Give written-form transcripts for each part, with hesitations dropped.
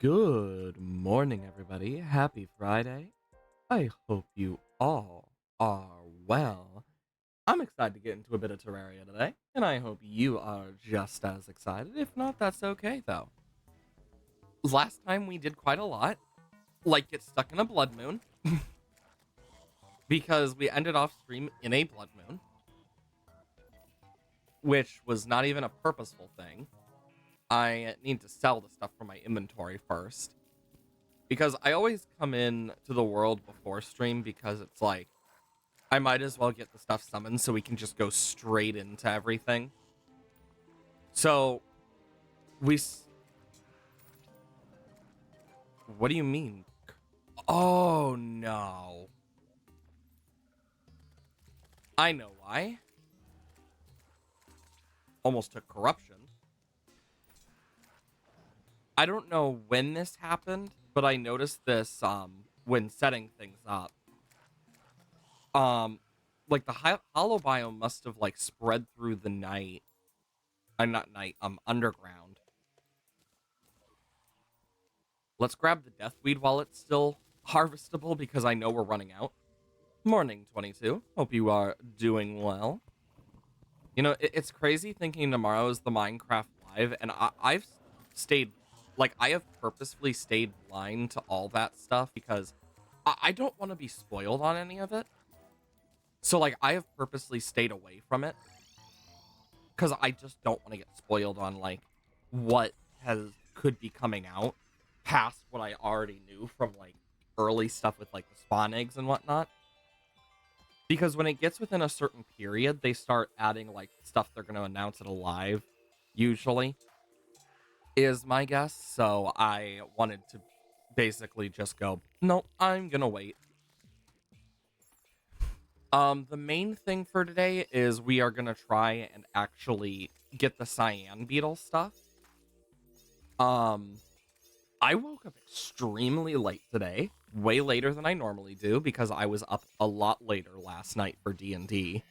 Good morning, everybody. Happy Friday. I hope you all are well. I'm excited to get into a bit of Terraria today, and I hope you are just as excited. If not, that's okay, though. Last time we did quite a lot, like get stuck in a blood moon, because we ended off stream in a blood moon, which was not even a purposeful thing. I need to sell the stuff from my inventory first, because I always come in to the world before stream because it's like, I might as well get the stuff summoned so we can just go straight into everything. So, we... What do you mean? Oh, no. I know why. Almost took corruption. I don't know when this happened, but I noticed this, when setting things up. Like, the hollow biome must have, like, spread through the night. Not night, underground. Let's grab the deathweed while it's still harvestable, because I know we're running out. Morning, 22. Hope you are doing well. You know, it's crazy thinking tomorrow is the Minecraft Live, and I've stayed, like, I have purposefully stayed blind to all that stuff because I don't want to be spoiled on any of it. So, like, I have purposely stayed away from it because I just don't want to get spoiled on, like, what could be coming out past what I already knew from, like, early stuff with, like, the spawn eggs and whatnot. Because when it gets within a certain period, they start adding, like, stuff they're going to announce at a live, usually, is my guess. So I wanted to basically just go, no, I'm going to wait. The main thing for today is we are going to try and actually get the cyan beetle stuff. I woke up extremely late today, way later than I normally do, because I was up a lot later last night for D&D.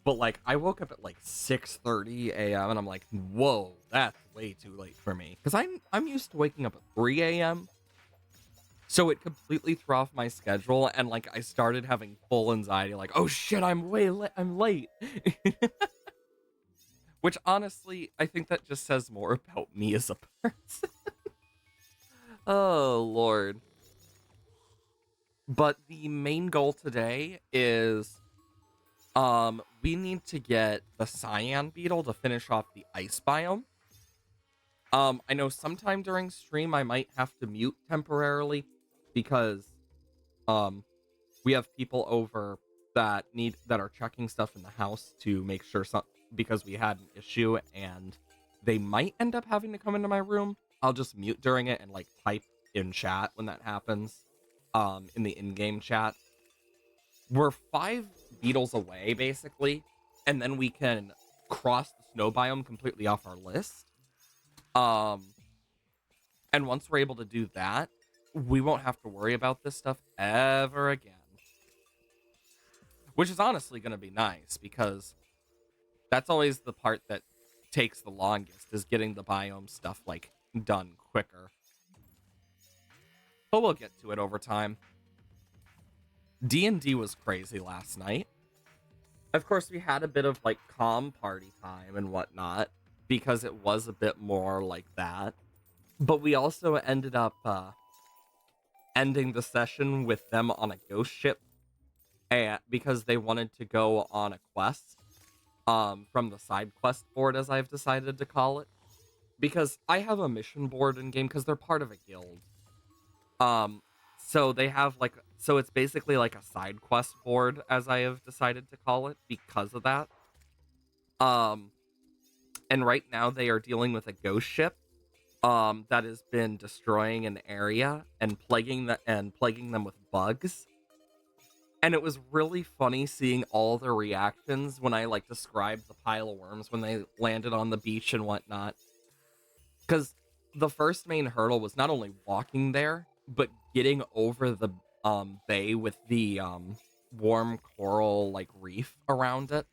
But, like, I woke up at, like, 6:30 a.m., and I'm like, whoa, that's way too late for me. Because I'm used to waking up at 3 a.m., so it completely threw off my schedule, and, like, I started having full anxiety, like, oh shit, I'm late. Which, honestly, I think that just says more about me as a person. Oh, Lord. But the main goal today is... we need to get the cyan beetle to finish off the ice biome. I know sometime during stream I might have to mute temporarily because, we have people over that are checking stuff in the house to make sure because we had an issue and they might end up having to come into my room. I'll just mute during it and, like, type in chat when that happens, in the in-game chat. We're 5 beetles away, basically, and then we can cross the snow biome completely off our list. And once we're able to do that, we won't have to worry about this stuff ever again. Which is honestly going to be nice, because that's always the part that takes the longest, is getting the biome stuff, like, done quicker. But we'll get to it over time. D&D was crazy last night. Of course, we had a bit of, like, calm party time and whatnot, because it was a bit more like that. But we also ended up ending the session with them on a ghost ship, because they wanted to go on a quest, from the side quest board, as I've decided to call it. Because I have a mission board in game, because they're part of a guild. So they have, like, so it's basically like a side quest board, as I have decided to call it, because of that. And right now they are dealing with a ghost ship, that has been destroying an area and plaguing them with bugs. And it was really funny seeing all their reactions when I, like, described the pile of worms when they landed on the beach and whatnot. Because the first main hurdle was not only walking there, but getting over the bay with the warm coral, like, reef around it.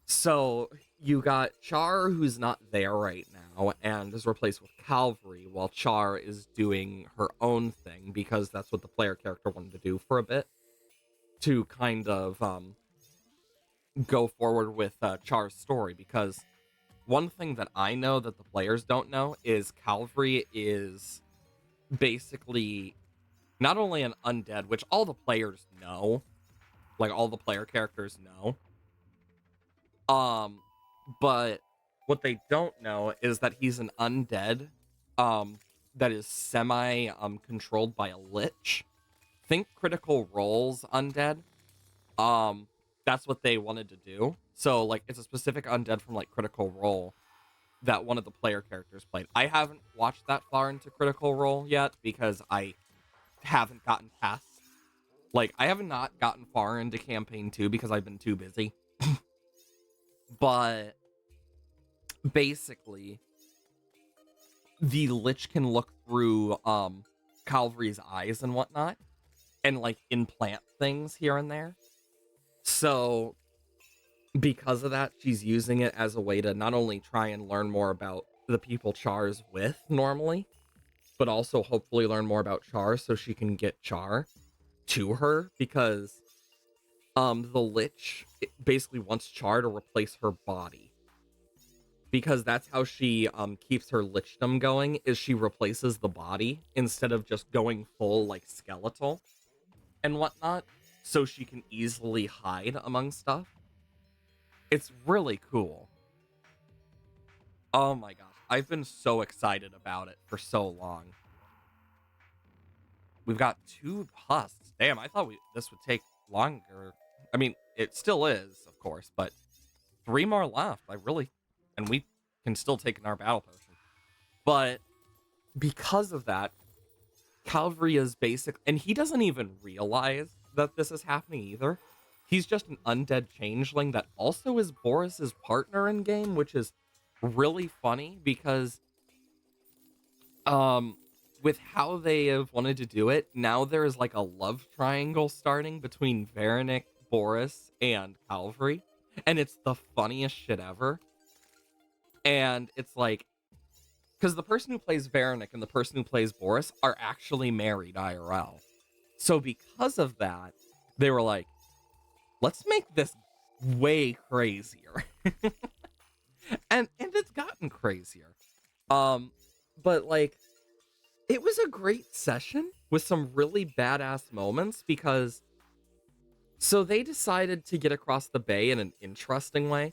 So you got Char, who's not there right now, and is replaced with Calvary, while Char is doing her own thing, because that's what the player character wanted to do for a bit, to kind of go forward with Char's story, because one thing that I know that the players don't know is Calvary is basically not only an undead, which all the players know, like all the player characters know, but what they don't know is that he's an undead, that is semi controlled by a lich. Think Critical Role's undead. Um, that's what they wanted to do. So like it's a specific undead from like Critical Role that one of the player characters played. I haven't watched that far into Critical Role yet because I haven't gotten past, like, I have not gotten far into campaign 2 because I've been too busy. But basically the lich can look through Calvary's eyes and whatnot and like implant things here and there. So because of that, she's using it as a way to not only try and learn more about the people Char's with normally, but also hopefully learn more about Char so she can get Char to her, because the lich basically wants Char to replace her body, because that's how she keeps her lichdom going, is she replaces the body instead of just going full like skeletal and whatnot, so she can easily hide among stuff. It's really cool. Oh my gosh, I've been so excited about it for so long. We've got 2 husks. Damn, I thought this would take longer. I mean, it still is, of course, but 3 more left. And we can still take in our battle potion. But because of that, Calvary is basic, and he doesn't even realize that this is happening either. He's just an undead changeling that also is Boris's partner in game, which is really funny because with how they have wanted to do it, now there's like a love triangle starting between Veronic, Boris, and Calvary, and it's the funniest shit ever. And it's like, because the person who plays Veronic and the person who plays Boris are actually married IRL. So because of that, they were like, let's make this way crazier. and it's gotten crazier. But like, it was a great session with some really badass moments, because so they decided to get across the bay in an interesting way.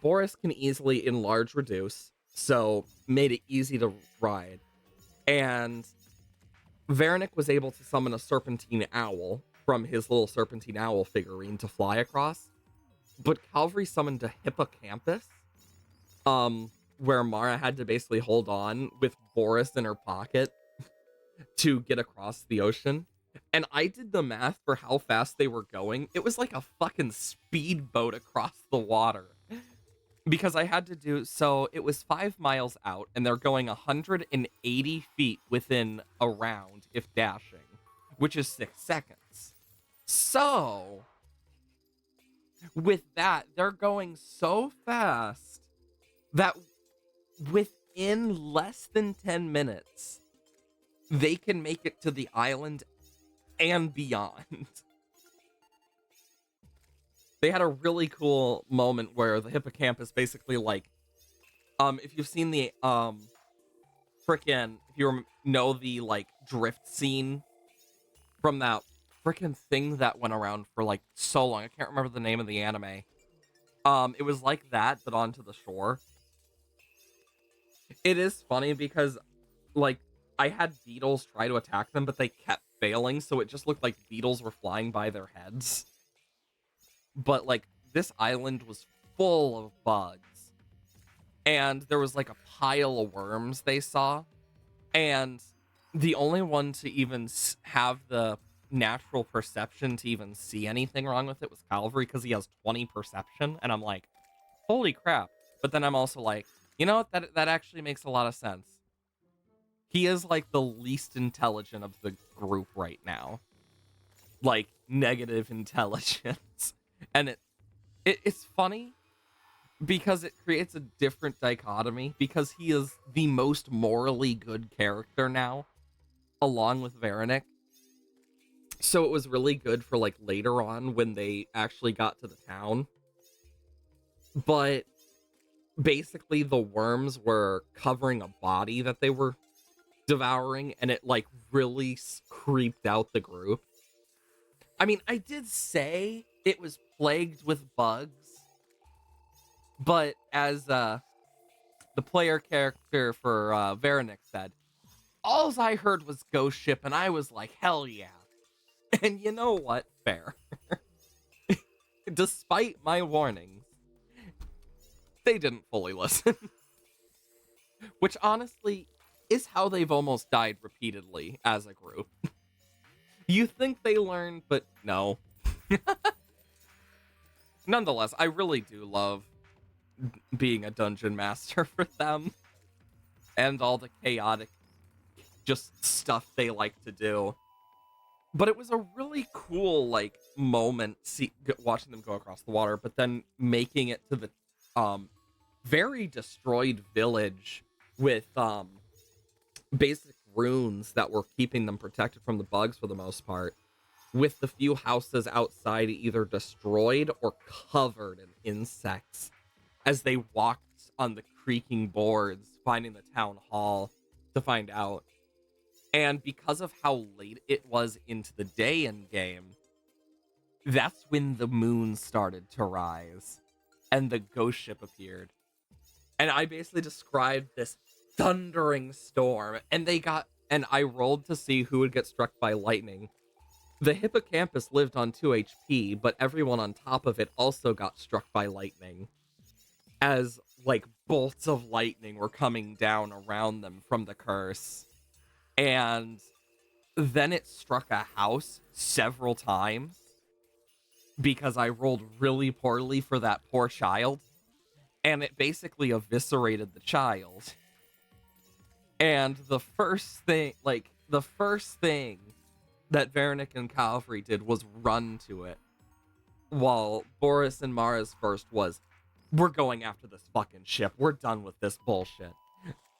Boris can easily enlarge reduce, so made it easy to ride. And Veronic was able to summon a serpentine owl from his little serpentine owl figurine to fly across. But Calvary summoned a hippocampus, where Mara had to basically hold on with Boris in her pocket to get across the ocean. And I did the math for how fast they were going. It was like a fucking speedboat across the water. Because I had to do, so it was 5 miles out, and they're going 180 feet within a round if dashing, which is 6 seconds. So, with that, they're going so fast that within less than 10 minutes, they can make it to the island and beyond. They had a really cool moment where the hippocampus basically, like, if you've seen the, if you know the, like, drift scene from that frickin' thing that went around for, like, so long. I can't remember the name of the anime. It was like that, but onto the shore. It is funny because, like, I had beetles try to attack them, but they kept failing, so it just looked like beetles were flying by their heads. But, like, this island was full of bugs. And there was, like, a pile of worms they saw. And the only one to even have the natural perception to even see anything wrong with it was Calvary, because he has 20 perception. And I'm like, holy crap. But then I'm also like, you know what? That actually makes a lot of sense. He is, like, the least intelligent of the group right now. Like, negative intelligence. And it's funny because it creates a different dichotomy, because he is the most morally good character now, along with Veranik. So it was really good for like later on when they actually got to the town. But basically the worms were covering a body that they were devouring, and it like really creeped out the group. I mean, I did say it was plagued with bugs, but as the player character for Veranik said, alls I heard was ghost ship, and I was like, hell yeah. And you know what? Fair. Despite my warnings, they didn't fully listen. Which honestly is how they've almost died repeatedly as a group. You think they learned, but no. Nonetheless, I really do love being a dungeon master for them and all the chaotic just stuff they like to do. But it was a really cool like moment watching them go across the water, but then making it to the very destroyed village with basic runes that were keeping them protected from the bugs for the most part, with the few houses outside either destroyed or covered in insects as they walked on the creaking boards, finding the town hall to find out. And because of how late it was into the day in game, that's when the moon started to rise and the ghost ship appeared. And I basically described this thundering storm, and I rolled to see who would get struck by lightning. The hippocampus lived on 2 HP, but everyone on top of it also got struck by lightning, as like bolts of lightning were coming down around them from the curse. And then it struck a house several times because I rolled really poorly for that poor child, and it basically eviscerated the child. And the first thing that Veranik and Calvary did was run to it, while Boris and Mara's first was, we're going after this fucking ship, we're done with this bullshit,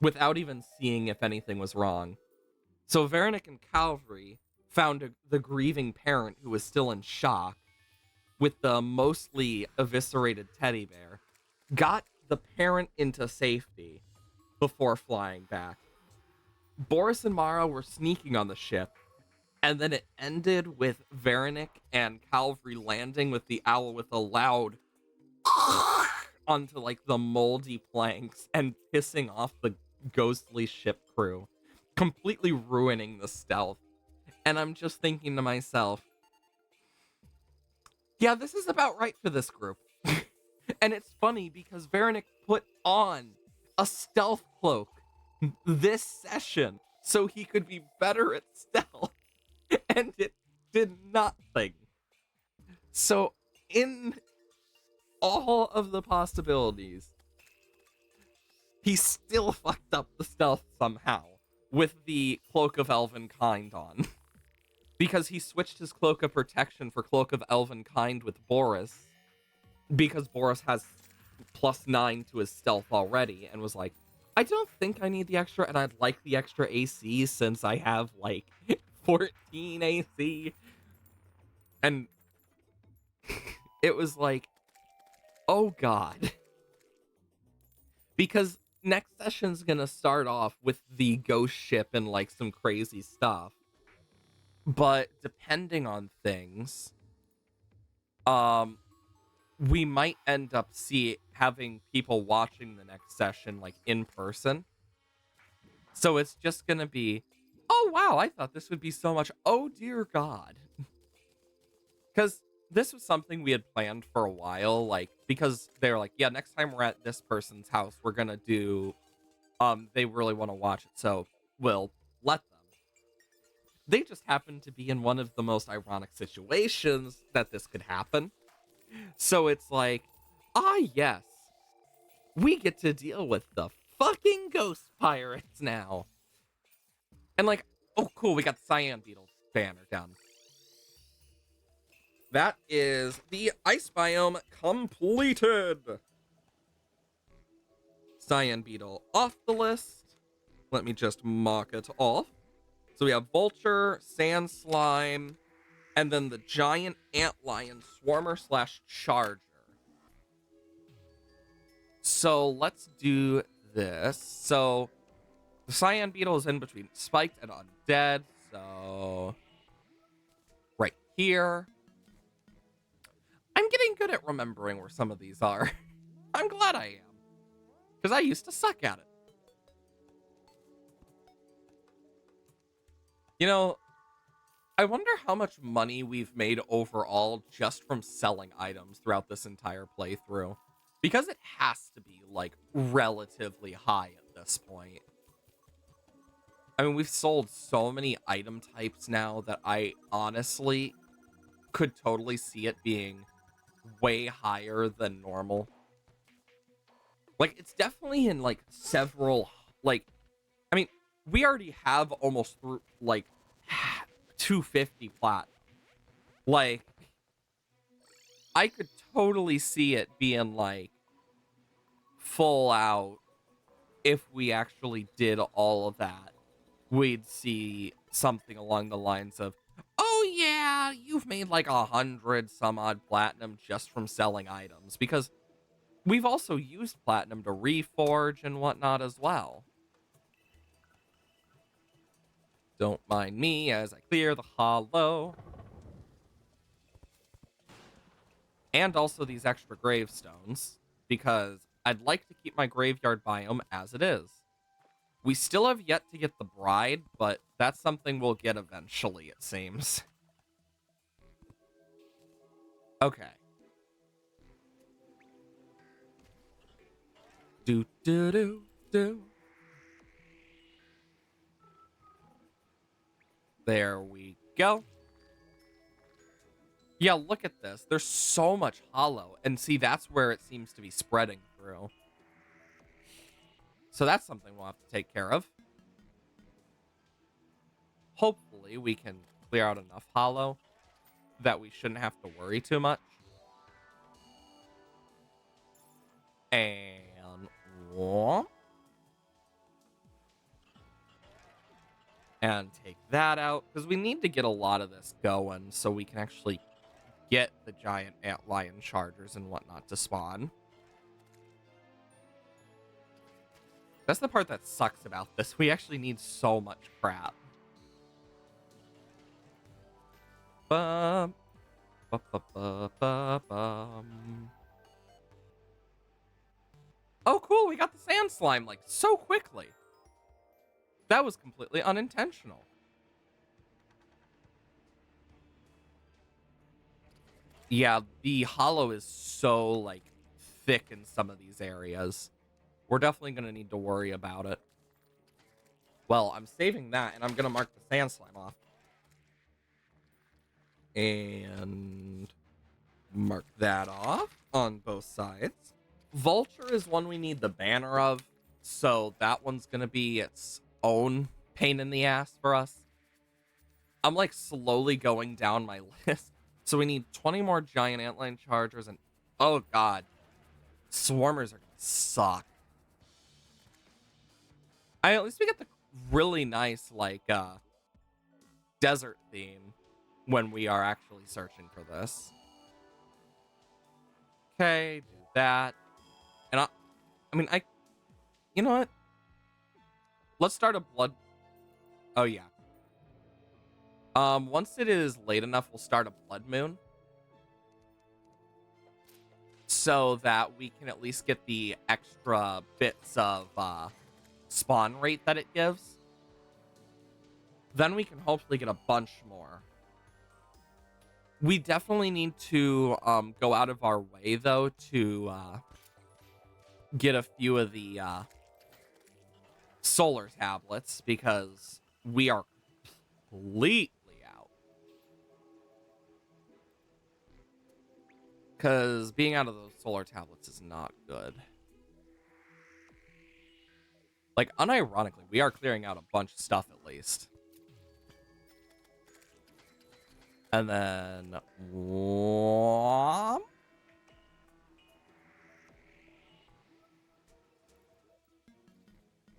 without even seeing if anything was wrong. So Veranik and Calvary found the grieving parent who was still in shock with the mostly eviscerated teddy bear, got the parent into safety before flying back. Boris and Mara were sneaking on the ship, and then it ended with Veranik and Calvary landing with the owl with a loud onto like the moldy planks and pissing off the ghostly ship crew, completely ruining the stealth. And I'm just thinking to myself, yeah, this is about right for this group. And it's funny because Veranik put on a stealth cloak this session so he could be better at stealth, and it did nothing. So in all of the possibilities, he still fucked up the stealth somehow with the Cloak of Elven Kind on. Because he switched his Cloak of Protection for Cloak of Elven Kind with Boris, because Boris has +9 to his stealth already, and was like, I don't think I need the extra, and I'd like the extra AC since I have like 14 AC. And it was like, oh god. Because next session's gonna start off with the ghost ship and like some crazy stuff. But depending on things, we might end up having people watching the next session like in person. So it's just gonna be, oh wow, I thought this would be so much, oh dear god. Because this was something we had planned for a while, like, because they were like, yeah, next time we're at this person's house, we're gonna do, they really want to watch it, so we'll let them. They just happened to be in one of the most ironic situations that this could happen. So it's like, yes, we get to deal with the fucking ghost pirates now. And like, oh cool, we got the Cyan Beetle banner down. That is the ice biome completed. Cyan beetle off the list. Let me just mark it off. So we have vulture, sand slime, and then the giant antlion swarmer slash charger. So let's do this. So the cyan beetle is in between spiked and undead. So right here. I'm getting good at remembering where some of these are. I'm glad I am. Because I used to suck at it. You know, I wonder how much money we've made overall just from selling items throughout this entire playthrough. Because it has to be, like, relatively high at this point. I mean, we've sold so many item types now that I honestly could totally see it being way higher than normal. Like, it's definitely in, like, several, like, I mean, we already have almost through, like, 250 plat. Like, I could totally see it being, like, full out. If we actually did all of that, we'd see something along the lines of, oh yeah, you've made like 100 some odd platinum just from selling items. Because we've also used platinum to reforge and whatnot as well. Don't mind me as I clear the hollow. And also these extra gravestones, because I'd like to keep my graveyard biome as it is. We still have yet to get the bride, but that's something we'll get eventually, it seems. Okay. Do do do do. There we go. Yeah, look at this. There's so much hollow. And see, that's where it seems to be spreading through. So that's something we'll have to take care of. Hopefully, we can clear out enough hollow that we shouldn't have to worry too much. And whoop. And take that out, because we need to get a lot of this going so we can actually get the giant antlion chargers and whatnot to spawn. That's the part that sucks about this. We actually need so much crap. Bum, ba, ba, ba, ba, bum. Oh, cool. We got the sand slime, like, so quickly. That was completely unintentional. Yeah, the hollow is so, like, thick in some of these areas. We're definitely going to need to worry about it. Well, I'm saving that, and I'm going to mark the sand slime off. And mark that off on both sides. Vulture is one we need the banner of, so that one's going to be its own pain in the ass for us. I'm, like, slowly going down my list. So we need 20 more giant antlion chargers, and oh god, swarmers are gonna suck. At least we get the really nice, like, desert theme when we are actually searching for this. Okay, do that. And you know what? Let's start a blood. Oh yeah. Once it is late enough, we'll start a blood moon. So that we can at least get the extra bits of, spawn rate that it gives. Then we can hopefully get a bunch more. We definitely need to go out of our way, though, to get a few of the solar tablets, because we are completely out. Because being out of those solar tablets is not good. Like, unironically, we are clearing out a bunch of stuff, at least. And then...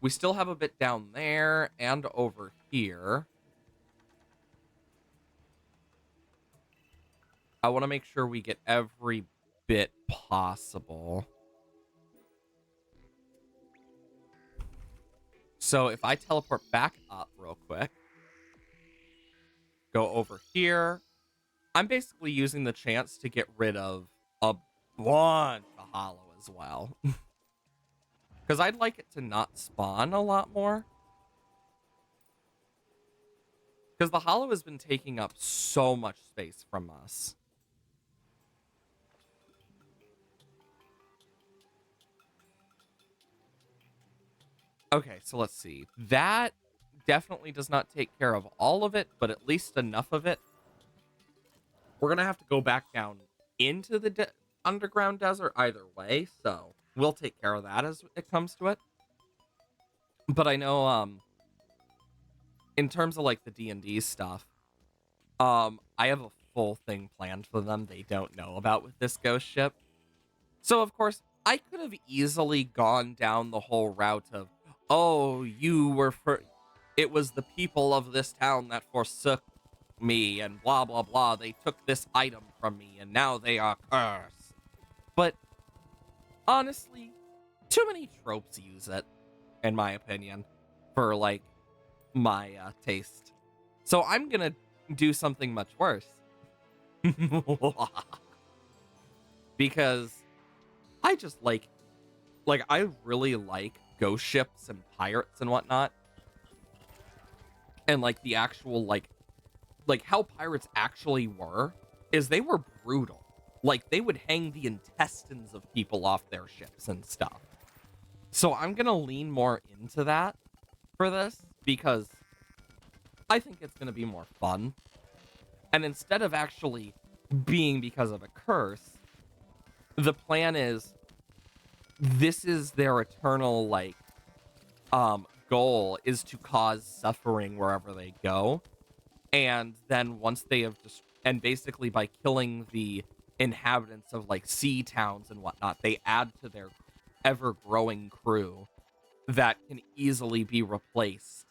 We still have a bit down there and over here. I want to make sure we get every bit possible. So if I teleport back up real quick, go over here, I'm basically using the chance to get rid of a bunch of hollow as well. Because I'd like it to not spawn a lot more. Because the hollow has been taking up so much space from us. Okay, so let's see. That definitely does not take care of all of it, but at least enough of it. We're going to have to go back down into the underground desert either way, so we'll take care of that as it comes to it. But I know, in terms of like the D&D stuff, I have a full thing planned for them they don't know about with this ghost ship. So of course, I could have easily gone down the whole route of, oh, it was the people of this town that forsook me and blah, blah, blah. They took this item from me and now they are cursed. But honestly, too many tropes use it, in my opinion, for like my taste. So I'm gonna do something much worse. Because I just I really like ghost ships and pirates and whatnot. And like the actual like how pirates actually were is they were brutal. Like they would hang the intestines of people off their ships and stuff. So I'm gonna lean more into that for this because I think it's gonna be more fun. And instead of actually being because of a curse, the plan is this is their eternal goal is to cause suffering wherever they go. And then once they have and basically by killing the inhabitants of like sea towns and whatnot, they add to their ever-growing crew that can easily be replaced.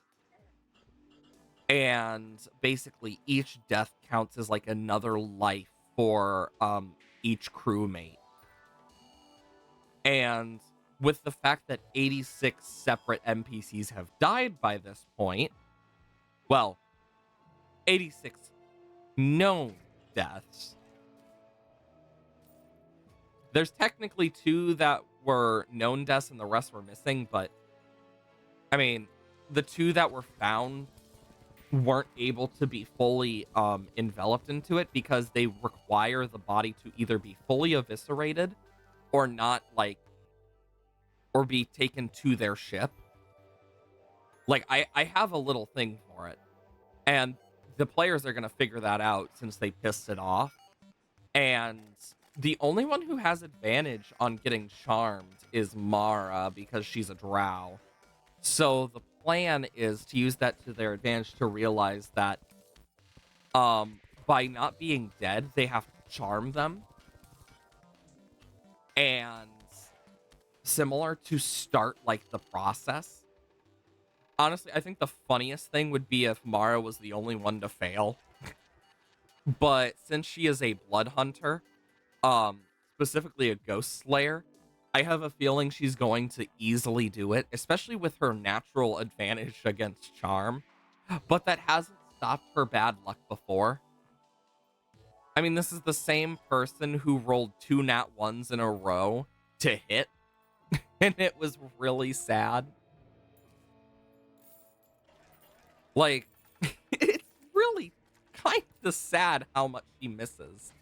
And basically each death counts as like another life for each crewmate. And with the fact that 86 separate NPCs have died by this point, well, 86 known deaths. There's technically 2 that were known deaths and the rest were missing, but I mean, the 2 that were found weren't able to be fully enveloped into it because they require the body to either be fully eviscerated or not or be taken to their ship. Like I have a little thing for it. And the players are going to figure that out since they pissed it off. And the only one who has advantage on getting charmed is Mara because she's a drow. So the plan is to use that to their advantage to realize that by not being dead, they have to charm them. And similar to start like the process. Honestly, I think the funniest thing would be if Mara was the only one to fail. But since she is a blood hunter, specifically a ghost slayer, I have a feeling she's going to easily do it, especially with her natural advantage against charm. But that hasn't stopped her bad luck before. I mean, this is the same person who rolled 2 nat 1s in a row to hit, and it was really sad. Like, it's really kind of sad how much she misses.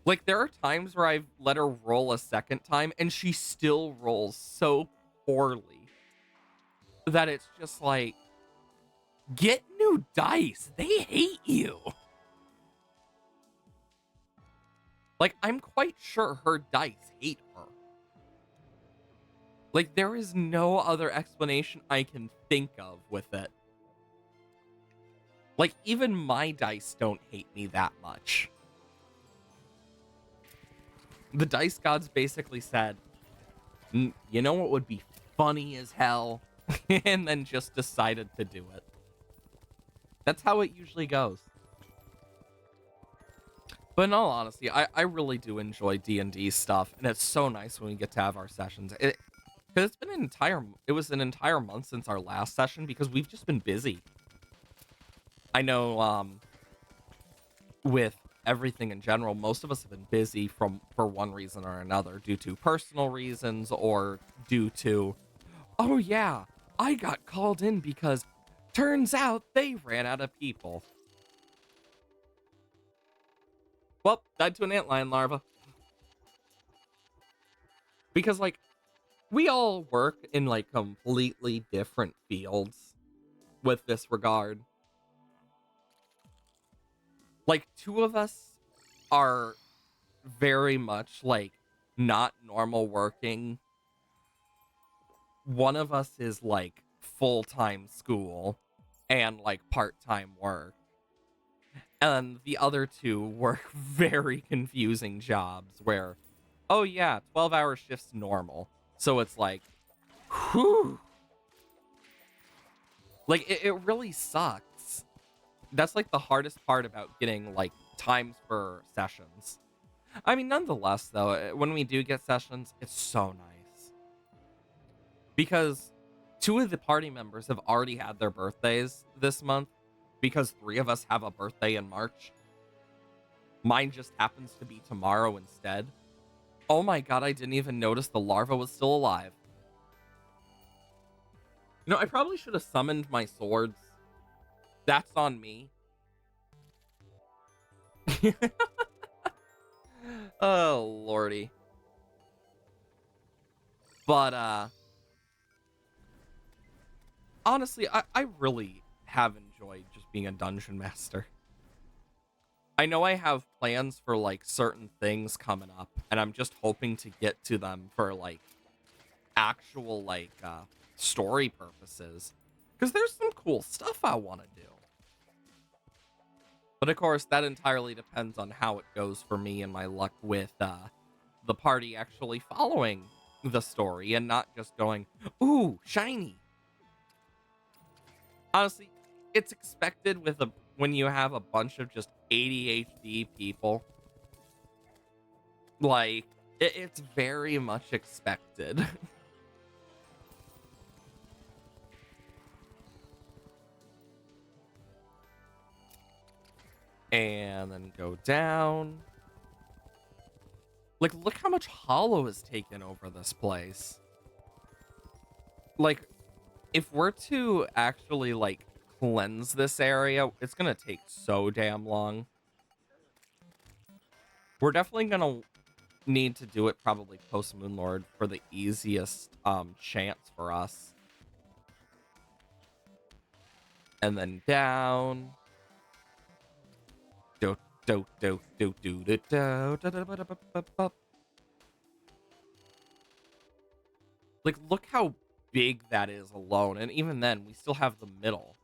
Like, there are times where I've let her roll a second time, and she still rolls so poorly that it's just like, get new dice. They hate you. Like, I'm quite sure her dice hate her. Like, there is no other explanation I can think of with it. Like, even my dice don't hate me that much. The dice gods basically said, you know what would be funny as hell, and then just decided to do it. That's how it usually goes. But in all honesty, I really do enjoy D&D stuff, and it's so nice when we get to have our sessions. Because it's been it was an entire month since our last session because we've just been busy. I know, with everything in general, most of us have been busy for one reason or another, due to personal reasons or due to, oh yeah, I got called in because turns out they ran out of people. Well, died to an antlion larva. Because, like, we all work in, like, completely different fields with this regard. Like, two of us are very much, like, not normal working. One of us is, like, full-time school and, like, part-time work. And the other two work very confusing jobs where, oh yeah, 12-hour shifts normal. So it's like, whew. Like, it really sucks. That's, like, the hardest part about getting, like, times for sessions. I mean, nonetheless, though, when we do get sessions, it's so nice. Because two of the party members have already had their birthdays this month, because three of us have a birthday in March. Mine just happens to be tomorrow instead. Oh my god, I didn't even notice the larva was still alive. You know, I probably should have summoned my swords. That's on me. Oh, lordy. But, honestly, I really have enjoyed just being a dungeon master. I know I have plans for, like, certain things coming up, and I'm just hoping to get to them for, like, actual, like, story purposes. Because there's some cool stuff I want to do. But, of course, that entirely depends on how it goes for me and my luck with, the party actually following the story and not just going, ooh, shiny. Honestly, it's expected with when you have a bunch of just ADHD people. Like, it's very much expected. And then go down. Like, look how much hollow is taken over this place. Like, if we're to actually, like, cleanse this area, it's gonna take so damn long. We're definitely gonna need to do it probably post Moonlord for the easiest chance for us. And then down. Do do do do do do do do do do do. Like, look how big that is alone, and even then, we still have the middle.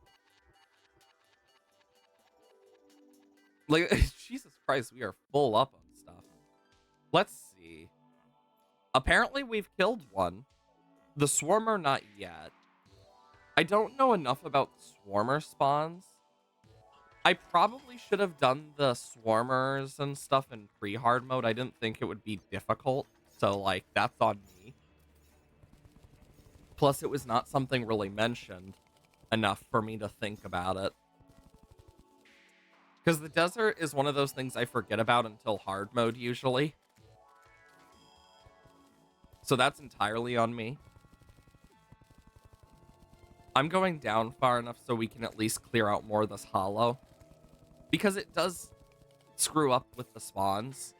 Like, Jesus Christ, we are full up on stuff. Let's see. Apparently, we've killed one. The Swarmer, not yet. I don't know enough about Swarmer spawns. I probably should have done the Swarmers and stuff in pre-hard mode. I didn't think it would be difficult, so, like, that's on me. Plus, it was not something really mentioned enough for me to think about it. Because the desert is one of those things I forget about until hard mode, usually. So that's entirely on me. I'm going down far enough so we can at least clear out more of this hollow. Because it does screw up with the spawns.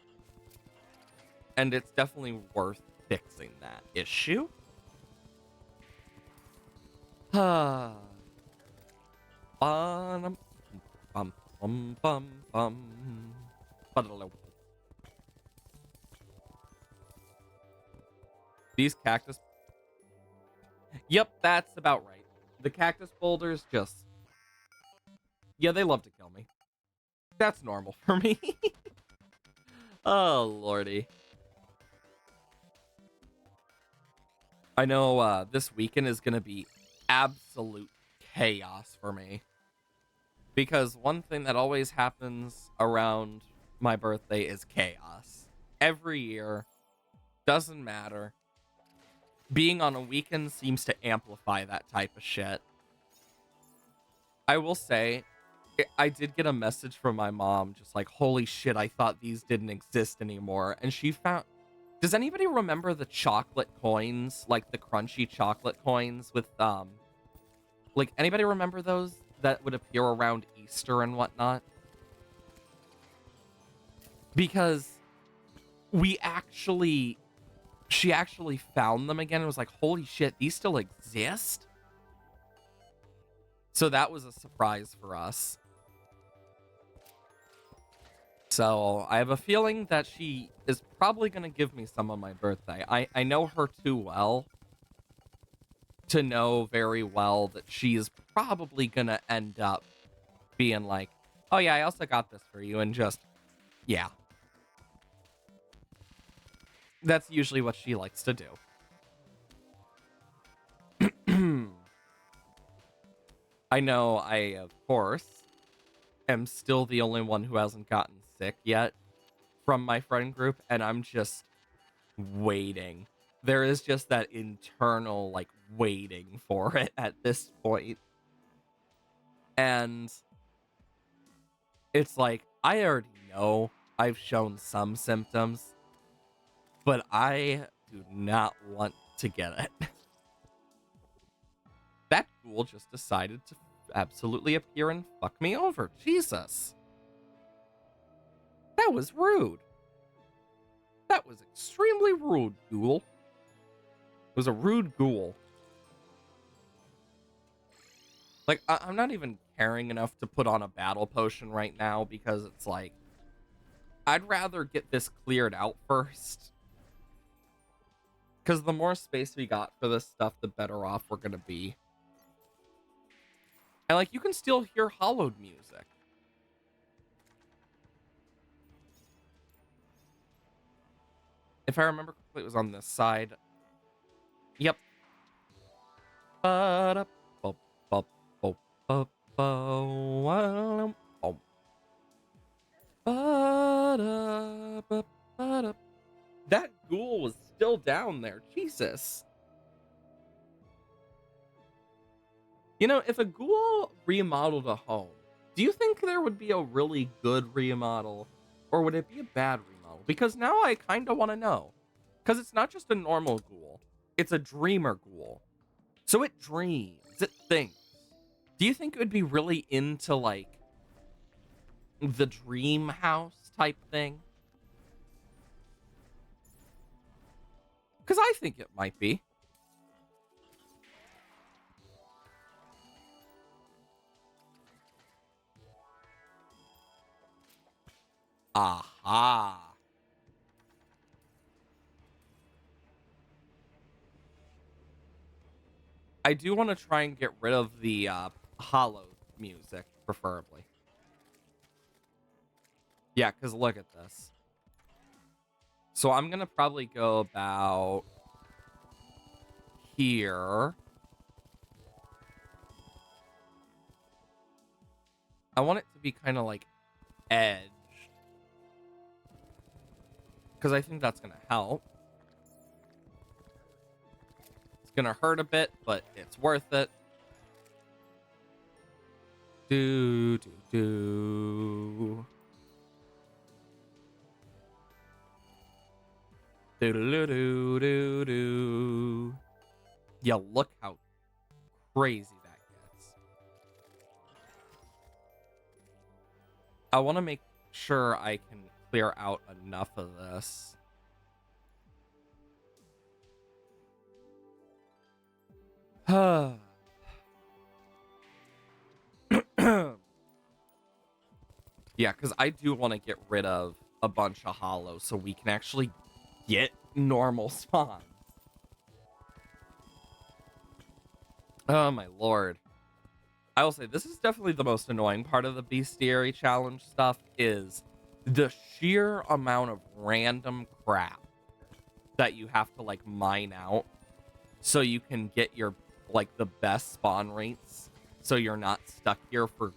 And it's definitely worth fixing that issue. Bum, bum, bum, bum, bum. These cactus... Yep, that's about right. The cactus boulders just... Yeah, they love to kill me. That's normal for me. Oh, lordy. I know this weekend is going to be absolute chaos for me. Because one thing that always happens around my birthday is chaos. Every year, doesn't matter. Being on a weekend seems to amplify that type of shit. I will say, I did get a message from my mom, just like, holy shit, I thought these didn't exist anymore. And she found... Does anybody remember the chocolate coins? Like the crunchy chocolate coins with, like, anybody remember those that would appear around Easter and whatnot? Because she actually found them again and was like, holy shit, these still exist? So that was a surprise for us. So I have a feeling that she is probably going to give me some on my birthday. I know her too well to know very well that she is probably going to end up being like, oh yeah, I also got this for you, and just, yeah. That's usually what she likes to do. I know I, of course, am still the only one who hasn't gotten sick yet from my friend group, and I'm just waiting. There is just that internal, like, waiting for it at this point. And it's like, I already know I've shown some symptoms, but I do not want to get it. That ghoul just decided to absolutely appear and fuck me over. Jesus. That was rude. That was extremely rude, ghoul. It was a rude ghoul. Like, I'm not even caring enough to put on a battle potion right now because it's like, I'd rather get this cleared out first. Because the more space we got for this stuff, the better off we're going to be. And, like, you can still hear hollowed music. If I remember correctly, it was on this side. Yep. That ghoul was still down there. Jesus. You know, if a ghoul remodeled a home, do you think there would be a really good remodel? Or would it be a bad remodel? Because now I kind of want to know. Because it's not just a normal ghoul. It's a dreamer ghoul. So it dreams. It thinks. Do you think it would be really into, like, the dream house type thing? Because I think it might be. Aha. I do want to try and get rid of the hollow music, preferably. Yeah, because look at this. So I'm going to probably go about here. I want it to be kind of like edged. Because I think that's going to help. It's going to hurt a bit, but it's worth it. Do. Do. Yeah, look how crazy that gets. I want to make sure I can clear out enough of this. Yeah, because I do want to get rid of a bunch of hollows so we can actually get normal spawns. Oh my lord. I will say, this is definitely the most annoying part of the Bestiary challenge stuff, is the sheer amount of random crap that you have to, like, mine out. so you can get your, like, the best spawn rates, so you're not stuck here for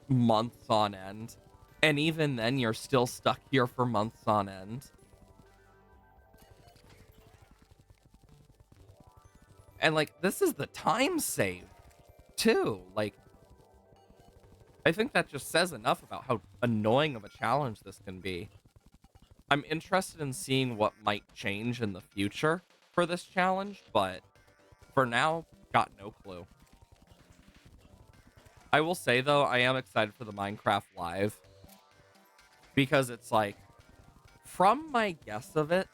months on end. And even then, you're still stuck here for months on end. And, like, this is the time save, too. Like, I think that just says enough about how annoying of a challenge this can be. I'm interested in seeing what might change in the future for this challenge, but for now, got no clue. I will say, though, I am excited for the Minecraft Live, because it's like, from my guess of it,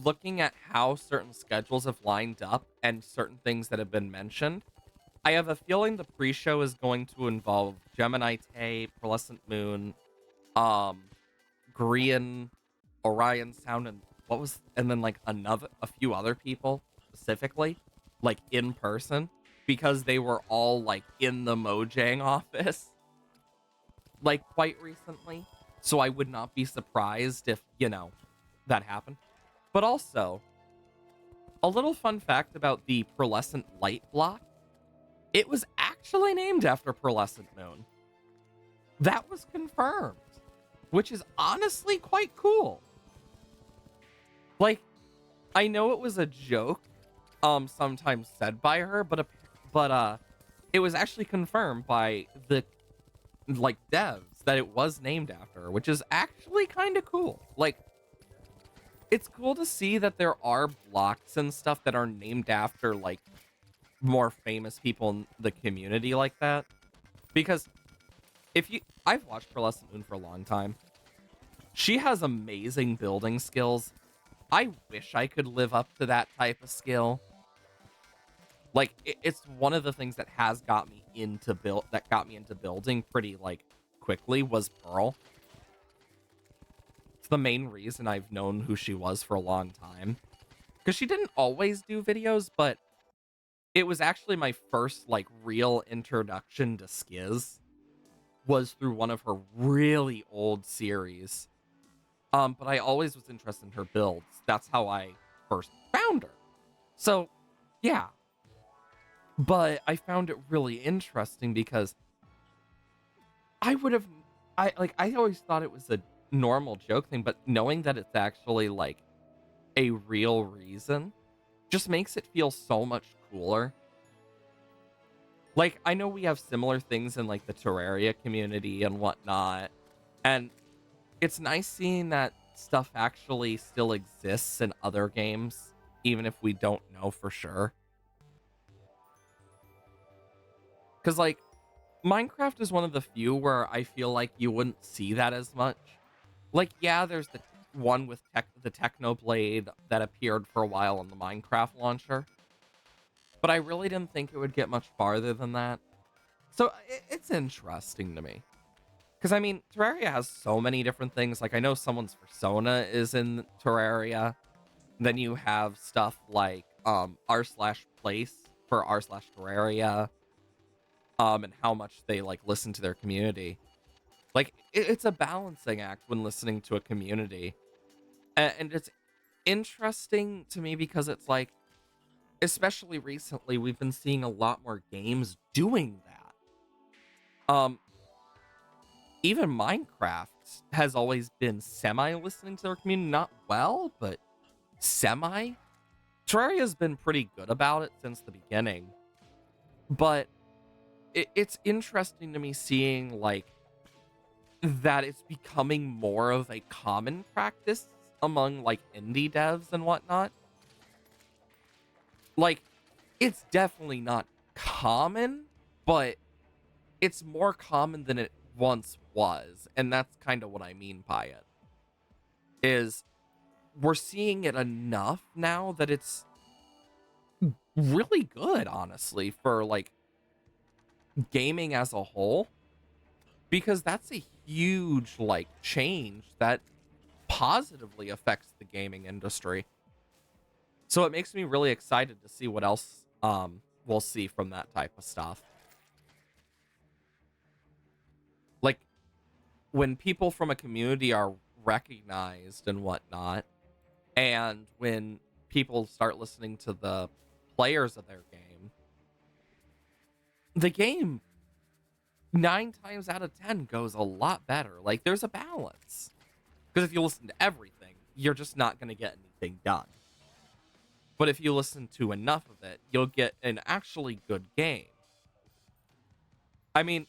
looking at how certain schedules have lined up and certain things that have been mentioned, I have a feeling the pre-show is going to involve Gemini Tay, Pearlescent Moon, Grian, Orion Sound, and then like a few other people specifically, like in person, because they were all like in the Mojang office, like quite recently. So I would not be surprised if, that happened. But also, a little fun fact about the Pearlescent Light block, it was actually named after Pearlescent Moon. That was confirmed, which is honestly quite cool. Like, I know it was a joke, sometimes said by her, but it was actually confirmed by the, like, devs that it was named after her, which is actually kind of cool. Like, it's cool to see that there are blocks and stuff that are named after, like, more famous people in the community like that. Because I've watched Pearlescent Moon for a long time. She has amazing building skills. I wish I could live up to that type of skill. Like, it's one of the things that has got me into building pretty, like, quickly was Pearl. It's the main reason I've known who she was for a long time. Because she didn't always do videos, but it was actually my first, like, real introduction to Skiz was through one of her really old series. But I always was interested in her builds. That's how I first found her. So, yeah. But I found it really interesting because I always thought it was a normal joke thing, but knowing that it's actually, like, a real reason just makes it feel so much cooler. Like, I know we have similar things in, like, the Terraria community and whatnot, and it's nice seeing that stuff actually still exists in other games, even if we don't know for sure. Because, like, Minecraft is one of the few where I feel like you wouldn't see that as much. Like, yeah, there's the one with the Technoblade that appeared for a while on the Minecraft launcher, but I really didn't think it would get much farther than that. So it's interesting to me. Because, I mean, Terraria has so many different things. Like, I know someone's persona is in Terraria. Then you have stuff like r/place for r/Terraria, and how much they, like, listen to their community. Like, it's a balancing act when listening to a community. And it's interesting to me because it's like, especially recently, we've been seeing a lot more games doing that. Even Minecraft has always been semi-listening to their community. Not well, but semi. Terraria's been pretty good about it since the beginning. But it's interesting to me seeing, like, that it's becoming more of a common practice among, like, indie devs and whatnot. Like, it's definitely not common, but it's more common than it once was. And that's kind of what I mean by it. Is we're seeing it enough now that it's really good, honestly, for, like, gaming as a whole. Because that's a huge, like, change that positively affects the gaming industry. So it makes me really excited to see what else we'll see from that type of stuff. Like, when people from a community are recognized and whatnot, and when people start listening to the players of their game, the game 9 times out of 10 goes a lot better. Like, there's a balance. Because if you listen to everything, you're just not going to get anything done. But if you listen to enough of it, you'll get an actually good game. I mean,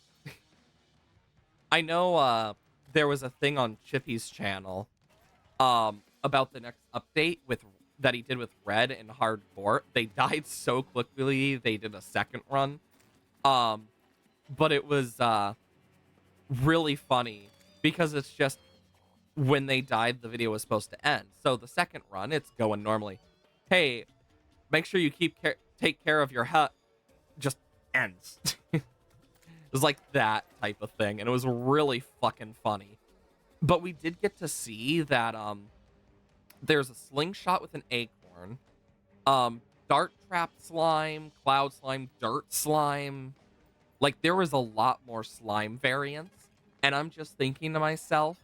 I know there was a thing on Chippy's channel about the next update that he did with Red and Hardcore. They died so quickly, they did a second run. But it was really funny because it's just when they died, the video was supposed to end. So the second run, it's going normally. Hey, make sure you take care of your hut. Just ends. It was like that type of thing, and it was really fucking funny. But we did get to see that there's a slingshot with an acorn, dart trap slime, cloud slime, dirt slime. Like, there was a lot more slime variants, and I'm just thinking to myself,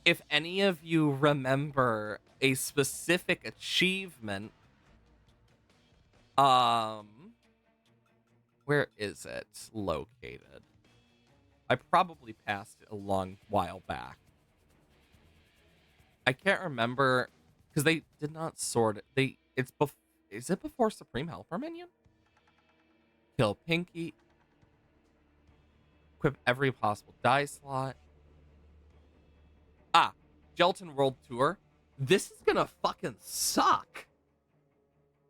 if any of you remember a specific achievement, where is it located? I probably passed it a long while back. I can't remember because they did not sort it. Is it before Supreme Helper Minion? Kill Pinky. Equip every possible die slot. Gelatin World Tour. This is gonna fucking suck.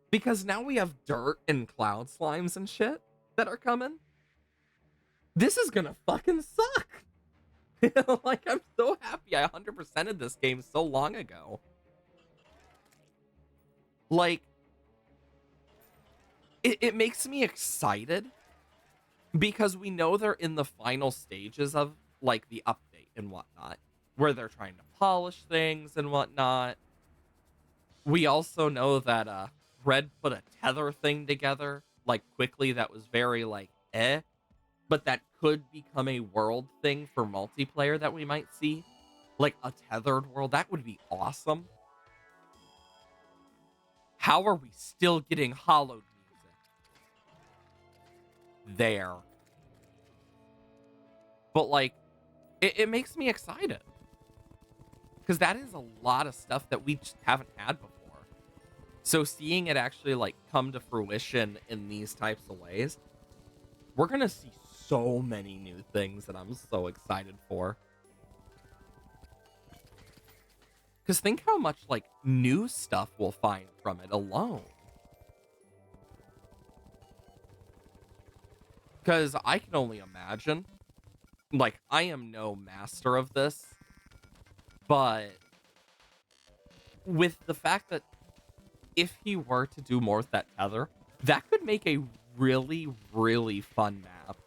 Because now we have dirt and cloud slimes and shit that are coming. This is gonna fucking suck. Like, I'm so happy I 100%ed this game so long ago. Like, it makes me excited because we know they're in the final stages of, like, the update and whatnot, where they're trying to polish things and whatnot. We also know that Red put a tether thing together, like, quickly that was very, like, but that could become a world thing for multiplayer that we might see. Like, a tethered world. That would be awesome. How are we still getting hollowed music? There. But, like, it makes me excited. Because that is a lot of stuff that we just haven't had before. So seeing it actually, like, come to fruition in these types of ways, we're going to see so many new things that I'm so excited for. Because think how much, like, new stuff we'll find from it alone. Because I can only imagine, like, I am no master of this, but with the fact that if he were to do more with that tether, that could make a really, really fun map.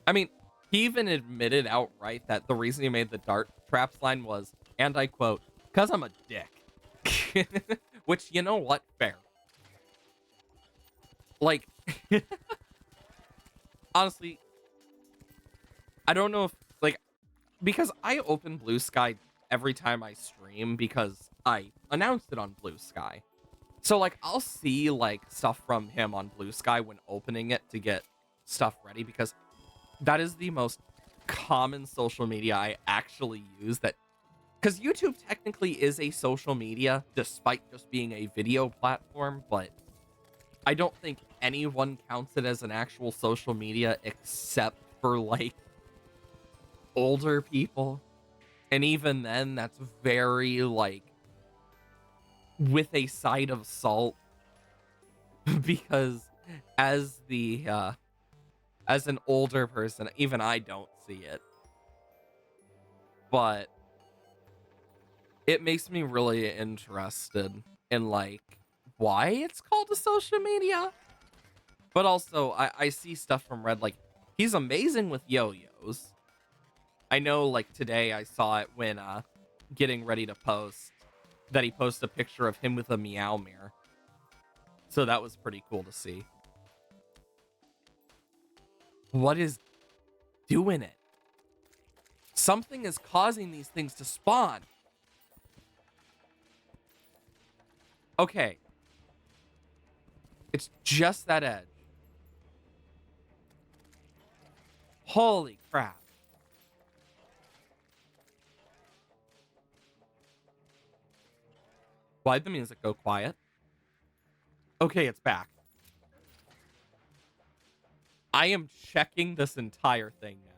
I mean, he even admitted outright that the reason he made the dart traps line was, and I quote, "'cause I'm a dick." Which, you know what? Fair. Like, honestly, I don't know if, like, because I open Blue Sky every time I stream because I announced it on Blue Sky. So, like, I'll see, like, stuff from him on Blue Sky when opening it to get stuff ready, because that is the most common social media I actually use. That, because YouTube technically is a social media, despite just being a video platform, but I don't think anyone counts it as an actual social media except for, like, older people. And even then, that's very, like, with a side of salt. Because as an older person, even I don't see it. But it makes me really interested in, like, why it's called a social media. But also, I see stuff from Red, like, he's amazing with yo-yos. I know, like, today I saw it when getting ready to post, that he posted a picture of him with a meow mirror. So that was pretty cool to see. What is doing it? Something is causing these things to spawn. Okay. It's just that edge. Holy crap. Why'd the music go quiet? Okay, it's back. I am checking this entire thing now.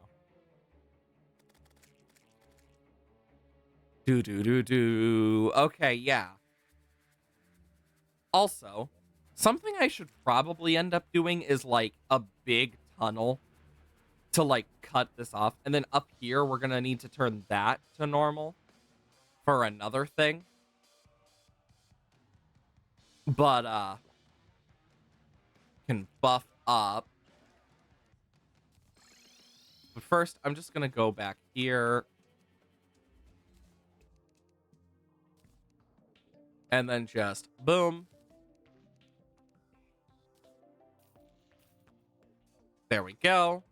Do. Okay, yeah. Also, something I should probably end up doing is like a big tunnel to like cut this off. And then up here, we're going to need to turn that to normal for another thing. But, can buff up. But first, I'm just going to go back here. And then just boom. There we go.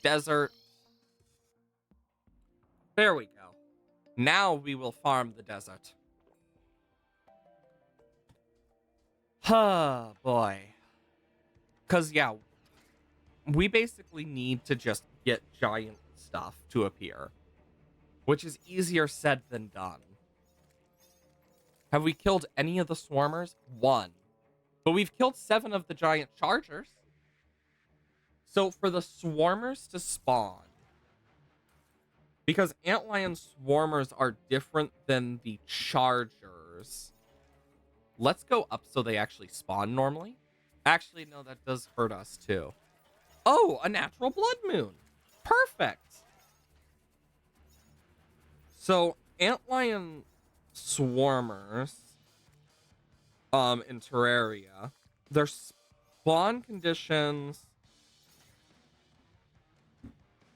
Desert. There we go. Now we will farm the desert. Oh, boy. Because, yeah, we basically need to just get giant stuff to appear, which is easier said than done. Have we killed any of the swarmers? 1. But we've killed 7 of the giant chargers. So for the swarmers to spawn, because antlion swarmers are different than the chargers, let's go up so they actually spawn normally. Actually, no, that does hurt us too. Oh, a natural blood moon. Perfect. So antlion swarmers in Terraria, their spawn conditions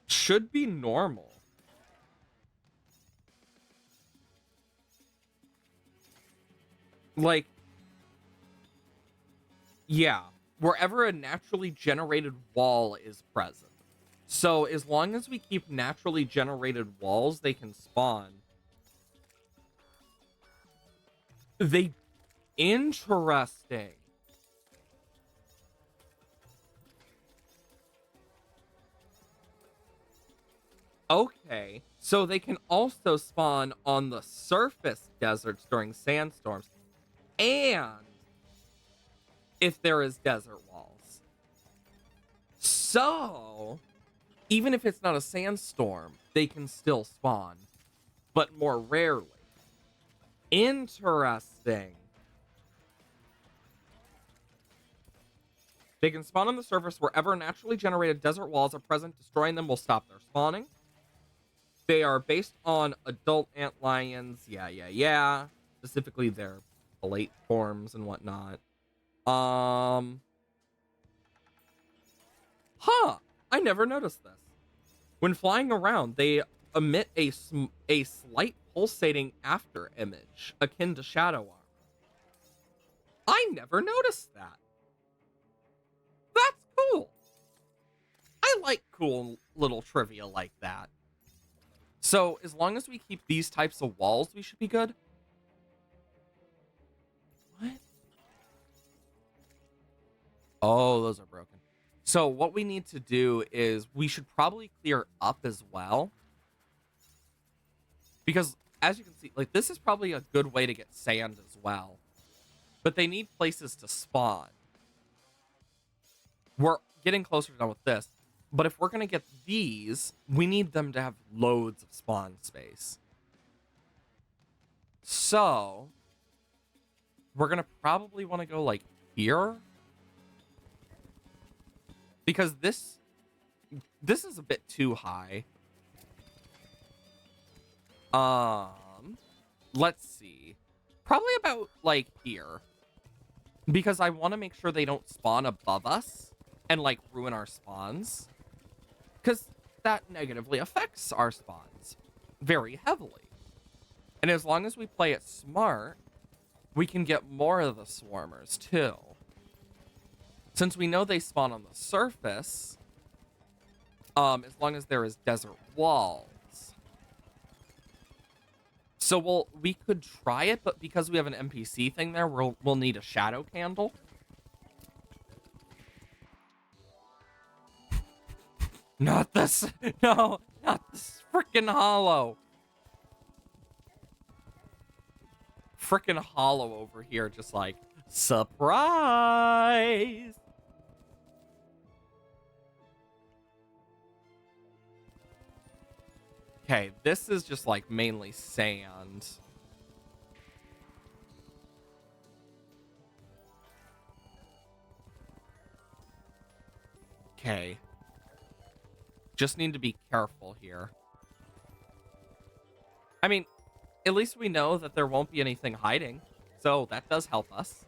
should be normal. Like, yeah, wherever a naturally generated wall is present. So as long as we keep naturally generated walls, they can spawn. Interesting. Okay, so they can also spawn on the surface deserts during sandstorms, and if there is desert walls. So, even if it's not a sandstorm, they can still spawn, but more rarely. Interesting. They can spawn on the surface wherever naturally generated desert walls are present. Destroying them will stop their spawning. They are based on adult antlions. Yeah. Specifically their late forms and whatnot. I never noticed this. When flying around, they emit a slight pulsating after image, akin to shadow armor. I never noticed that. That's cool. I like cool little trivia like that. So, as long as we keep these types of walls, we should be good. What? Oh, those are broken. So, what we need to do is we should probably clear up as well. Because, as you can see, like, this is probably a good way to get sand as well. But they need places to spawn. We're getting closer to done with this. But if we're going to get these, we need them to have loads of spawn space. So, we're going to probably want to go, like, here. Because this is a bit too high. Let's see. Probably about, like, here. Because I want to make sure they don't spawn above us and, like, ruin our spawns. Because that negatively affects our spawns very heavily. And as long as we play it smart, we can get more of the swarmers, too. Since we know they spawn on the surface, as long as there is desert walls. So we could try it, but because we have an NPC thing there, we'll need a shadow candle. Not this. No, not this freaking hollow. Freaking hollow over here, just like, surprise. Okay, this is just like mainly sand. Okay. Just need to be careful here. I mean, at least we know that there won't be anything hiding. So that does help us.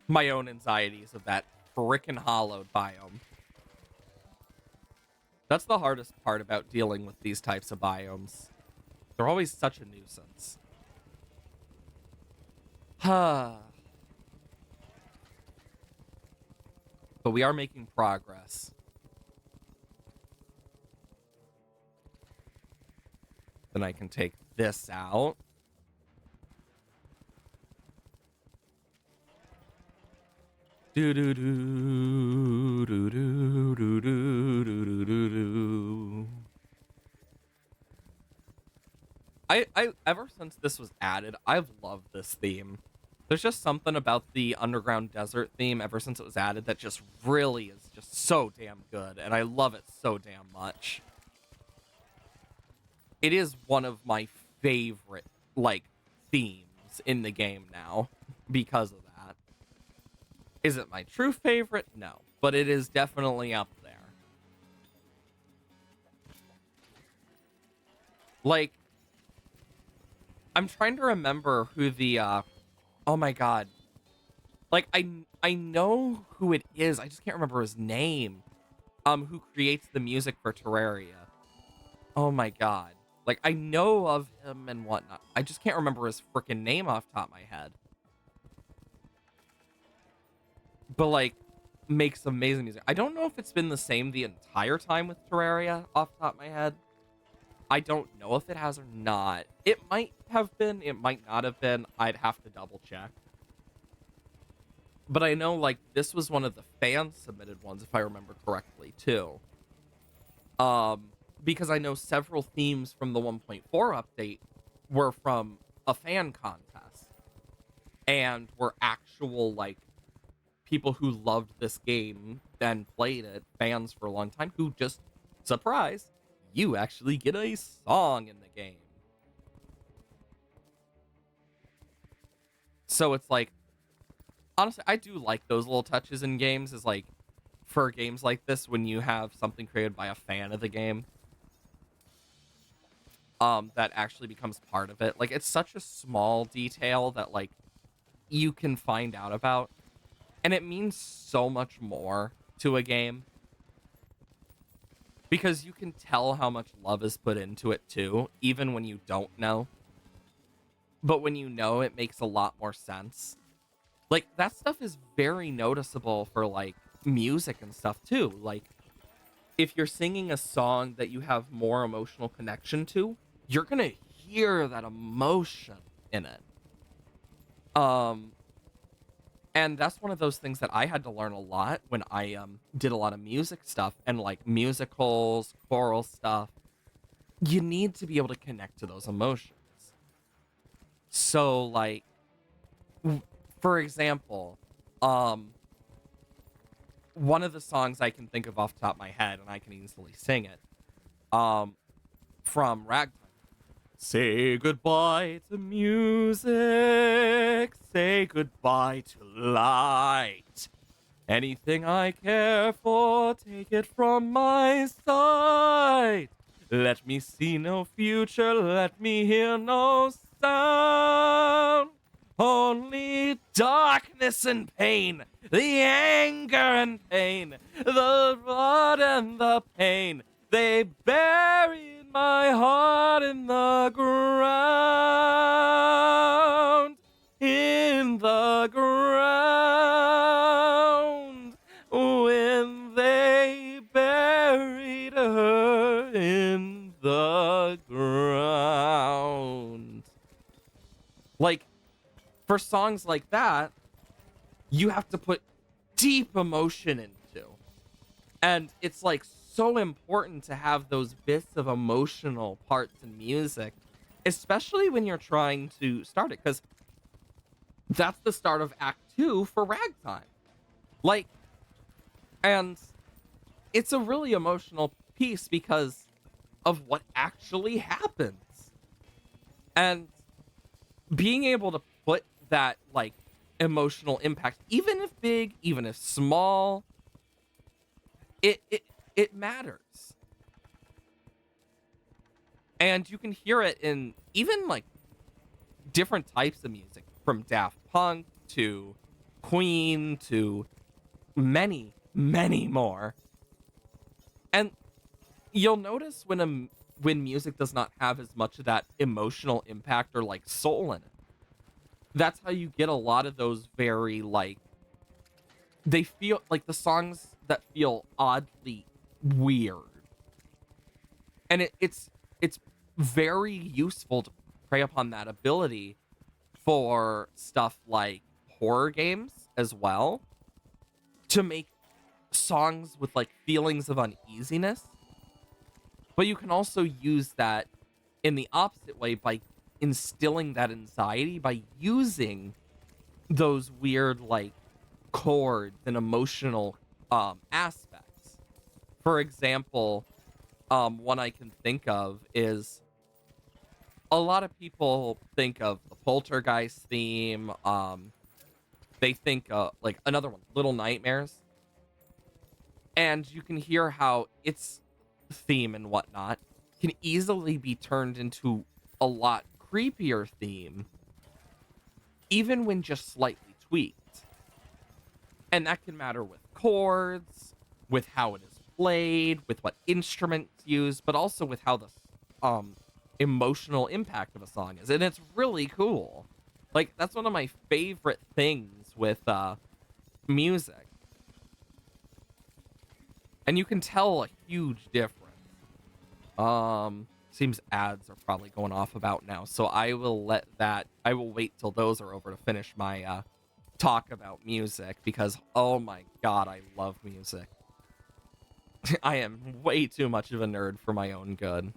My own anxieties of that frickin' hollowed biome. That's the hardest part about dealing with these types of biomes. They're always such a nuisance. But we are making progress. Then I can take this out. Do do do do do do do do do do. I ever since this was added, I've loved this theme. There's just something about the underground desert theme ever since it was added that just really is just so damn good, and I love it so damn much. It is one of my favorite, like, themes in the game now because of that. Is it my true favorite? No, but it is definitely up there. Like, I'm trying to remember who the, oh my god. Like, I know who it is, I just can't remember his name. Who creates the music for Terraria. Oh my god. Like, I know of him and whatnot. I just can't remember his freaking name off the top of my head. But, like, makes amazing music. I don't know if it's been the same the entire time with Terraria off the top of my head. I don't know if it has or not. It might have been. It might not have been. I'd have to double check. But I know, like, this was one of the fan-submitted ones, if I remember correctly, too. Because I know several themes from the 1.4 update were from a fan contest. And were actual, like, people who loved this game and played it, fans for a long time, who just, surprise, you actually get a song in the game. So it's like, honestly, I do like those little touches in games, is like, for games like this, when you have something created by a fan of the game, that actually becomes part of it. Like, it's such a small detail that, like, you can find out about, and it means so much more to a game. Because you can tell how much love is put into it, too, even when you don't know. But when you know, it makes a lot more sense. Like, that stuff is very noticeable for, like, music and stuff, too. Like, if you're singing a song that you have more emotional connection to, you're gonna hear that emotion in it. And that's one of those things that I had to learn a lot when I did a lot of music stuff and, like, musicals, choral stuff. You need to be able to connect to those emotions. So, like, for example, one of the songs I can think of off the top of my head, and I can easily sing it, from Ragtime. Say goodbye to music, say goodbye to light. Anything I care for, take it from my sight. Let me see no future, let me hear no sound. Only darkness and pain, the anger and pain, the blood and the pain, they buried my heart in the ground, in the ground. for songs like that, you have to put deep emotion into. And it's like so important to have those bits of emotional parts in music, especially when you're trying to start it, because that's the start of Act 2 for Ragtime. Like, and it's a really emotional piece because of what actually happens. And being able to put that, like, emotional impact, even if big, even if small, it matters. And you can hear it in even like different types of music, from Daft Punk to Queen to many, many more. And you'll notice when music does not have as much of that emotional impact or like soul in it. That's how you get a lot of those very like, they feel like the songs that feel oddly weird. And it's very useful to prey upon that ability for stuff like horror games as well, to make songs with like feelings of uneasiness. But you can also use that in the opposite way by instilling that anxiety by using those weird like chords and emotional aspects. For example, one I can think of is, a lot of people think of the Poltergeist theme. They think like another one, Little Nightmares, and you can hear how its theme and whatnot can easily be turned into a lot creepier theme, even when just slightly tweaked. And that can matter with chords, with how it is played, with what instruments used, but also with how the um emotional impact of a song is. And it's really cool. Like, that's one of my favorite things with music. And you can tell a huge difference. Seems ads are probably going off about now, so I will wait till those are over to finish my talk about music, because oh my god, I love music. I am way too much of a nerd for my own good.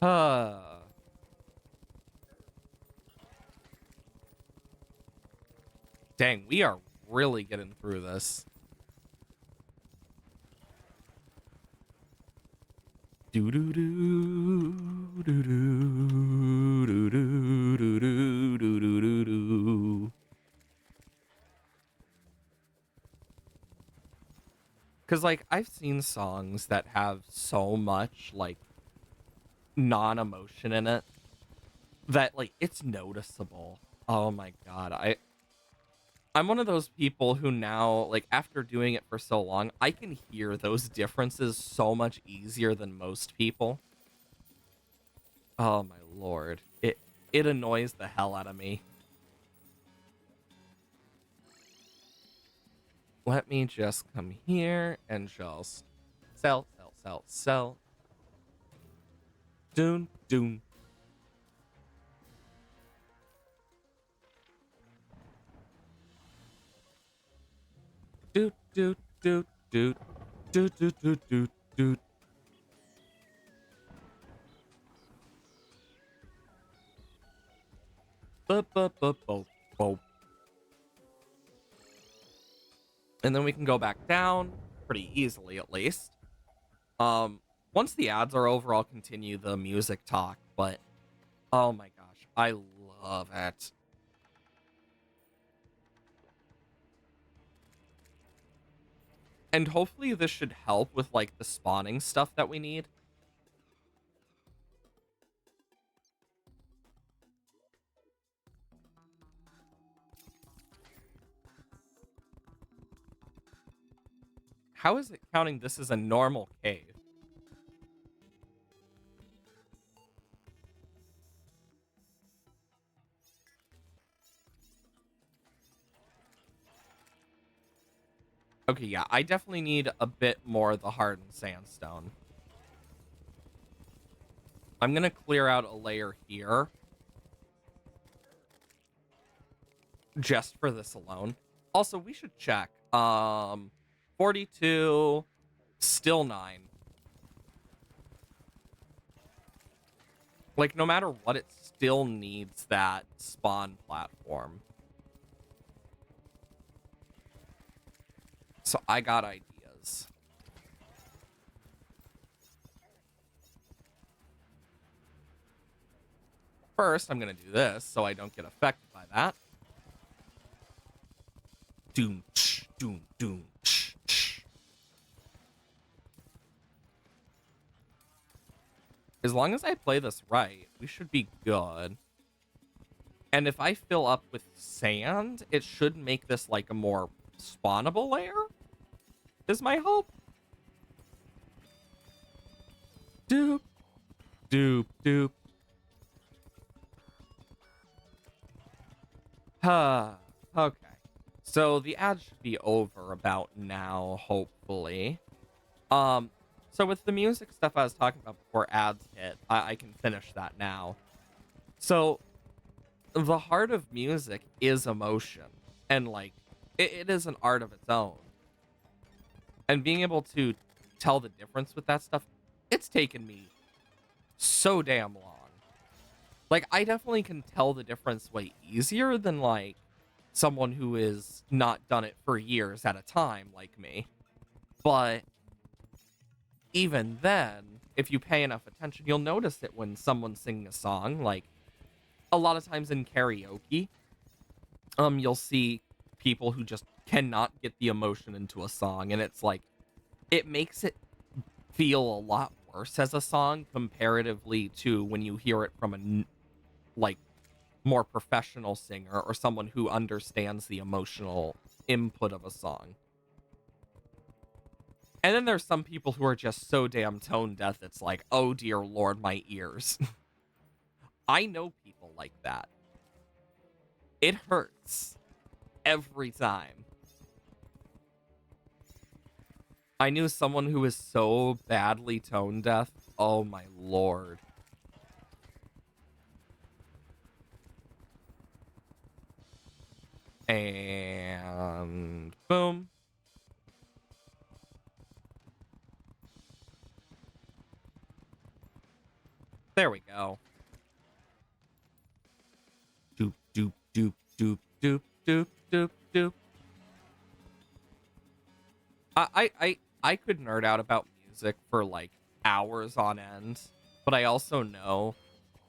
Uh, Dang, we are really getting through this. Do do do do do do do do do do do do. Because like, I've seen songs that have so much like non-emotion in it that like it's noticeable. Oh my god, I'm one of those people who now, like, after doing it for so long, I can hear those differences so much easier than most people. Oh my lord. It annoys the hell out of me. Let me just come here and just sell. Doon, doon. Doot, doot, doot, doot. Doot, doot, doot, doot, doot. Bup, bup, bup, bup, bup. And then we can go back down pretty easily, at least. Um, Once the ads are over, I'll continue the music talk, but oh my gosh, I love it. And hopefully this should help with like the spawning stuff that we need. How is it counting this as a normal cave? Okay, yeah, I definitely need a bit more of the hardened sandstone. I'm gonna clear out a layer here just for this alone. Also, we should check. 42, still 9. Like, no matter what, it still needs that spawn platform. So I got ideas. First, I'm going to do this so I don't get affected by that. Doom, doom, doom, As long as I play this right, we should be good. And if I fill up with sand, it should make this like a more spawnable layer, is my hope. Doop, doop, doop. Okay. So the ad should be over about now, hopefully. So with the music stuff I was talking about before ads hit, I can finish that now. So the heart of music is emotion, and like it is an art of its own. And being able to tell the difference with that stuff, it's taken me so damn long. Like, I definitely can tell the difference way easier than like someone who is not done it for years at a time like me. But even then, if you pay enough attention, you'll notice it when someone's singing a song. Like, a lot of times in karaoke, you'll see people who just cannot get the emotion into a song, and it's like, it makes it feel a lot worse as a song comparatively to when you hear it from a like more professional singer or someone who understands the emotional input of a song. And then there's some people who are just so damn tone deaf, it's like, oh dear lord, my ears. I know people like that. It hurts every time. I knew someone who was so badly tone deaf. Oh my lord. And boom. There we go. Doop, doop, doop, doop, doop, doop, doop, doop. I could nerd out about music for like hours on end, but I also know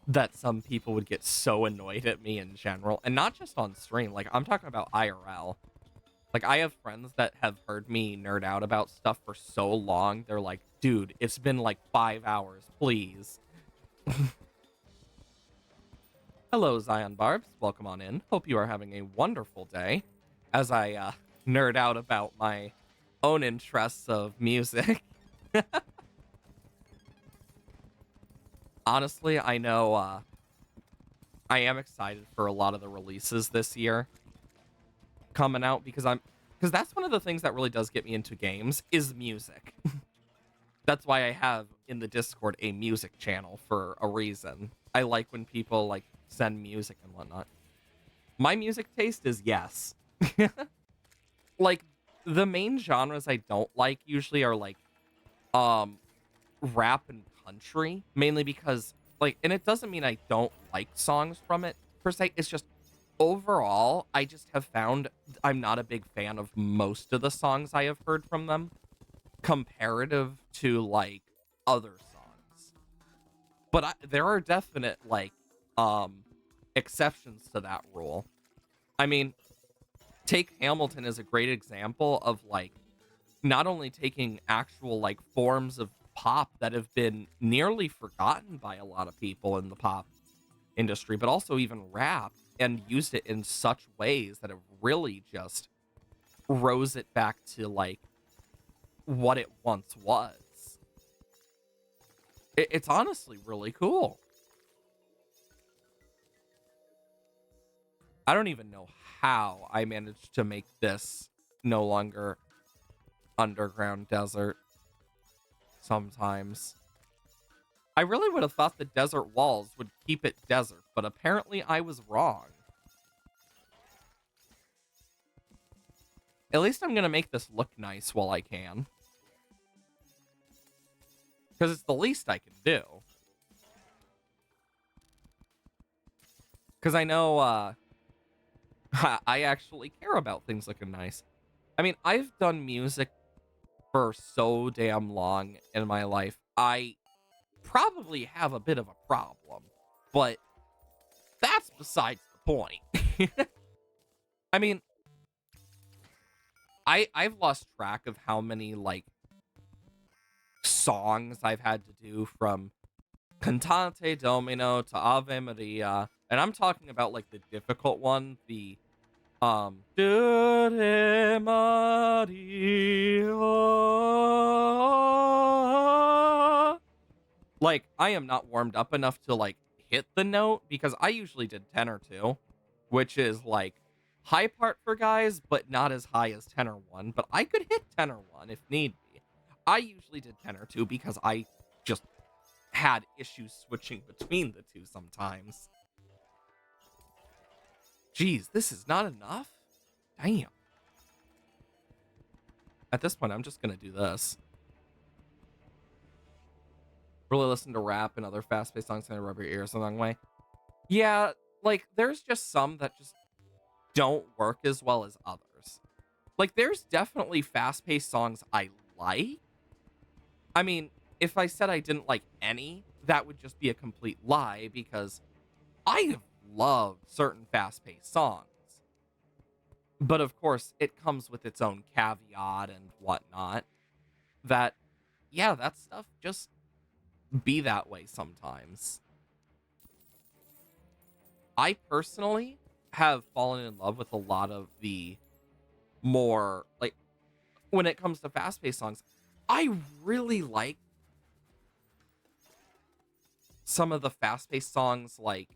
that some people would get so annoyed at me in general, and not just on stream. Like, I'm talking about IRL. Like, I have friends that have heard me nerd out about stuff for so long, they're like, dude, it's been like 5 hours, please. Hello, Zion Barbs. Welcome on in. Hope you are having a wonderful day as I nerd out about my own interests of music. Honestly, I know I am excited for a lot of the releases this year coming out because that's one of the things that really does get me into games is music. That's why I have in the Discord a music channel for a reason. I like when people like send music and whatnot. My music taste is yes. Like, the main genres I don't like usually are like rap and country, mainly because like, and it doesn't mean I don't like songs from it per se, it's just overall I just have found I'm not a big fan of most of the songs I have heard from them comparative to like other songs. But there are definite like exceptions to that rule. I mean, take Hamilton as a great example of like not only taking actual like forms of pop that have been nearly forgotten by a lot of people in the pop industry, but also even rap, and used it in such ways that have really just rose it back to like what it once was. It's honestly really cool. I don't even know how I managed to make this no longer underground desert sometimes. I really would have thought the desert walls would keep it desert, but apparently I was wrong. At least I'm gonna make this look nice while I can. Because it's the least I can do. Because I know, I actually care about things looking nice. I mean, I've done music for so damn long in my life. I probably have a bit of a problem, but that's besides the point. I mean, I've lost track of how many, like, songs I've had to do, from Cantate Domino to Ave Maria, and I'm talking about, like, the difficult one, the Dure Maria. Like, I am not warmed up enough to, like, hit the note, because I usually did tenor 2, which is, like, high part for guys, but not as high as tenor 1, but I could hit tenor 1 if need be. I usually did tenor 2 because I just had issues switching between the two sometimes. Jeez, this is not enough? Damn. At this point, I'm just gonna do this. Really listen to rap and other fast-paced songs and rub your ears the wrong way. Yeah, like, there's just some that just don't work as well as others. Like, there's definitely fast-paced songs I like. I mean, if I said I didn't like any, that would just be a complete lie, because I have loved certain fast-paced songs. But of course, it comes with its own caveat and whatnot. That, yeah, that stuff just be that way sometimes. I personally have fallen in love with a lot of the more, like, when it comes to fast-paced songs, I really like some of the fast-paced songs. Like,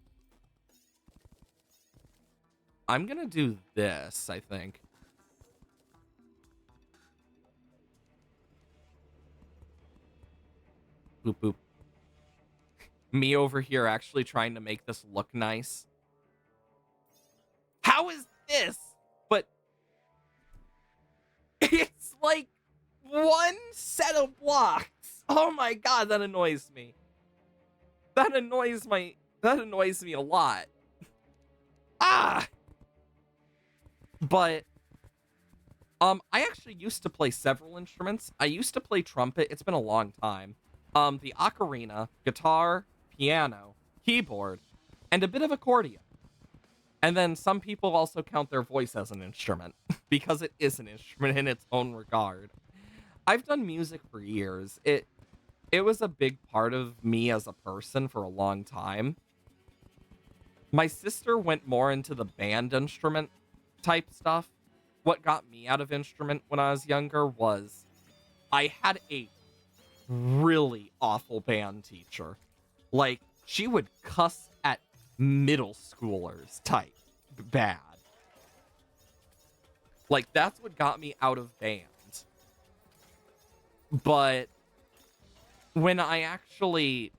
I'm gonna do this, I think. Boop, boop. Me over here actually trying to make this look nice. How is this? But it's like one set of blocks. Oh my god, that annoys me. That annoys me a lot. Ah! But I actually used to play several instruments. I used to play trumpet. It's been a long time. The ocarina, guitar, piano, keyboard, and a bit of accordion. And then some people also count their voice as an instrument, because it is an instrument in its own regard. I've done music for years. It was a big part of me as a person for a long time. My sister went more into the band instrument type stuff. What got me out of instrument when I was younger was I had a really awful band teacher. Like, she would cuss at middle schoolers type bad. Like, that's what got me out of band. But when I actually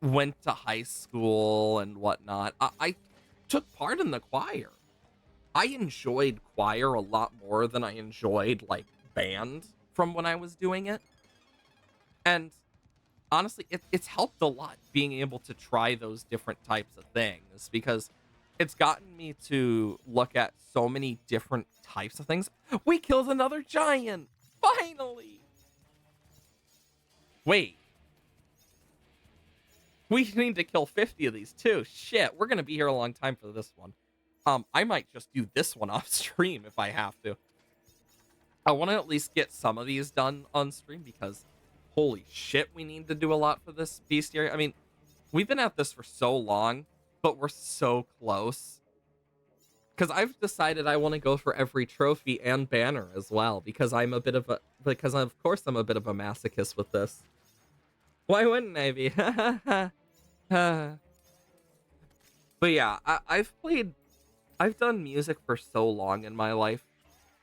went to high school and whatnot, I took part in the choir. I enjoyed choir a lot more than I enjoyed, like, band from when I was doing it. And honestly, it's helped a lot being able to try those different types of things, because it's gotten me to look at so many different types of things. We killed another giant! Finally! Wait. We need to kill 50 of these too. Shit, we're gonna be here a long time for this one. I might just do this one off stream if I have to. I want to at least get some of these done on stream, because holy shit, we need to do a lot for this bestiary. I mean, we've been at this for so long, but we're so close. Because I've decided I want to go for every trophy and banner as well, because I'm a bit of a, because of course I'm a bit of a masochist with this. Why wouldn't I be? But yeah, I've done music for so long in my life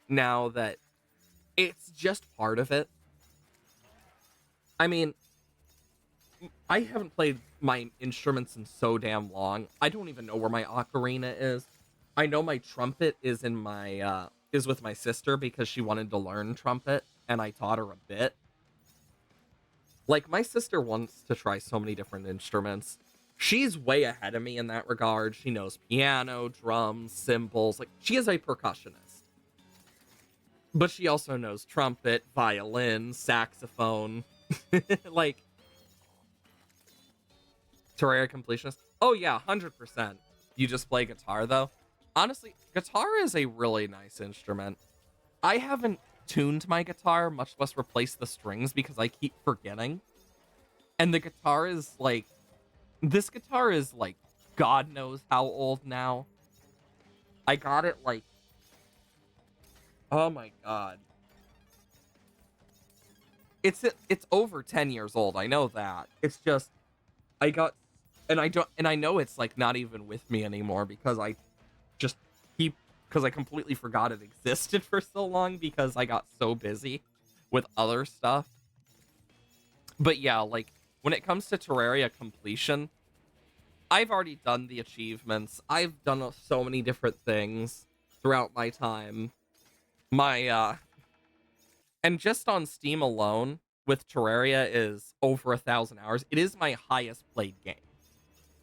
now that it's just part of it. I mean, I haven't played my instruments in so damn long. I don't even know where my ocarina is. I know my trumpet is in my is with my sister because she wanted to learn trumpet and I taught her a bit. Like, my sister wants to try so many different instruments. She's way ahead of me in that regard. She knows piano, drums, cymbals. Like, she is a percussionist. But she also knows trumpet, violin, saxophone. Like, Terraria completionist. Oh yeah, 100%. You just play guitar though. Honestly, guitar is a really nice instrument. I haven't tuned my guitar, much less replaced the strings because I keep forgetting. And the guitar is like, this guitar is like, God knows how old now. I got it like, oh my God. It's over 10 years old. I know that. It's just, I got, and I know it's like not even with me anymore because I just keep, because I completely forgot it existed for so long because I got so busy with other stuff. But yeah, like, when it comes to Terraria completion, I've already done the achievements. I've done so many different things throughout my time. And just on Steam alone, with Terraria is over 1,000 hours. It is my highest played game.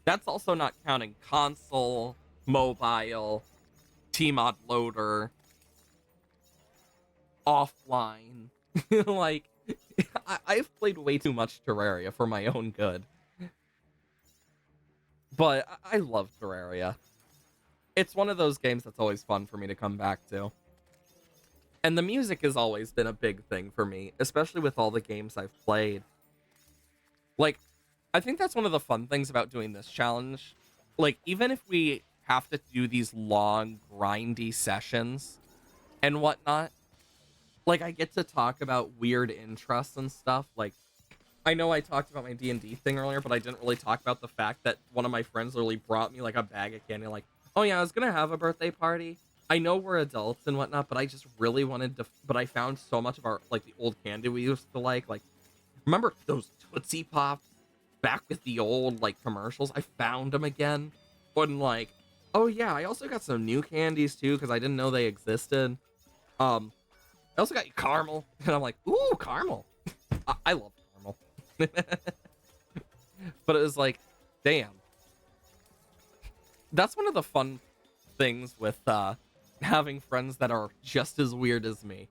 That's also not counting console, mobile, Tmod loader, offline. Like, I've played way too much Terraria for my own good. But I love Terraria. It's one of those games that's always fun for me to come back to. And the music has always been a big thing for me, especially with all the games I've played. Like, I think that's one of the fun things about doing this challenge. Like, even if we have to do these long, grindy sessions and whatnot, like, I get to talk about weird interests and stuff. Like, I know I talked about my D&D thing earlier, but I didn't really talk about the fact that one of my friends literally brought me, like, a bag of candy. Like, oh yeah, I was gonna have a birthday party. I know we're adults and whatnot, but I just really wanted to, but I found so much of our, like, the old candy we used to like, remember those Tootsie Pops back with the old, like, commercials? I found them again. And, like, oh yeah, I also got some new candies too, because I didn't know they existed. I also got caramel, and I'm like, ooh, caramel. I love caramel. But it was like, damn. That's one of the fun things with having friends that are just as weird as me.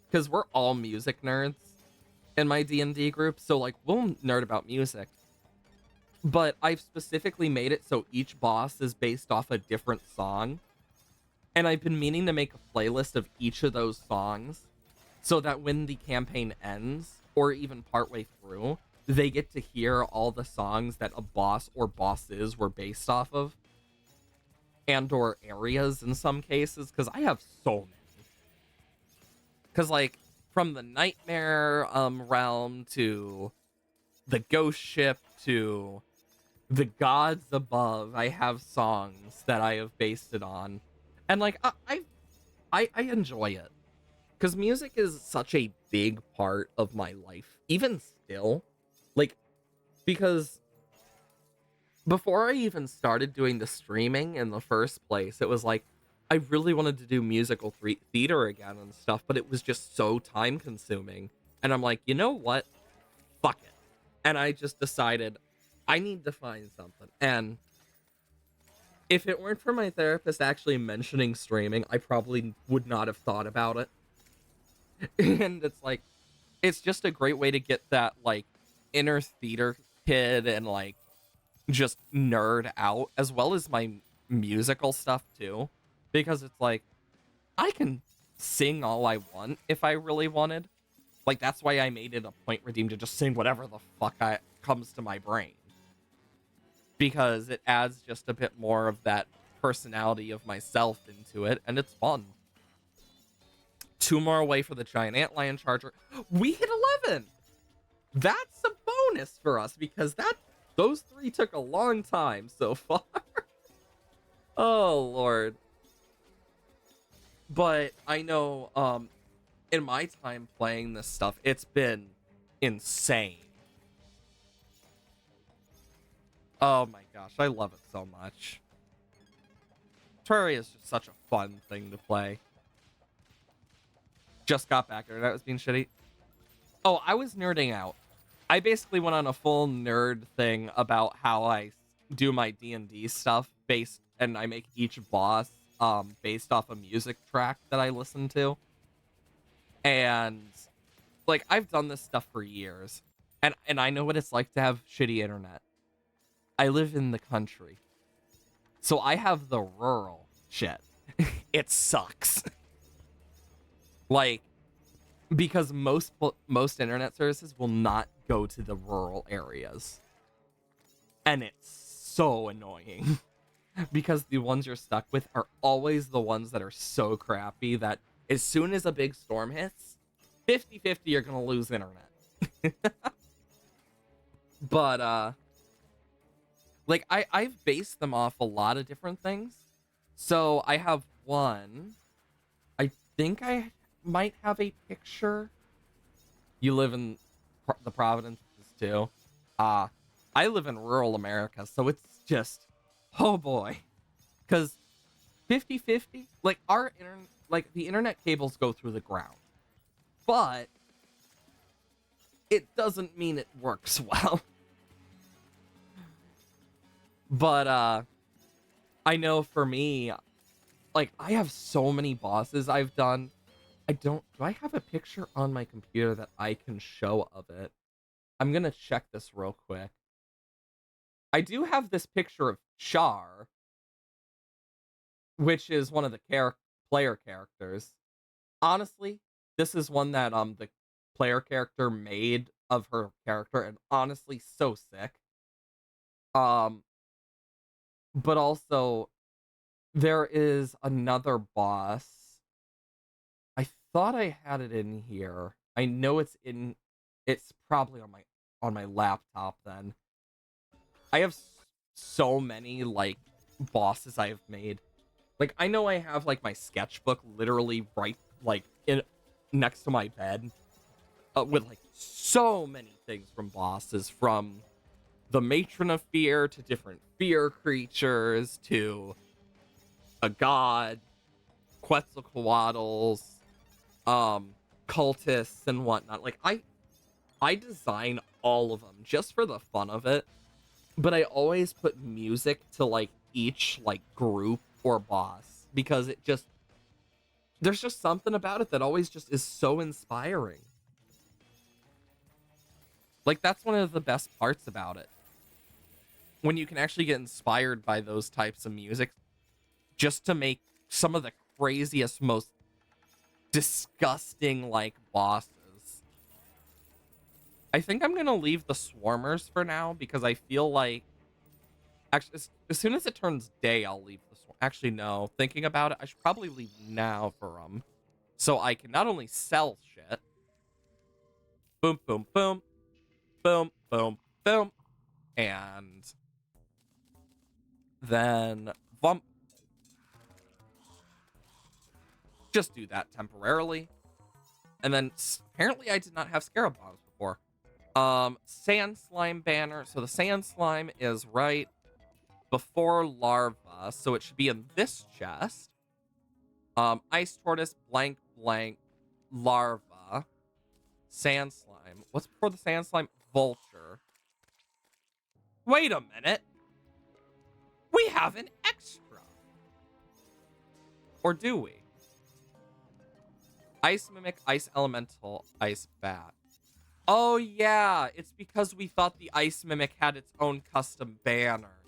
Because we're all music nerds in my D&D group, so like, we'll nerd about music. But I've specifically made it so each boss is based off a different song. And I've been meaning to make a playlist of each of those songs so that when the campaign ends, or even partway through, they get to hear all the songs that a boss or bosses were based off of. And or areas in some cases, because I have so many. Because, like, from the Nightmare realm to the Ghost Ship to the Gods Above, I have songs that I have based it on. And, like, I enjoy it. Because music is such a big part of my life, even still. Like, because before I even started doing the streaming in the first place, it was like, I really wanted to do musical theater again and stuff, but it was just so time consuming. And I'm like, you know what? Fuck it. And I just decided I need to find something. And if it weren't for my therapist actually mentioning streaming, I probably would not have thought about it. And it's like, it's just a great way to get that, like, inner theater kid and, like, just nerd out, as well as my musical stuff too, because it's like, I can sing all I want if I really wanted. Like, that's why I made it a point redeem to just sing whatever the fuck comes to my brain, because it adds just a bit more of that personality of myself into it, and it's fun. 2 more away for the giant antlion charger. We hit 11. That's a bonus for us because those 3 took a long time so far. Oh lord. But I know in my time playing this stuff, it's been insane. Oh my gosh, I love it so much. Terraria is just such a fun thing to play. Just got back. Internet was being shitty. Oh, I was nerding out. I basically went on a full nerd thing about how I do my D&D stuff and I make each boss based off a music track that I listen to. And like I've done this stuff for years. And I know what it's like to have shitty internet. I live in the country. So I have the rural shit. It sucks. Like because most internet services will not go to the rural areas. And it's so annoying. Because the ones you're stuck with are always the ones that are so crappy that as soon as a big storm hits, 50-50 you're going to lose internet. But like I've based them off a lot of different things. So I have one. I think I might have a picture. You live in the Providences too. I live in rural America, so it's just, oh boy. Because 50-50, like the internet cables go through the ground. But it doesn't mean it works well. But I know for me, like I have so many bosses I've done. Do I have a picture on my computer that I can show of it? I'm gonna check this real quick. I do have this picture of Char, which is one of the player characters. Honestly, this is one that the player character made of her character, and honestly, so sick. Um, but also there is another boss. I thought I had it in here. I know it's probably on my laptop then. I have so many like bosses I have made. Like I know I have like my sketchbook literally right like in next to my bed with like so many things from bosses, from the Matron of Fear to different fear creatures to a god, Quetzalcoatl's, cultists and whatnot. Like I design all of them just for the fun of it, but I always put music to like each like group or boss because there's just something about it that always just is so inspiring. Like that's one of the best parts about it. When you can actually get inspired by those types of music just to make some of the craziest, most disgusting like bosses. I think I'm gonna leave the swarmers for now because I feel like actually as soon as it turns day I'll leave the swarm. Actually no, thinking about it, I should probably leave now for them so I can not only sell shit, boom boom boom boom boom boom, and then bump, just do that temporarily. And then apparently I did not have scarab bombs before. Sand slime banner. So the sand slime is right before larva, so it should be in this chest. Ice tortoise, blank, blank, larva, sand slime. What's before the sand slime? Vulture. Wait a minute. We have an extra. Or do we? Ice mimic, ice elemental, ice bat. Oh yeah, it's because we thought the ice mimic had its own custom banner.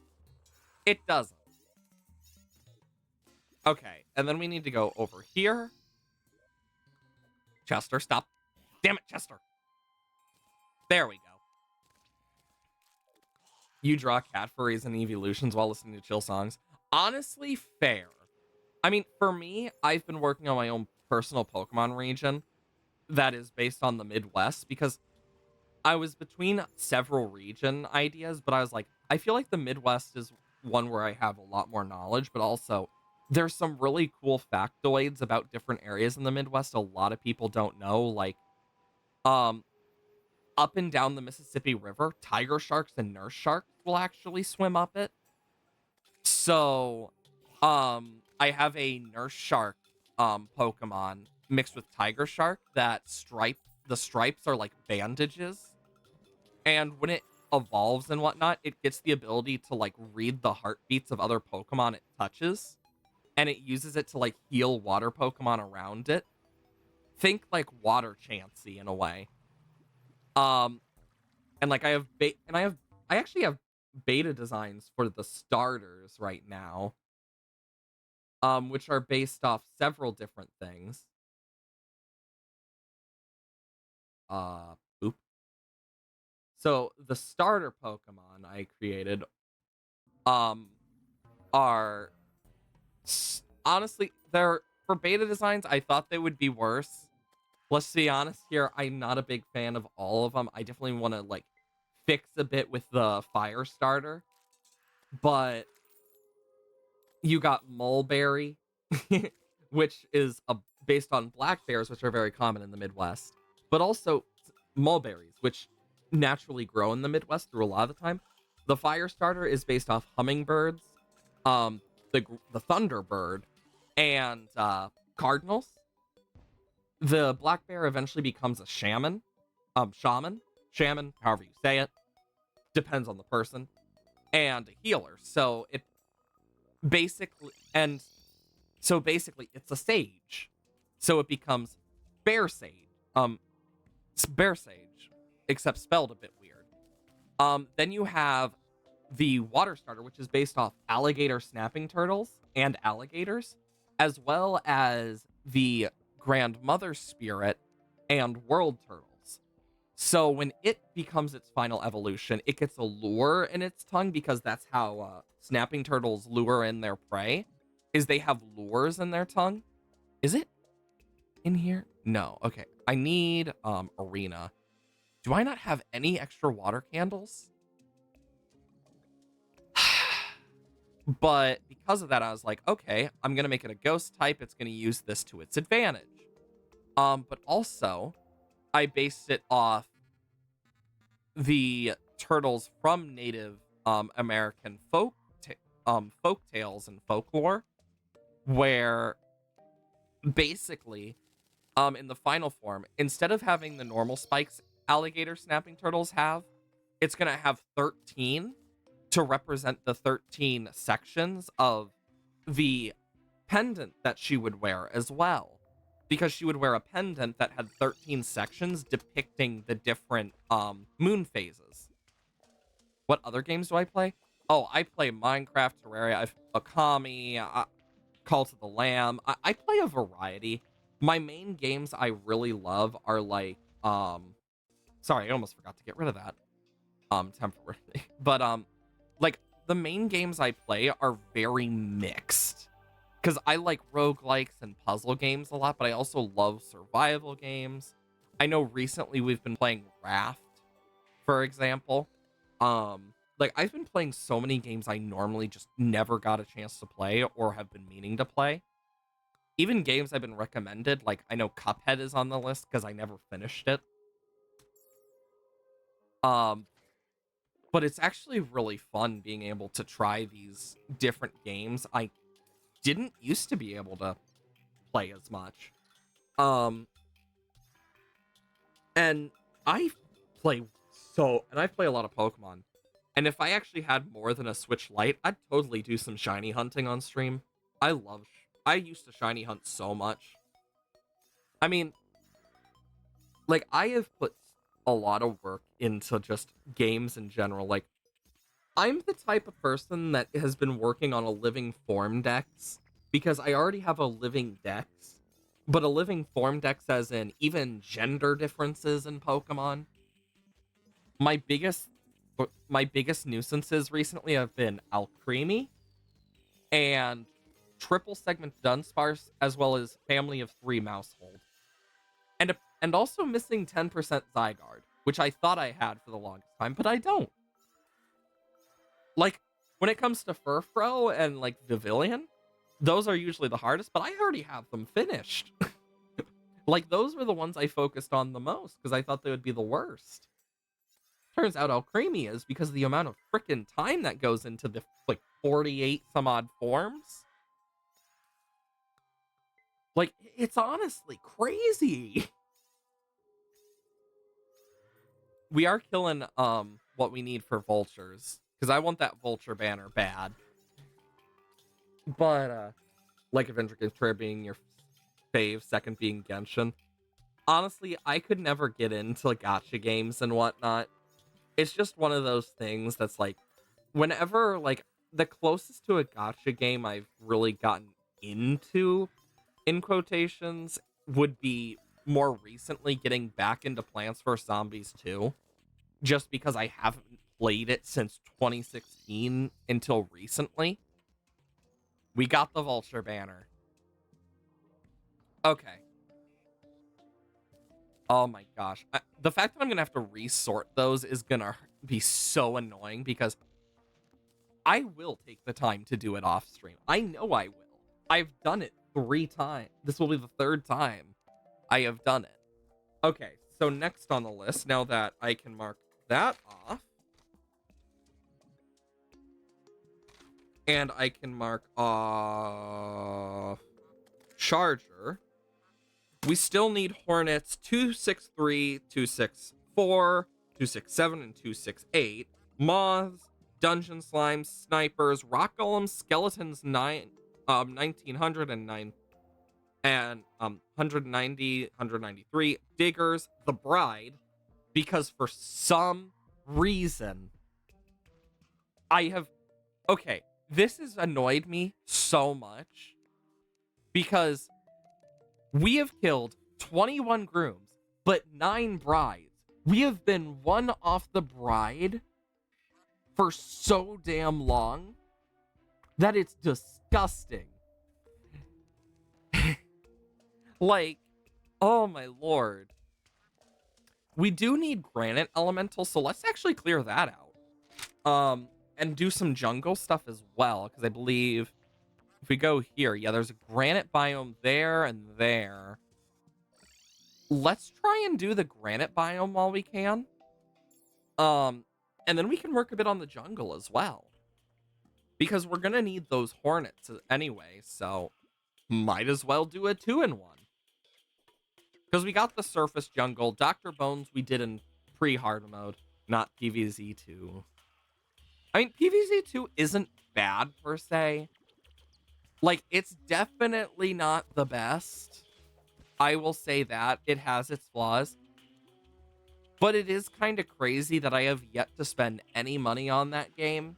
It doesn't. Okay, and then we need to go over here. Chester, stop. Damn it, Chester. There we go. You draw cat furries and evolutions while listening to chill songs. Honestly, fair. I mean, for me, I've been working on my own personal Pokemon region that is based on the Midwest because I was between several region ideas, but I was like, I feel like the Midwest is one where I have a lot more knowledge, but also there's some really cool factoids about different areas in the Midwest a lot of people don't know. Like, um, up and down the Mississippi River, tiger sharks and nurse sharks will actually swim up it. So, I have a nurse shark Pokemon mixed with tiger shark that the stripes are like bandages. And when it evolves and whatnot, it gets the ability to like read the heartbeats of other Pokemon it touches. And it uses it to like heal water Pokemon around it. Think like water Chansey in a way. Um, and like I actually have beta designs for the starters right now, which are based off several different things. Uh, oop. So the starter Pokemon I created, um, are honestly they're for beta designs. I thought they would be worse. Let's be honest here. I'm not a big fan of all of them. I definitely want to like fix a bit with the fire starter, but you got mulberry, which is based on black bears, which are very common in the Midwest, but also mulberries, which naturally grow in the Midwest through a lot of the time. The fire starter is based off hummingbirds, um, the thunderbird, and cardinals. The black bear eventually becomes a shaman, however you say it, depends on the person, and a healer. And so basically it's a sage. So it becomes bear sage. Bear sage, except spelled a bit weird. Then you have the water starter, which is based off alligator snapping turtles and alligators, as well as the grandmother spirit and world turtles. So when it becomes its final evolution, it gets a lure in its tongue because that's how snapping turtles lure in their prey, is they have lures in their tongue. Is it in here? No. Okay. I need arena. Do I not have any extra water candles? But because of that, I was like, okay, I'm gonna make it a ghost type. It's gonna use this to its advantage. But also, I based it off the turtles from Native American folk tales and folklore, where basically, in the final form, instead of having the normal spikes alligator snapping turtles have, it's gonna have 13 to represent the 13 sections of the pendant that she would wear as well. Because she would wear a pendant that had 13 sections depicting the different moon phases. What other games do I play? Oh, I play Minecraft, Terraria, Akami, Call to the Lamb. I play a variety. My main games I really love are like, sorry, I almost forgot to get rid of that, temporarily. But, like, the main games I play are very mixed. Because I like roguelikes and puzzle games a lot, but I also love survival games. I know recently we've been playing Raft, for example. Like, I've been playing so many games I normally just never got a chance to play or have been meaning to play. Even games I've been recommended, like, I know Cuphead is on the list because I never finished it. Um, but it's actually really fun being able to try these different games I didn't used to be able to play as much. Um, and I I play a lot of Pokemon. And if I actually had more than a Switch Lite, I'd totally do some shiny hunting on stream. I used to shiny hunt so much. I mean, like, I have put a lot of work into just games in general. Like, I'm the type of person that has been working on a living form dex because I already have a living dex, but a living form dex as in even gender differences in Pokemon. My biggest my biggest nuisances recently have been Alcremie and triple segment Dunsparce, as well as family of 3 Mousehold. And also missing 10% Zygarde, which I thought I had for the longest time, but I don't. Like, when it comes to Furfrou and, like, Vivillon, those are usually the hardest, but I already have them finished. Like, those were the ones I focused on the most, because I thought they would be the worst. Turns out how creamy is because of the amount of frickin' time that goes into the, like, 48 some odd forms. Like, it's honestly crazy. We are killing, what we need for vultures. Because I want that vulture banner bad. But, like Adventure Control being your fave, second being Genshin. Honestly, I could never get into gacha games and whatnot. It's just one of those things that's like, whenever, like, the closest to a gacha game I've really gotten into, in quotations, would be more recently getting back into Plants vs. Zombies 2. Just because I haven't played it since 2016 until recently. We got the vulture banner. Okay. Oh my gosh. The fact that I'm going to have to resort those is going to be so annoying because I will take the time to do it off stream. I know I will. I've done it 3 times. This will be the 3rd time I have done it. Okay, so next on the list, now that I can mark that off, and I can mark off Charger, we still need Hornets 263, 264, 267, and 268, Moths, Dungeon Slimes, Snipers, Rock Golems, Skeletons 1900 and 190, 193, Diggers, The Bride, because for some reason I have... Okay, this has annoyed me so much because we have killed 21 grooms, but 9 brides. We have been one off the bride for so damn long that it's disgusting. Like, oh my lord. We do need granite elemental, so let's actually clear that out. And do some jungle stuff as well, because I believe if we go here, yeah, there's a granite biome there and there. Let's try and do the granite biome while we can. And then we can work a bit on the jungle as well. Because we're gonna need those hornets anyway, so might as well do a 2-in-1. Because we got the surface jungle. Dr. Bones we did in pre-hard mode, not PvZ2. I mean, PvZ2 isn't bad per se. Like, it's definitely not the best. I will say that. It has its flaws. But it is kind of crazy that I have yet to spend any money on that game.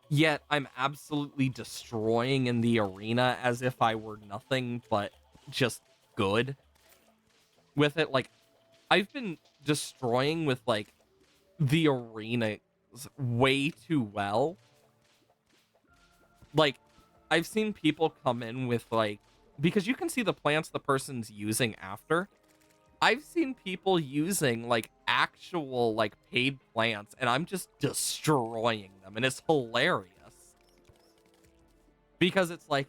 Yet I'm absolutely destroying in the arena as if I were nothing but just good with it. Like, I've been destroying with, like, the arena way too well. Like, I've seen people come in with, like, because you can see the plants the person's using after. I've seen people using, like, actual, like, paid plants, and I'm just destroying them, and it's hilarious. Because it's like,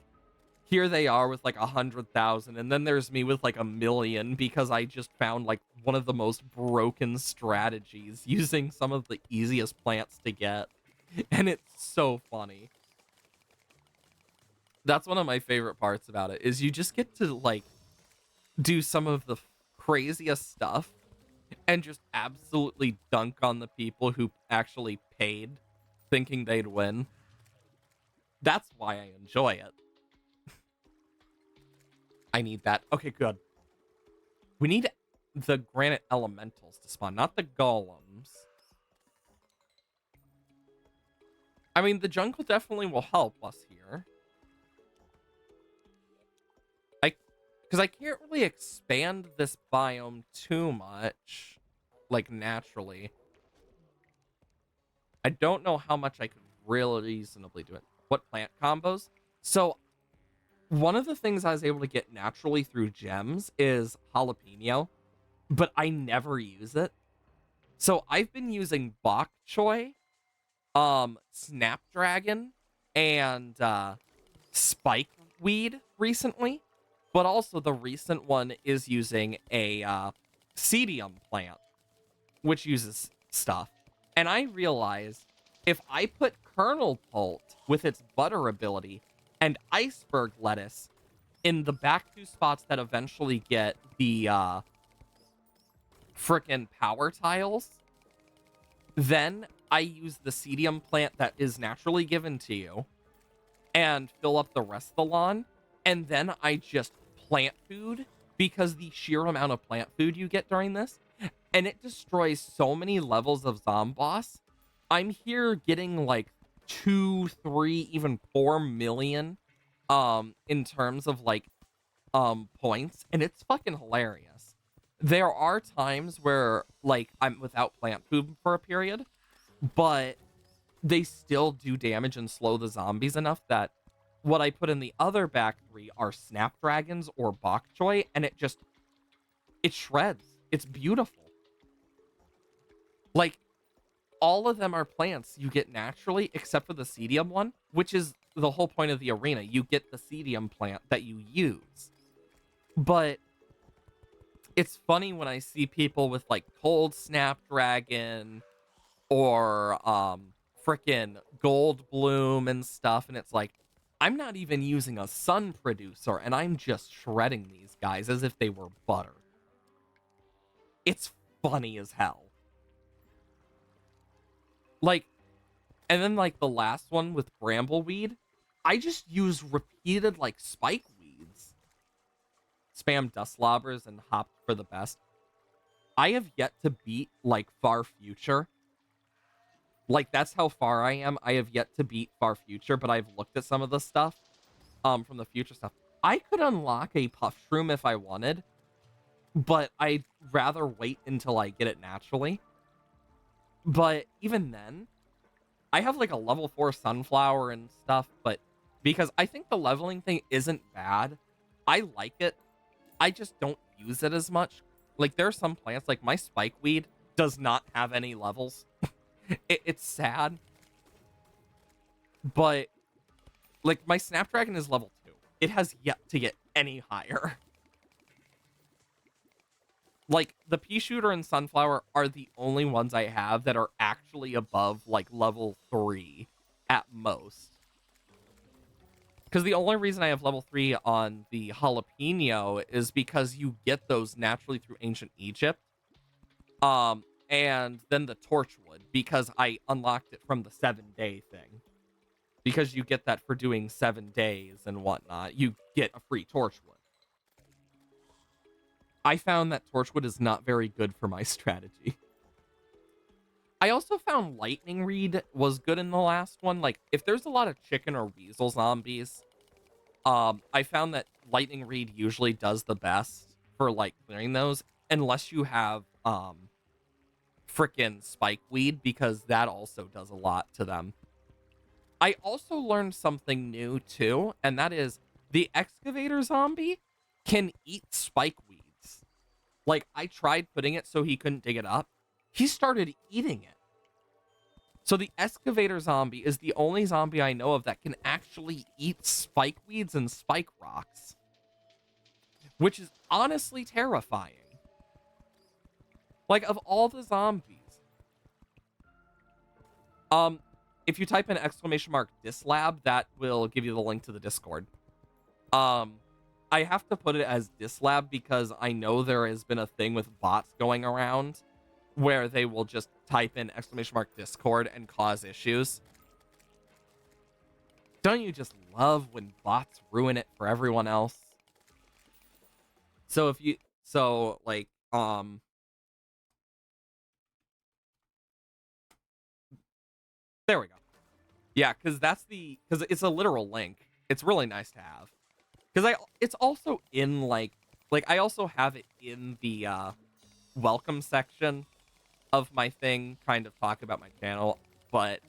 here they are with, like, 100,000, and then there's me with, like, 1,000,000, because I just found, like, one of the most broken strategies, using some of the easiest plants to get. And it's so funny. That's one of my favorite parts about it, is you just get to, like, do some of the craziest stuff and just absolutely dunk on the people who actually paid thinking they'd win. That's why I enjoy it. I need that. Okay, good. We need the granite elementals to spawn, not the golems. I mean, the jungle definitely will help us here. Because I can't really expand this biome too much, like, naturally. I don't know how much I could really reasonably do it. What plant combos? So, one of the things I was able to get naturally through gems is jalapeno, but I never use it. So, I've been using bok choy, snapdragon, and spike weed recently. But also the recent one is using a cedium plant, which uses stuff. And I realized if I put kernel pult with its butter ability and iceberg lettuce in the back two spots that eventually get the frickin' power tiles, then I use the cedium plant that is naturally given to you and fill up the rest of the lawn. And then I just plant food because the sheer amount of plant food you get during this, and it destroys so many levels of Zomboss. I'm here getting like 2, 3, even 4 million in terms of like points, and it's fucking hilarious. There are times where like I'm without plant food for a period, but they still do damage and slow the zombies enough that what I put in the other back three are snapdragons or bok choy, and it shreds. It's beautiful. Like, all of them are plants you get naturally, except for the cedium one, which is the whole point of the arena. You get the cedium plant that you use. But it's funny when I see people with like cold snapdragon or frickin' gold bloom and stuff, and it's like, I'm not even using a sun producer, and I'm just shredding these guys as if they were butter. It's funny as hell. Like, and then like the last one with brambleweed, I just use repeated like spike weeds. Spam dust lobbers and hop for the best. I have yet to beat like Far Future. Like, that's how far I am. I have yet to beat Far Future, but I've looked at some of the stuff from the future stuff. I could unlock a puff shroom if I wanted, but I'd rather wait until I get it naturally. But even then, I have like a level 4 sunflower and stuff, but because I think the leveling thing isn't bad, I like it. I just don't use it as much. Like, there are some plants, like my spikeweed does not have any levels. It's sad. But, like, my snapdragon is level 2. It has yet to get any higher. Like, the pea shooter and sunflower are the only ones I have that are actually above, like, level 3 at most. Because the only reason I have level 3 on the jalapeno is because you get those naturally through ancient Egypt. And then the torchwood, because I unlocked it from the 7-day thing. Because you get that for doing 7 days and whatnot. You get a free torchwood. I found that torchwood is not very good for my strategy. I also found lightning reed was good in the last one. Like, if there's a lot of chicken or weasel zombies, I found that lightning reed usually does the best for, like, clearing those. Unless you have, frickin' spikeweed, because that also does a lot to them. I also learned something new, too, and that is the excavator zombie can eat spikeweeds. Like, I tried putting it so he couldn't dig it up. He started eating it. So the excavator zombie is the only zombie I know of that can actually eat spikeweeds and spike rocks, which is honestly terrifying. Like, of all the zombies, if you type in !dislab, that will give you the link to the Discord. I have to put it as dislab because I know there has been a thing with bots going around where they will just type in !discord and cause issues. Don't you just love when bots ruin it for everyone else? So if you, so like, there we go. Yeah, because because it's a literal link. It's really nice to have. Because it's also in like I also have it in the welcome section of my thing, kind of talk about my channel. But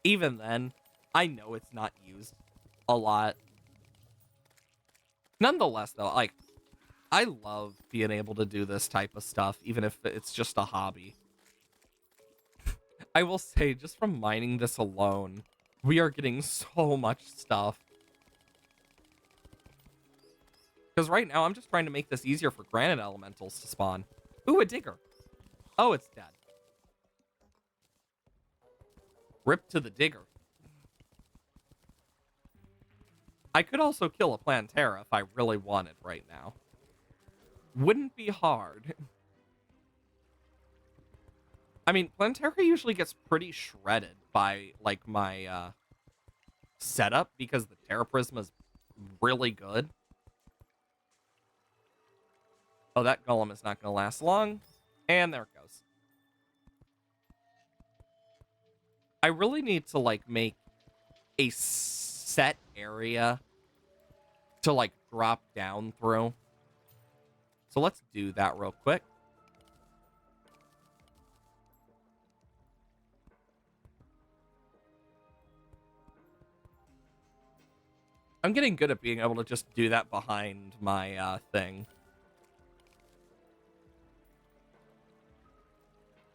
even then, I know it's not used a lot. Nonetheless, though, like, I love being able to do this type of stuff, even if it's just a hobby. I will say, just from mining this alone, we are getting so much stuff. Because right now, I'm just trying to make this easier for granite elementals to spawn. Ooh, a digger. Oh, it's dead. Rip to the digger. I could also kill a Plantera if I really wanted right now. Wouldn't be hard. I mean, Plantera usually gets pretty shredded by, like, my, setup because the Terra Prisma is really good. Oh, that Golem is not going to last long. And there it goes. I really need to, like, make a set area to, like, drop down through. So let's do that real quick. I'm getting good at being able to just do that behind my thing.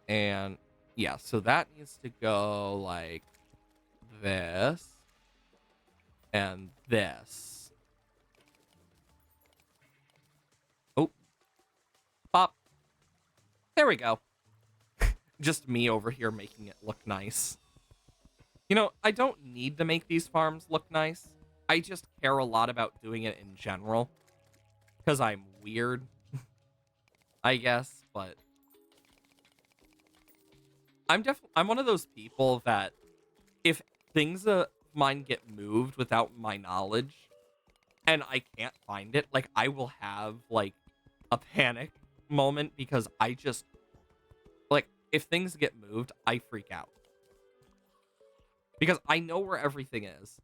And yeah, so that needs to go like this and this. Oh, pop. There we go. Just me over here making it look nice. You know, I don't need to make these farms look nice. I just care a lot about doing it in general. Because I'm weird, I guess, but I'm one of those people that if things of mine get moved without my knowledge and I can't find it, like I will have like a panic moment because I just like if things get moved, I freak out. Because I know where everything is.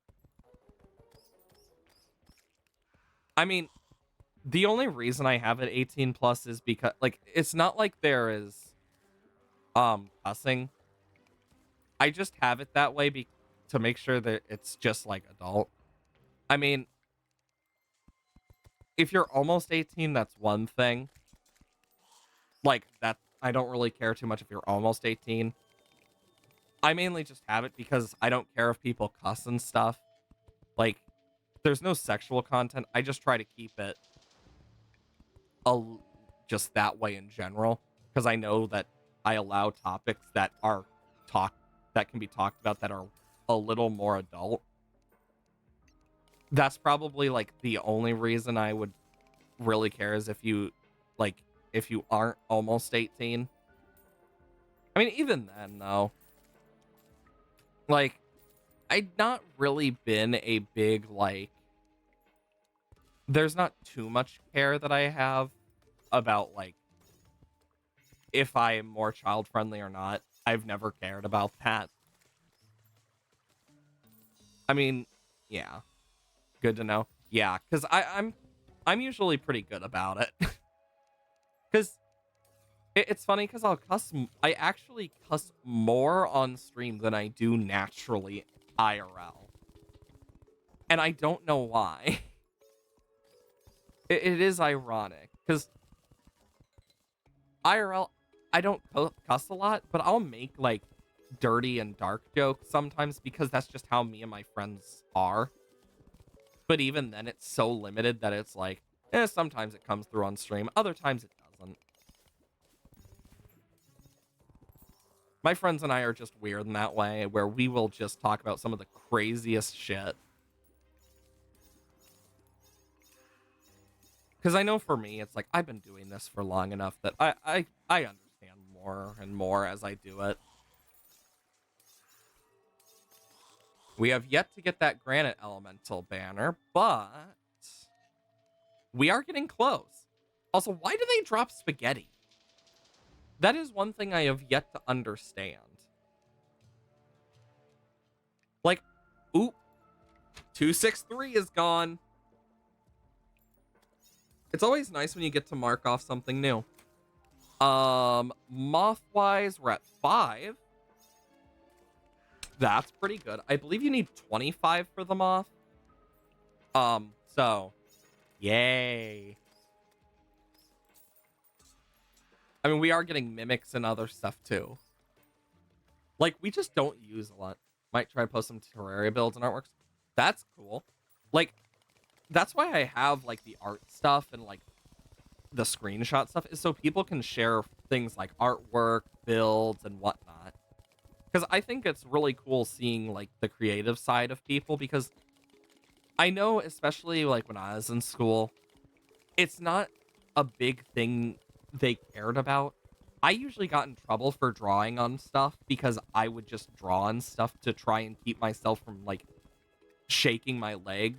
I mean, the only reason I have it 18 plus is because like it's not like there is cussing. I just have it that way to make sure that it's just like adult. I mean, if you're almost 18, that's one thing. Like that I don't really care too much if you're almost 18. I mainly just have it because I don't care if people cuss and stuff. Like there's no sexual content. I just try to keep it just that way in general because I know that I allow topics that can be talked about that are a little more adult. That's probably like the only reason I would really care is if you aren't almost 18. I mean, even then though, like I'd not really been a big like there's not too much care that I have about like if I am more child friendly or not. I've never cared about that. I mean, yeah. Good to know. Yeah, because I'm usually pretty good about it. Because it's funny because I actually cuss more on stream than I do naturally IRL. And I don't know why. It is ironic because IRL, I don't cuss a lot, but I'll make like dirty and dark jokes sometimes because that's just how me and my friends are. But even then, it's so limited that it's like, sometimes it comes through on stream, other times it doesn't. My friends and I are just weird in that way, where we will just talk about some of the craziest shit. Because I know for me, it's like, I've been doing this for long enough that I understand more and more as I do it. We have yet to get that Granite Elemental banner, but we are getting close. Also, why do they drop spaghetti? That is one thing I have yet to understand. Like, oop, 263 is gone. It's always nice when you get to mark off something new. Moth-wise, we're at 5. That's pretty good. I believe you need 25 for the moth. So, yay. I mean, we are getting mimics and other stuff too. Like, we just don't use a lot. Might try to post some Terraria builds and artworks. That's cool. Like, that's why I have, like, the art stuff and, like, the screenshot stuff is so people can share things like artwork, builds, and whatnot. Because I think it's really cool seeing, like, the creative side of people, because I know, especially, like, when I was in school, it's not a big thing they cared about. I usually got in trouble for drawing on stuff because I would just draw on stuff to try and keep myself from, like, shaking my leg,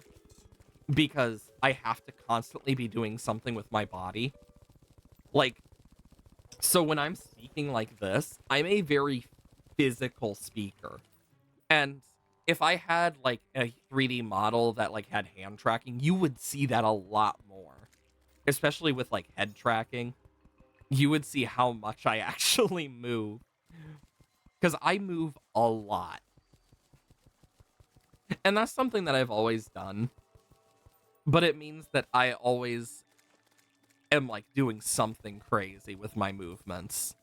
because I have to constantly be doing something with my body. Like, so when I'm speaking like this, I'm a very physical speaker. And if I had like a 3D model that like had hand tracking, you would see that a lot more. Especially with like head tracking. You would see how much I actually move. Because I move a lot. And that's something that I've always done. But it means that I always am like doing something crazy with my movements.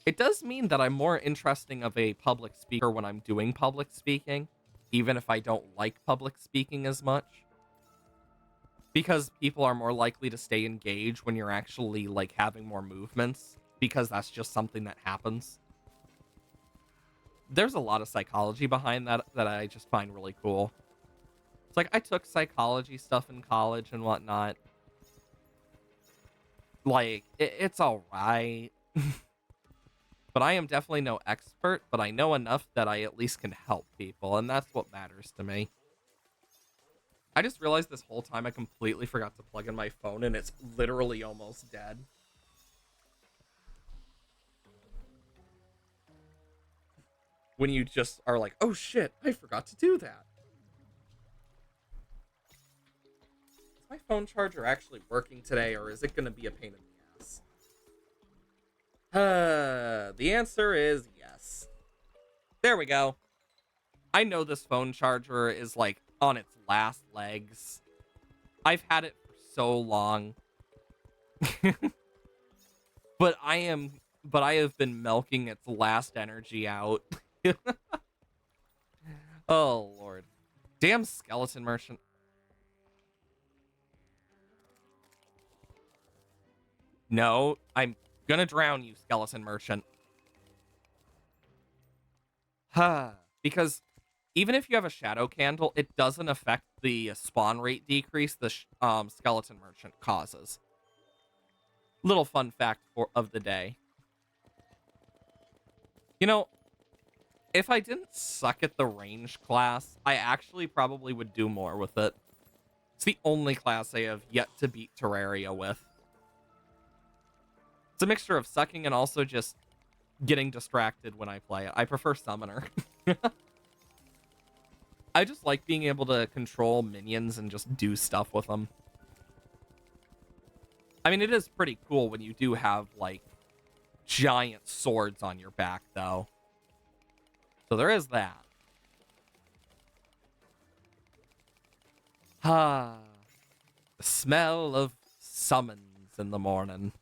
It does mean that I'm more interesting of a public speaker when I'm doing public speaking, even if I don't like public speaking as much. Because people are more likely to stay engaged when you're actually like having more movements, because that's just something that happens. There's a lot of psychology behind that that I just find really cool. It's like I took psychology stuff in college and whatnot. Like, it's all right. But I am definitely no expert, but I know enough that I at least can help people, and that's what matters to me. I just realized this whole time I completely forgot to plug in my phone, and it's literally almost dead. When you just are like, oh shit, I forgot to do that. Is my phone charger actually working today, or is it going to be a pain in the ass? The answer is yes. There we go. I know this phone charger is like on its last legs. I've had it for so long. but I have been milking its last energy out. Oh lord. Damn skeleton merchant. No, I'm gonna drown you, skeleton merchant. Because even if you have a shadow candle, it doesn't affect the spawn rate decrease the skeleton merchant causes. Little fun fact of the day. You know, if I didn't suck at the range class, I actually probably would do more with it. It's the only class I have yet to beat Terraria with. It's a mixture of sucking and also just getting distracted when I play it. I prefer Summoner. I just like being able to control minions and just do stuff with them. I mean, it is pretty cool when you do have, like, giant swords on your back, though. So there is that. Ah, the smell of summons in the morning.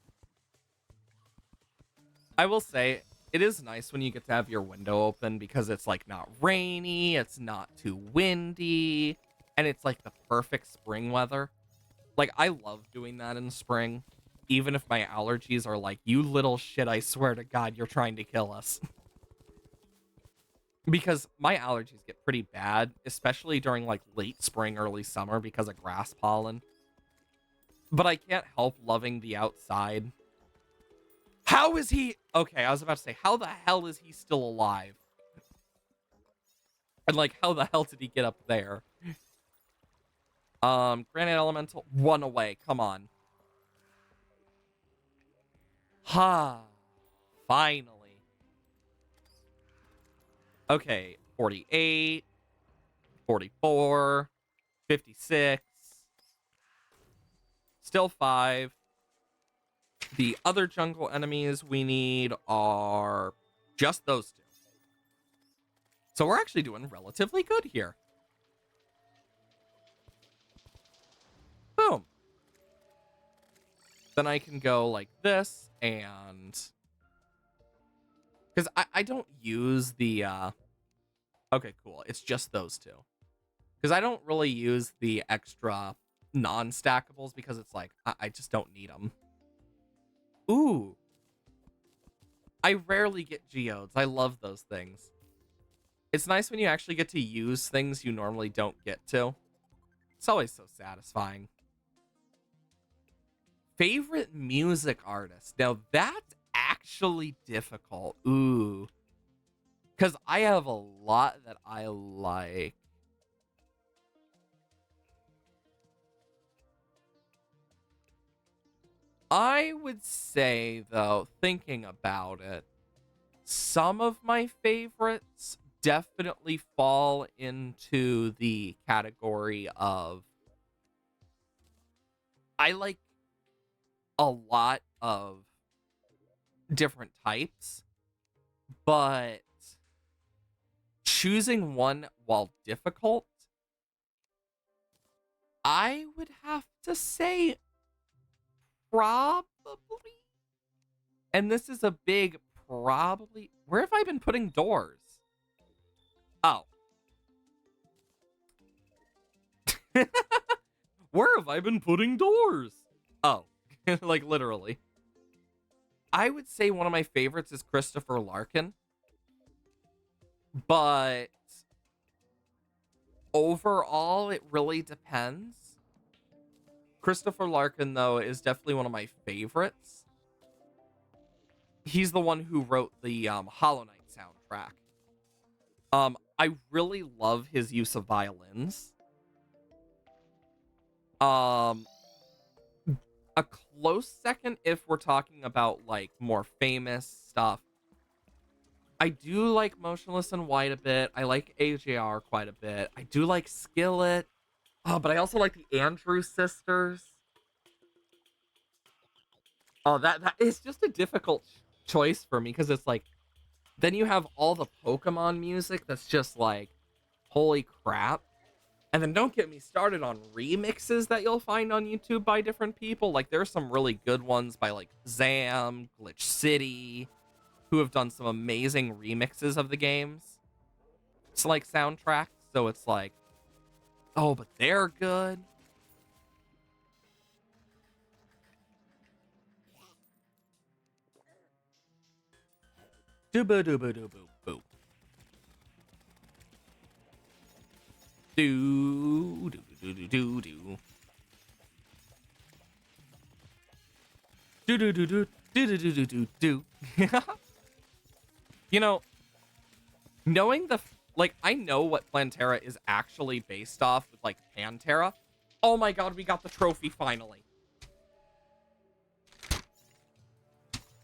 I will say, it is nice when you get to have your window open because it's, like, not rainy, it's not too windy, and it's, like, the perfect spring weather. Like, I love doing that in spring, even if my allergies are like, you little shit, I swear to God, you're trying to kill us. Because my allergies get pretty bad, especially during, like, late spring, early summer because of grass pollen. But I can't help loving the outside. How is he... Okay, I was about to say, how the hell is he still alive? And, like, how the hell did he get up there? Granite Elemental, run away, come on. Ha! Finally. Okay, 48, 44, 56. Still 5. The other jungle enemies we need are just those 2. So we're actually doing relatively good here. Boom. Then I can go like this, and... Because I don't use the... Okay, cool. It's just those 2. Because I don't really use the extra non-stackables because it's like, I just don't need them. Ooh. I rarely get geodes. I love those things. It's nice when you actually get to use things you normally don't get to. It's always so satisfying. Favorite music artist. Now that's actually difficult. Ooh. Because I have a lot that I like. I would say, though, thinking about it, some of my favorites definitely fall into the category of I like a lot of different types, but choosing one while difficult, I would have to say probably, and this is a big probably. Where have I been putting doors? Oh. Where have I been putting doors? Oh, like literally. I would say one of my favorites is Christopher Larkin, but overall, it really depends. Christopher Larkin, though, is definitely one of my favorites. He's the one who wrote the Hollow Knight soundtrack. I really love his use of violins. Um, a close second, if we're talking about like more famous stuff, I do like Motionless in White a bit. I like AJR quite a bit. I do like Skillet. Oh, but I also like the Andrews sisters. Oh, that is just a difficult choice for me because it's like then you have all the Pokemon music that's just like holy crap. And then don't get me started on remixes that you'll find on YouTube by different people. Like there's some really good ones by like Zam, Glitch City, who have done some amazing remixes of the games. It's like soundtracks, so it's like, oh, but they're good. Dooba dooba dooba boo. Do do do do do do. Do do do do do do do do do. You know, knowing the like, I know what Plantera is actually based off with like Pantera. Oh my god, we got the trophy finally.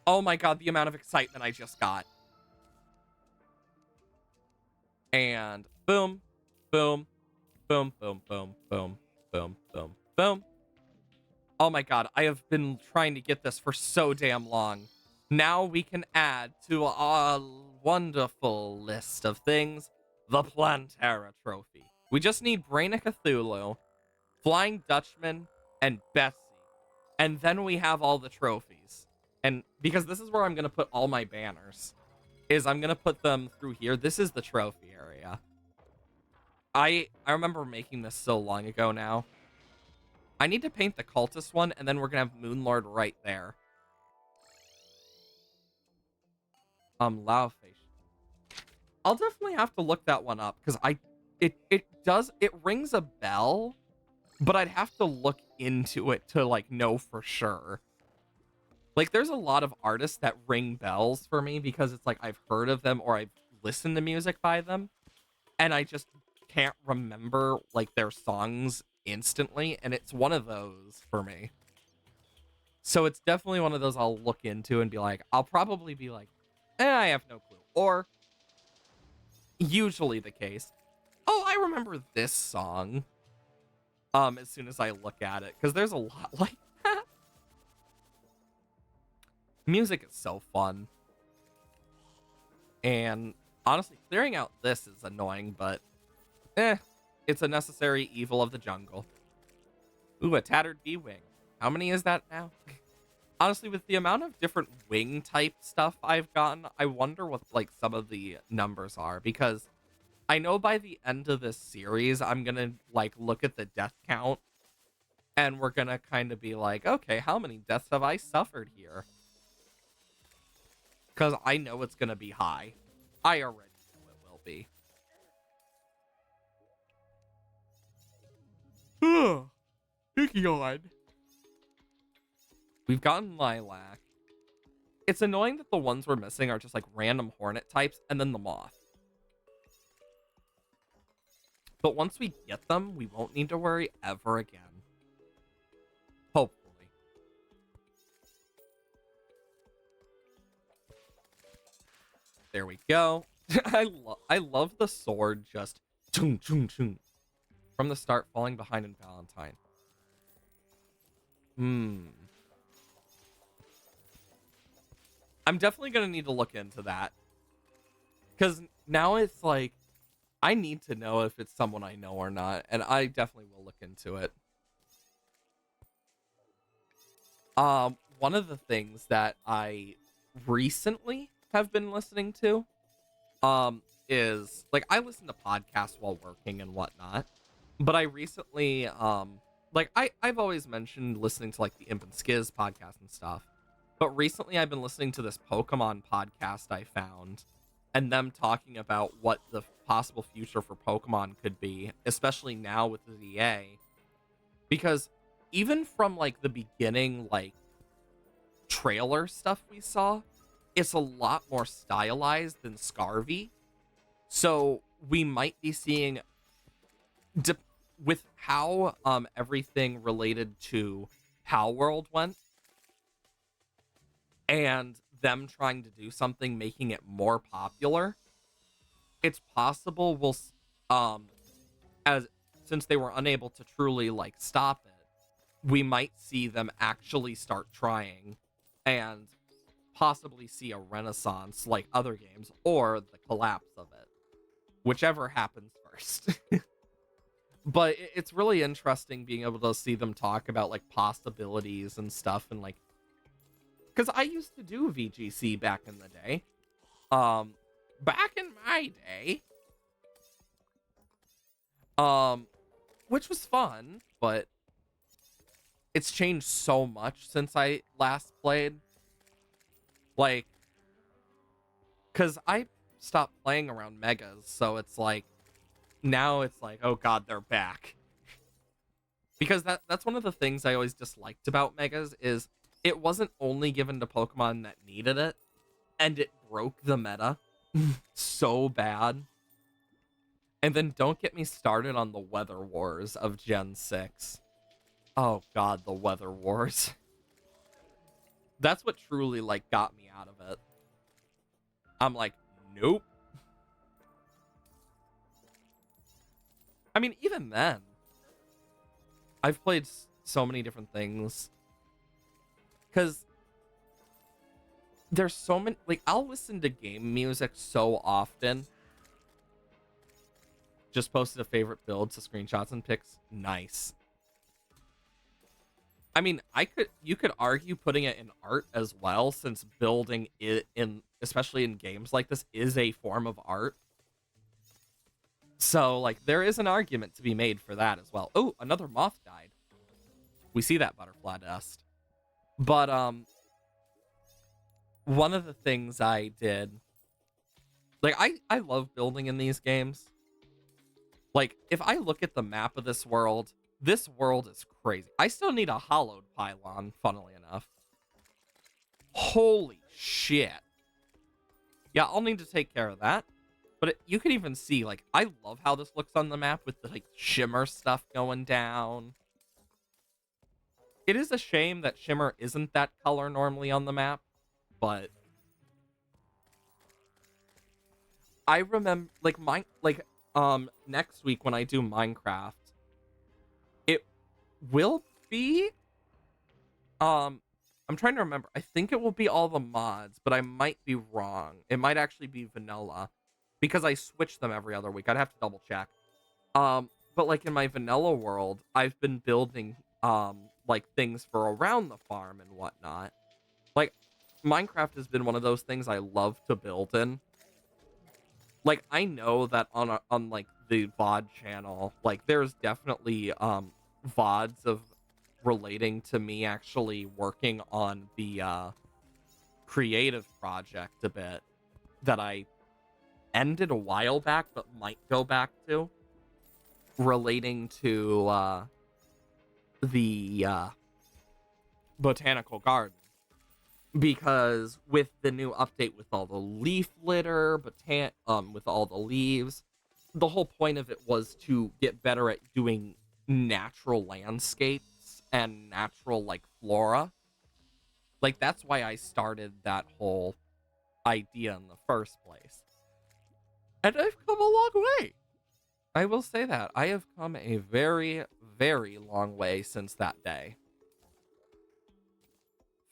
Oh my god, the amount of excitement I just got. And boom, boom, boom, boom, boom, boom, boom, boom, boom. Oh my god, I have been trying to get this for so damn long. Now we can add to our wonderful list of things the Plantera Trophy. We just need Brain of Cthulhu, Flying Dutchman, and Bessie. And then we have all the trophies. And because this is where I'm going to put all my banners, is I'm going to put them through here. This is the trophy area. I remember making this so long ago now. I need to paint the cultist one, and then we're going to have Moonlord right there. Laoface. I'll definitely have to look that one up, because it rings a bell, but I'd have to look into it to, like, know for sure. Like, there's a lot of artists that ring bells for me, because it's like I've heard of them, or I've listened to music by them, and I just can't remember, like, their songs instantly, and it's one of those for me. So it's definitely one of those I'll look into and be like, I'll probably be like, I have no clue. Or, usually the case, oh, I remember this song, as soon as I look at it, because there's a lot like that. Music is so fun. And, honestly, clearing out this is annoying, but, it's a necessary evil of the jungle. Ooh, a tattered bee wing. How many is that now? Honestly, with the amount of different wing type stuff I've gotten, I wonder what like some of the numbers are, because I know by the end of this series, I'm gonna like look at the death count and we're gonna kind of be like, okay, how many deaths have I suffered here? Because I know it's going to be high. I already know it will be. God. We've gotten lilac. It's annoying that the ones we're missing are just like random hornet types and then the moth. But once we get them, we won't need to worry ever again. Hopefully. There we go. I love the sword just chung chung chung from the start, falling behind in Valentine. I'm definitely gonna need to look into that. Because now it's like, I need to know if it's someone I know or not, and I definitely will look into it. One of the things that I recently have been listening to, is like, I listen to podcasts while working and whatnot, but I recently, like, I've always mentioned listening to like the Imp and Skiz podcast and stuff, but recently I've been listening to this Pokemon podcast I found, and them talking about what the possible future for Pokemon could be, especially now with the ZA, because even from like the beginning, like trailer stuff we saw, it's a lot more stylized than Scarvy. So we might be seeing, with how everything related to How World went, and them trying to do something making it more popular, it's possible we'll as since they were unable to truly like stop it, we might see them actually start trying and possibly see a renaissance like other games, or the collapse of it, whichever happens first. But it's really interesting being able to see them talk about like possibilities and stuff, and like, because I used to do VGC back in the day. Back in my day. Which was fun, but it's changed so much since I last played. Like, because I stopped playing around Megas, so it's like, now it's like, oh god, they're back. Because that's one of the things I always disliked about Megas, is it wasn't only given to Pokemon that needed it, and it broke the meta so bad. And then don't get me started on the Weather Wars of Gen 6. Oh god, the Weather Wars. That's what truly, like, got me out of it. I'm like, nope. I mean, even then, I've played so many different things. Because there's so many, like, I'll listen to game music so often. Just posted a favorite build to screenshots and pics. Nice. I mean, you could argue putting it in art as well, since building it in, especially in games like this, is a form of art. So, like, there is an argument to be made for that as well. Oh, another moth died. We see that butterfly dust. But, one of the things I did, like, I love building in these games. Like, if I look at the map of this world is crazy. I still need a hollowed pylon, funnily enough. Holy shit. Yeah, I'll need to take care of that. But you can even see, like, I love how this looks on the map with the, like, shimmer stuff going down. It is a shame that shimmer isn't that color normally on the map, but I remember, like, next week when I do Minecraft, it will be, I'm trying to remember. I think it will be all the mods, but I might be wrong. It might actually be vanilla, because I switch them every other week. I'd have to double check. But like in my vanilla world, I've been building, like things for around the farm and whatnot. Like, Minecraft has been one of those things I love to build in. Like, I know that on like the VOD channel, like there's definitely VODs of relating to me actually working on the creative project a bit that I ended a while back but might go back to, relating to the botanical garden. Because with the new update with all the leaf litter, with all the leaves, the whole point of it was to get better at doing natural landscapes and natural like flora. Like that's why I started that whole idea in the first place. And I've come a long way. I will say that. I have come a very, very long way since that day.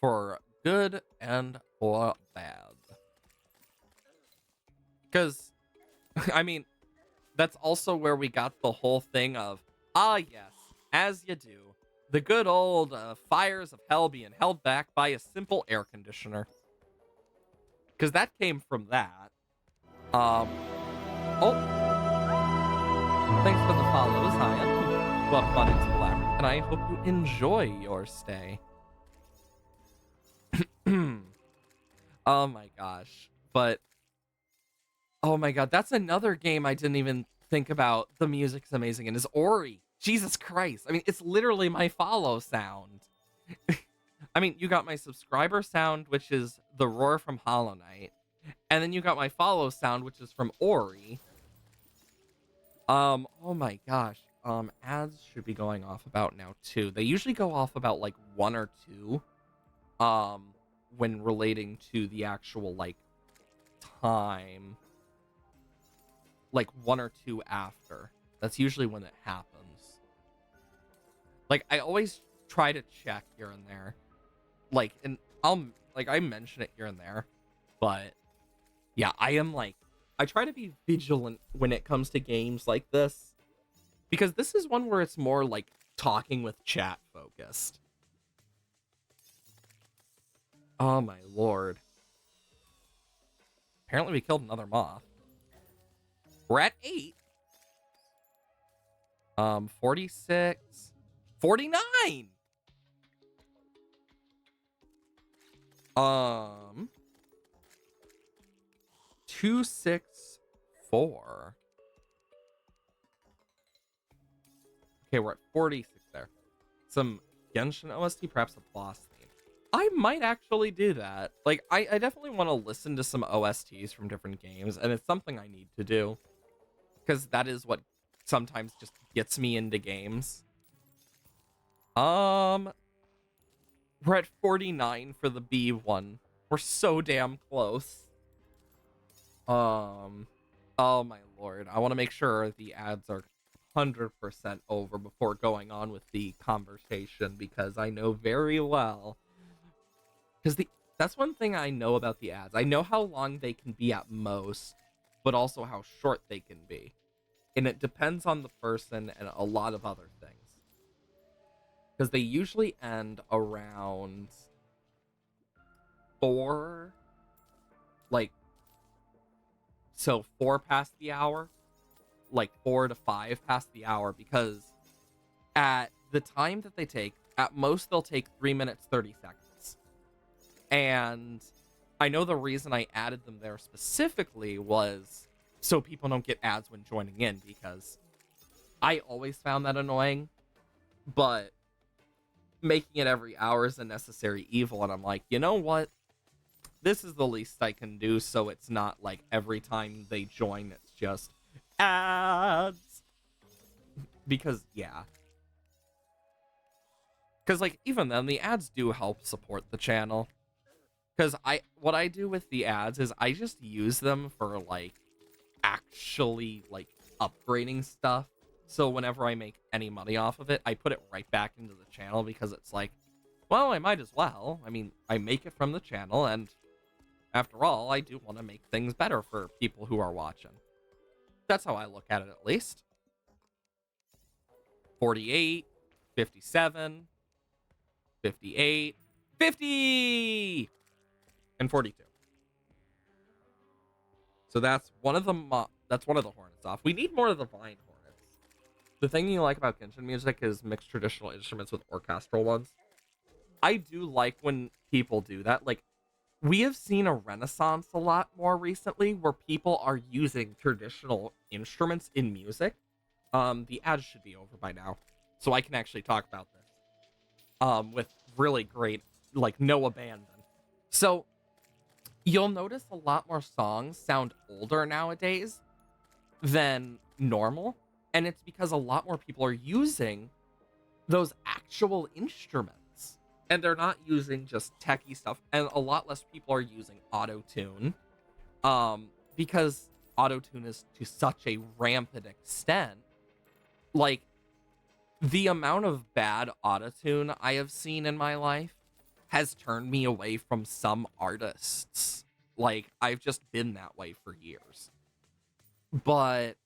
For good and for bad. Because, I mean, that's also where we got the whole thing of, ah, yes, as you do, the good old fires of hell being held back by a simple air conditioner. Because that came from that. Oh, thanks for the follows, Ian. Welcome on into the labyrinth, and I hope you enjoy your stay. Oh my gosh. But, oh my god, that's another game I didn't even think about. The music's amazing, and is Ori. Jesus Christ. I mean, it's literally my follow sound. I mean, you got my subscriber sound, which is the roar from Hollow Knight. And then you got my follow sound, which is from Ori. Oh my gosh. Ads should be going off about now too. They usually go off about like 1 or 2. When relating to the actual like time. Like 1 or 2 after. That's usually when it happens. Like I always try to check here and there. Like, and I mention it here and there, but yeah, I try to be vigilant when it comes to games like this, because this is one where it's more like talking with chat focused. Oh my lord. Apparently we killed another moth. We're at 8. 46. 49! 264. Okay, we're at 46 there. Some Genshin OST, perhaps a boss theme. I might actually do that. Like, I definitely want to listen to some OSTs from different games, and it's something I need to do. Because that is what sometimes just gets me into games. We're at 49 for the B one. We're so damn close. Oh my lord. I want to make sure the ads are 100% over before going on with the conversation, because I know very well. Because that's one thing I know about the ads. I know how long they can be at most, but also how short they can be. And it depends on the person and a lot of other things. Because they usually end around 4, like, so 4 past the hour, like 4 to 5 past the hour, because at the time that they take, at most they'll take 3 minutes, 30 seconds. And I know the reason I added them there specifically was so people don't get ads when joining in, because I always found that annoying, but making it every hour is a necessary evil, and I'm like, you know what? This is the least I can do, so it's not like every time they join, it's just ads. Because, yeah. Because, like, even then, the ads do help support the channel. Because what I do with the ads is I just use them for, like, actually, like, upgrading stuff. So whenever I make any money off of it, I put it right back into the channel, because it's like, well, I might as well. I mean, I make it from the channel, and after all, I do want to make things better for people who are watching. That's how I look at it, at least. 48, 57, 58, 50, and 42. So that's one of the hornets off. We need more of the vine hornets. The thing you like about Genshin music is mixed traditional instruments with orchestral ones. I do like when people do that. Like, we have seen a renaissance a lot more recently where people are using traditional instruments in music. The ad should be over by now, so I can actually talk about this. With really great, like, no abandon. So you'll notice a lot more songs sound older nowadays than normal, and it's because a lot more people are using those actual instruments, and they're not using just techie stuff, and a lot less people are using auto-tune, because auto-tune is to such a rampant extent. Like, the amount of bad auto-tune I have seen in my life has turned me away from some artists. Like, I've just been that way for years. But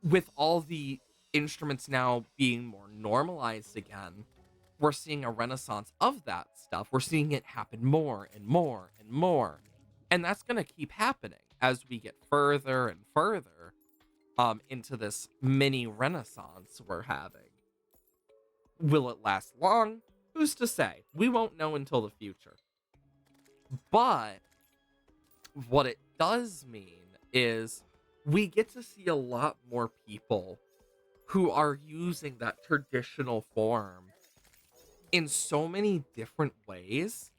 with all the instruments now being more normalized again, we're seeing a renaissance of that stuff. We're seeing it happen more and more and more. And that's going to keep happening as we get further and further into this mini renaissance we're having. Will it last long? Who's to say? We won't know until the future. But what it does mean is we get to see a lot more people who are using that traditional form in so many different ways.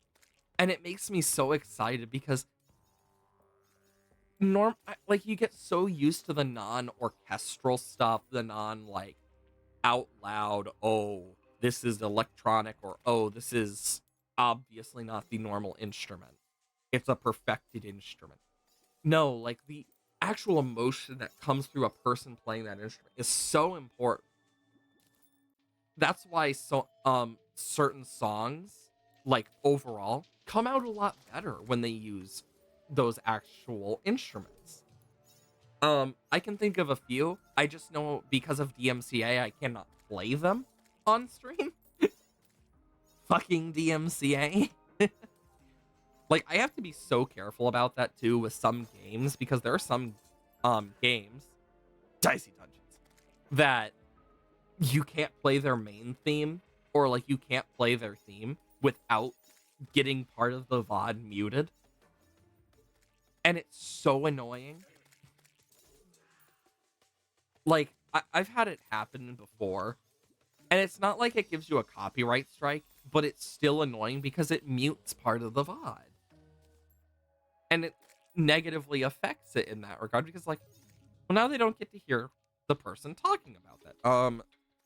And it makes me so excited because like, you get so used to the non-orchestral stuff, the non, like, out loud, oh, this is electronic, or oh, this is obviously not the normal instrument. It's a perfected instrument. No, like, the actual emotion that comes through a person playing that instrument is so important. That's why certain songs, like, overall, come out a lot better when they use those actual instruments. I can think of a few. I just know because of DMCA, I cannot play them on stream. Fucking DMCA. Like, I have to be so careful about that too with some games, because there are some games, Dicey Dungeons, that you can't play their main theme, or like you can't play their theme without getting part of the VOD muted. And it's so annoying. Like, I've had it happen before, and it's not like it gives you a copyright strike, but it's still annoying because it mutes part of the VOD. And it negatively affects it in that regard, because, like, well, now they don't get to hear the person talking about that.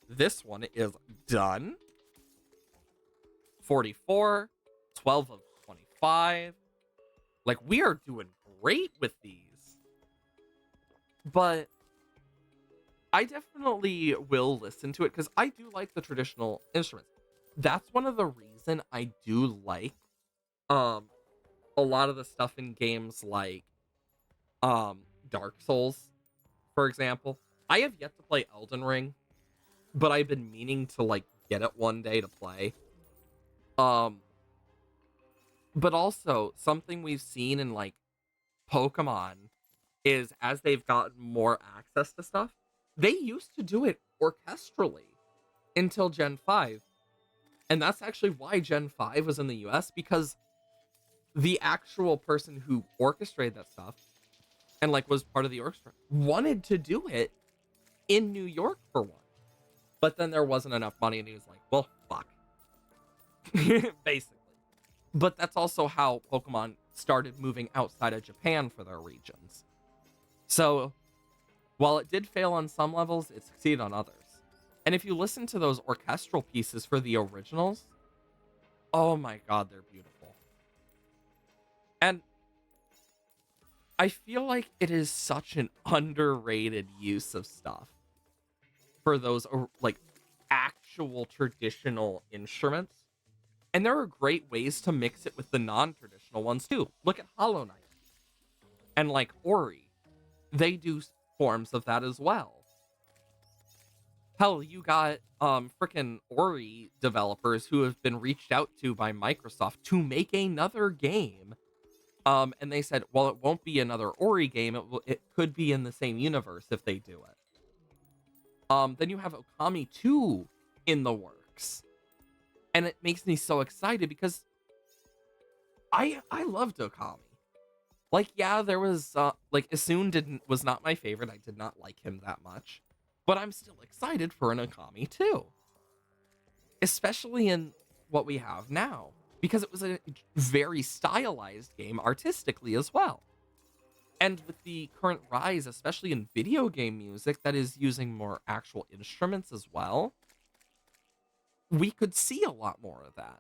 This one is done. 44, 12 of 25. Like, we are doing great with these. But I definitely will listen to it, because I do like the traditional instruments. That's one of the reason I do like a lot of the stuff in games like Dark Souls, for example. I have yet to play Elden Ring, but I've been meaning to, like, get it one day to play. But also something we've seen in, like, Pokemon is, as they've gotten more access to stuff, they used to do it orchestrally until Gen 5. And that's actually why Gen 5 was in the US, because the actual person who orchestrated that stuff and, like, was part of the orchestra wanted to do it in New York for one. But then there wasn't enough money, and he was like, well, fuck. Basically. But that's also how Pokemon started moving outside of Japan for their regions. So, while it did fail on some levels, it succeeded on others. And if you listen to those orchestral pieces for the originals, oh my god, they're beautiful. And I feel like it is such an underrated use of stuff for those, like, actual traditional instruments. And there are great ways to mix it with the non-traditional ones too. Look at Hollow Knight and, like, Ori. They do forms of that as well. Hell, you got freaking Ori developers who have been reached out to by Microsoft to make another game. And they said, well, it won't be another Ori game. It could be in the same universe if they do it. Then you have Okami 2 in the works. And it makes me so excited because I loved Okami. Like, yeah, there was like Isun didn't was not my favorite. I did not like him that much. But I'm still excited for an Okami too. Especially in what we have now. Because it was a very stylized game artistically as well. And with the current rise, especially in video game music that is using more actual instruments as well, we could see a lot more of that.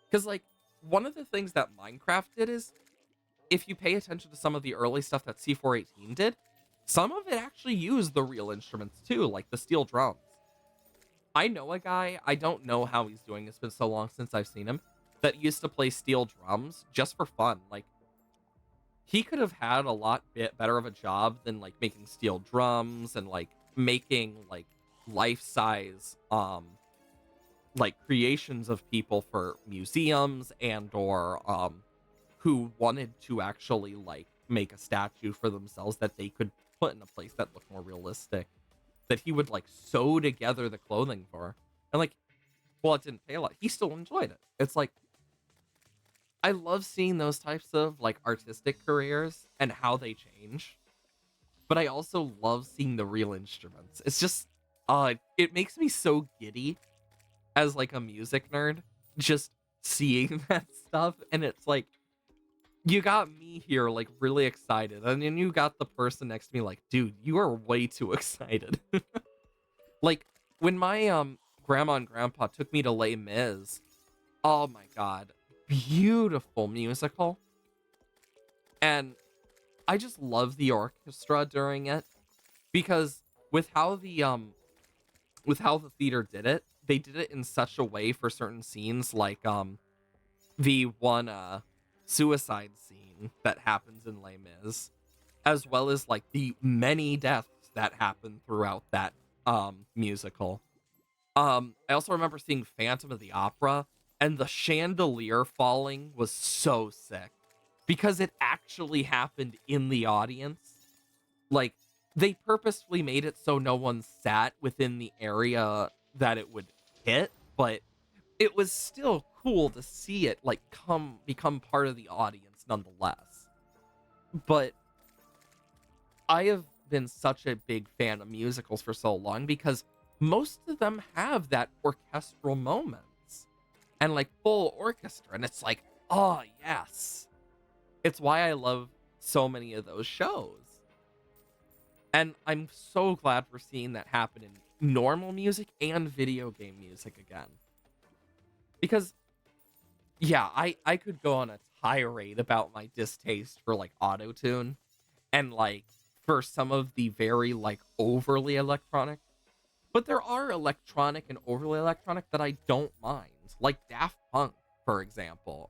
Because, like, one of the things that Minecraft did is, if you pay attention to some of the early stuff that C418 did, some of it actually used the real instruments too, like the steel drums. I know a guy, I don't know how he's doing, it's been so long since I've seen him, that used to play steel drums just for fun. Like, he could have had a lot bit better of a job than like making steel drums and like making like life-size like creations of people for museums and or who wanted to actually like make a statue for themselves that they could put in a place that looked more realistic, that he would like sew together the clothing for. And like, well, it didn't pay a lot, he still enjoyed it. It's like, I love seeing those types of like artistic careers and how they change, but I also love seeing the real instruments. It's just it makes me so giddy as like a music nerd, just seeing that stuff. And it's like, you got me here like really excited, and then you got the person next to me like, dude, you are way too excited. Like, when my grandma and grandpa took me to Les Mis, oh my god, beautiful musical. And I just love the orchestra during it, because with how the theater did it, they did it in such a way for certain scenes, like the one suicide scene that happens in Les Mis, as well as like the many deaths that happen throughout that musical. I also remember seeing Phantom of the Opera, and the chandelier falling was so sick because it actually happened in the audience. Like, they purposefully made it so no one sat within the area that it would hit, but it was still cool to see it like become part of the audience nonetheless. But I have been such a big fan of musicals for so long because most of them have that orchestral moments and like full orchestra, and it's like, oh yes. It's why I love so many of those shows. And I'm so glad we're seeing that happen in normal music and video game music again. Because, yeah, I could go on a tirade about my distaste for, like, autotune and, like, for some of the very, like, overly electronic. But there are electronic and overly electronic that I don't mind, like Daft Punk, for example.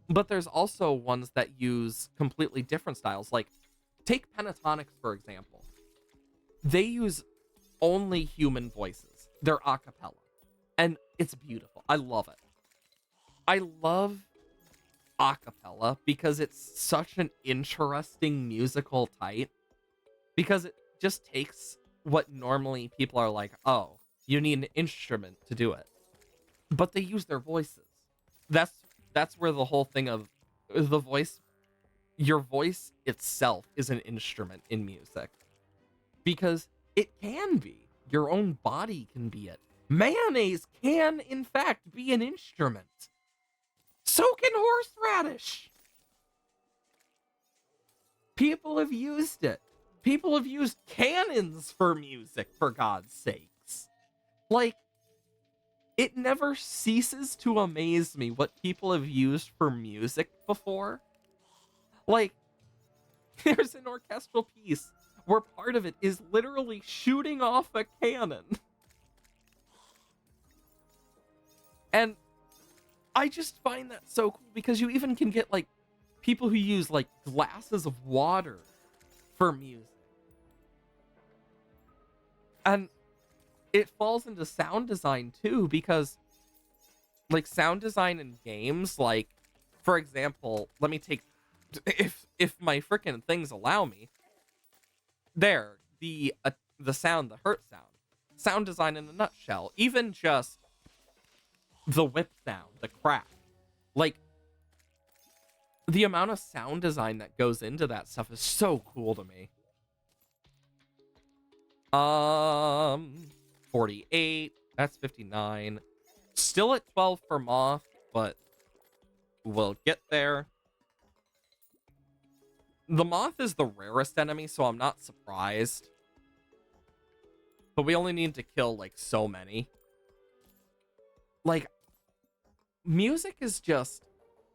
But there's also ones that use completely different styles, like, take Pentatonics, for example. They use only human voices. They're a cappella. And it's beautiful. I love it. I love a cappella because it's such an interesting musical type. Because it just takes what normally people are like, oh, you need an instrument to do it. But they use their voices. That's where the whole thing of the voice, your voice itself is an instrument in music. Because it can be. Your own body can be it. Mayonnaise can, in fact, be an instrument. So can horseradish. People have used it. People have used cannons for music, for God's sakes. Like, it never ceases to amaze me what people have used for music before. Like, there's an orchestral piece where part of it is literally shooting off a cannon. And I just find that so cool because you even can get, like, people who use, like, glasses of water for music. And it falls into sound design, too, because, like, sound design in games, like, for example, let me take, if my frickin' things allow me, there, the sound, the hurt sound. Sound design in a nutshell. Even just the whip sound, the crack. Like, the amount of sound design that goes into that stuff is so cool to me. 48. That's 59. Still at 12 for Moth, but we'll get there. The Moth is the rarest enemy, so I'm not surprised. But we only need to kill, like, so many. Like, music is just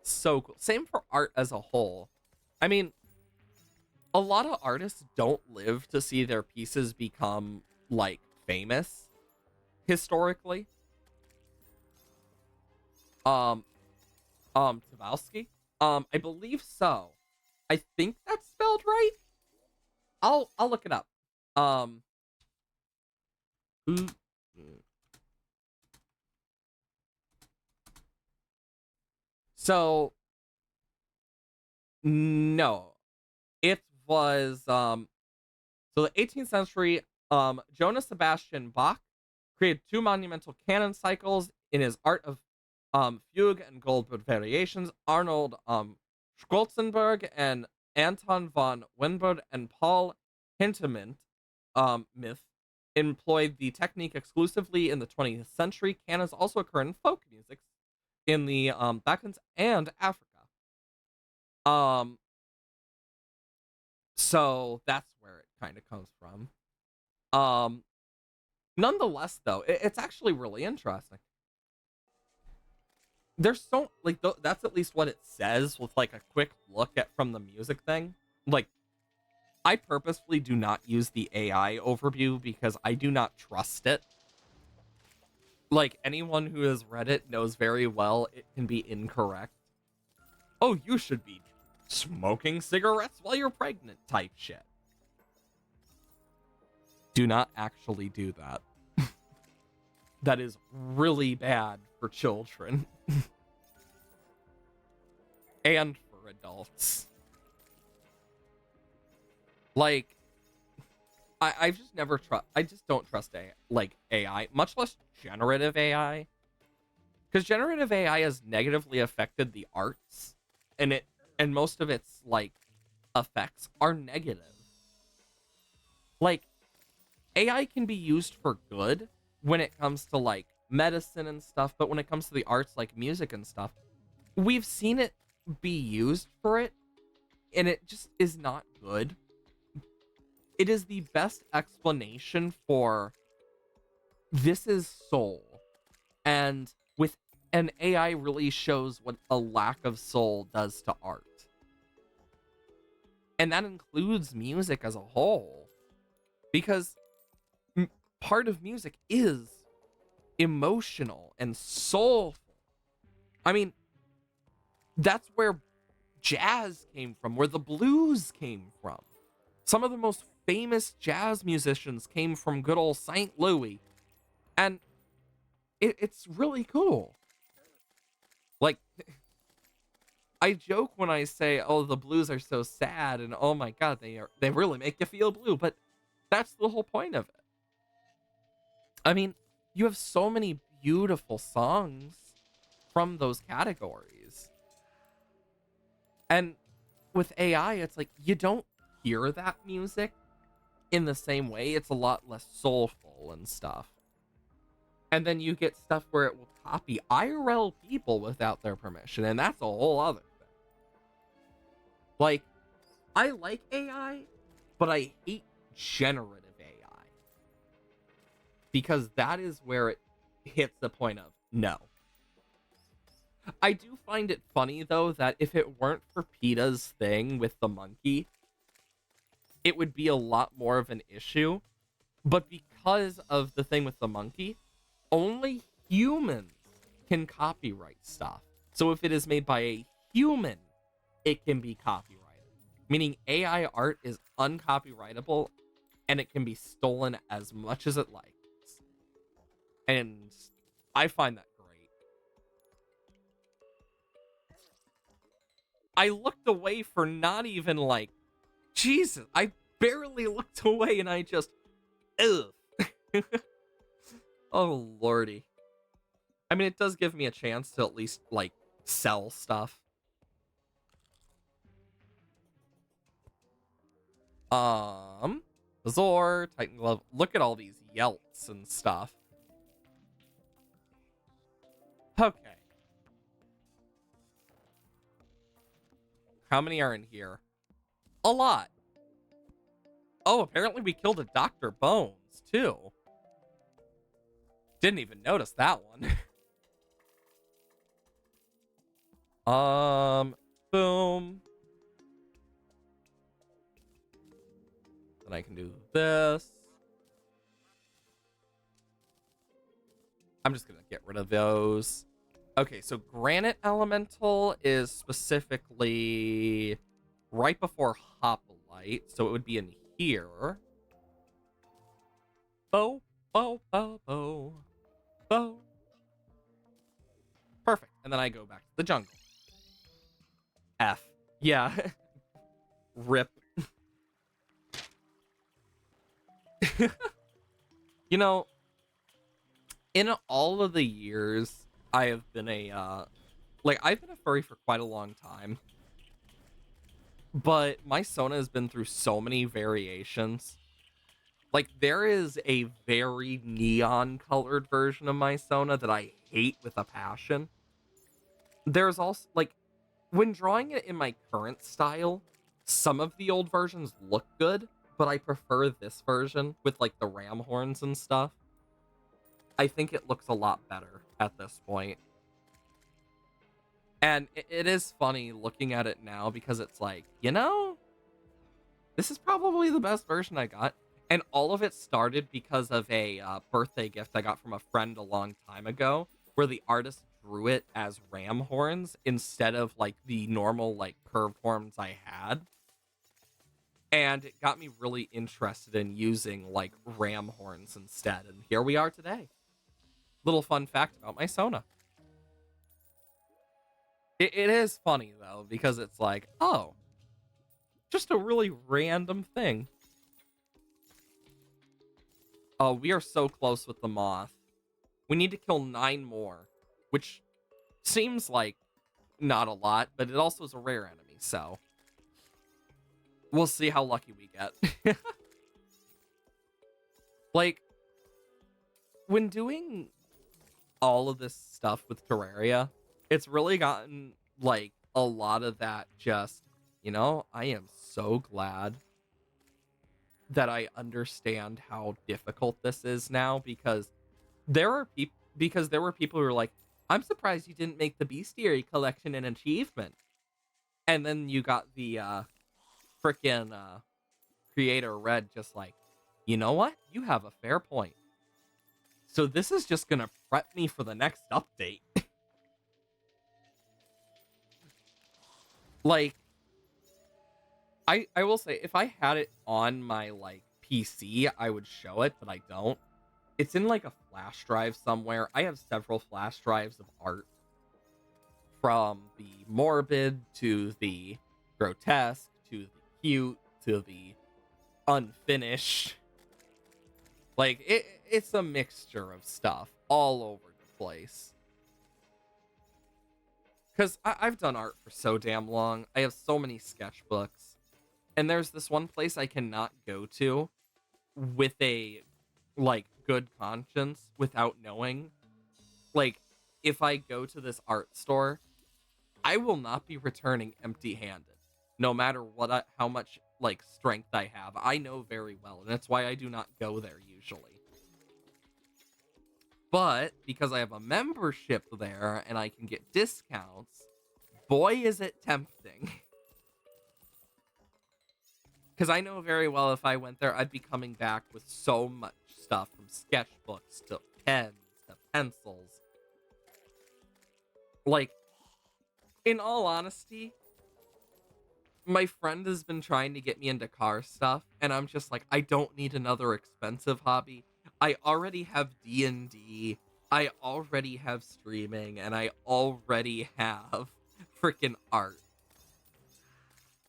so cool. Same for art as a whole. I mean, a lot of artists don't live to see their pieces become, like, famous historically. Tavowski? I believe so. I think that's spelled right. I'll look it up. Ooh. So no, it was so the 18th century, Johann Sebastian Bach created two monumental canon cycles in his art of fugue and Goldwood variations. Arnold Schwarzenberg and Anton von Wimberg and Paul Hintermann myth employed the technique exclusively in the 20th century. Canons also occur in folk music in the Balkans and Africa. Um, so that's where it kind of comes from. Nonetheless, though, it's actually really interesting. There's so like that's at least what it says with like a quick look at from the music thing. Like, I purposefully do not use the AI overview because I do not trust it. Like, anyone who has read it knows very well it can be incorrect. Oh, you should be smoking cigarettes while you're pregnant type shit. Do not actually do that. That is really bad for children. And for adults. Like, I just never trust. I just don't trust AI, much less generative AI, because generative AI has negatively affected the arts, and most of its like effects are negative. Like, AI can be used for good when it comes to like medicine and stuff, but when it comes to the arts like music and stuff, we've seen it be used for it, and it just is not good. It is the best explanation for this is soul. And with an AI really shows what a lack of soul does to art. And that includes music as a whole. Because part of music is emotional and soulful. I mean, that's where jazz came from, where the blues came from. Some of the most famous jazz musicians came from good old St. Louis. And it's really cool. Like, I joke when I say, oh, the blues are so sad, and oh my god, they really make you feel blue, but that's the whole point of it. I mean, you have so many beautiful songs from those categories. And with AI, it's like, you don't hear that music in the same way. It's a lot less soulful and stuff. And then you get stuff where it will copy IRL people without their permission, and that's a whole other thing. Like, I like AI, but I hate generative AI. Because that is where it hits the point of no. I do find it funny, though, that if it weren't for PETA's thing with the monkey, it would be a lot more of an issue. But because of the thing with the monkey, only humans can copyright stuff. So if it is made by a human, it can be copyrighted. Meaning AI art is uncopyrightable, and it can be stolen as much as it likes. And I find that great. I looked away for not even like, Jesus, I barely looked away and I just, ugh. Oh, lordy. I mean, it does give me a chance to at least, like, sell stuff. Zor, Titan Glove. Look at all these Yelts and stuff. Okay. How many are in here? A lot. Oh, apparently we killed a Dr. Bones, too. Didn't even notice that one. Boom. Then I can do this. I'm just gonna get rid of those. Okay, so Granite Elemental is specifically right before Hoplite, so it would be in here. Bow, bow, bow, bow, bow. Perfect. And then I go back to the jungle. F. Yeah. Rip. You know, in all of the years I have been I've been a furry for quite a long time. But my Sona has been through so many variations. Like, there is a very neon colored version of my Sona that I hate with a passion. There's also, like, when drawing it in my current style, some of the old versions look good, but I prefer this version with, like, the ram horns and stuff. I think it looks a lot better at this point. And it is funny looking at it now because it's like, you know, this is probably the best version I got. And all of it started because of a birthday gift I got from a friend a long time ago, where the artist drew it as ram horns instead of like the normal like curved horns I had. And it got me really interested in using like ram horns instead. And here we are today. Little fun fact about my Sona. It is funny though, because it's like, oh, just a really random thing. Oh, we are so close with the moth. We need to kill 9 more, which seems like not a lot, but it also is a rare enemy, so we'll see how lucky we get. Like, when doing all of this stuff with Terraria, it's really gotten, like, a lot of that just, you know, I am so glad that I understand how difficult this is now, because there were people who were like, I'm surprised you didn't make the Bestiary collection an achievement. And then you got the frickin' creator Red just like, you know what? You have a fair point. So this is just gonna prep me for the next update. Like, I will say, if I had it on my like PC, I would show it, but I don't. It's in like a flash drive somewhere. I have several flash drives of art, from the morbid to the grotesque to the cute to the unfinished. Like, it's a mixture of stuff all over the place. Because I've done art for so damn long. I have so many sketchbooks. And there's this one place I cannot go to with a, like, good conscience without knowing. Like, if I go to this art store, I will not be returning empty-handed, no matter how much, like, strength I have. I know very well, and that's why I do not go there usually. But because I have a membership there and I can get discounts, boy, is it tempting. Because I know very well if I went there, I'd be coming back with so much stuff, from sketchbooks to pens to pencils. Like, in all honesty, my friend has been trying to get me into car stuff, and I'm just like, I don't need another expensive hobby. I already have D&D, I already have streaming, and I already have freaking art.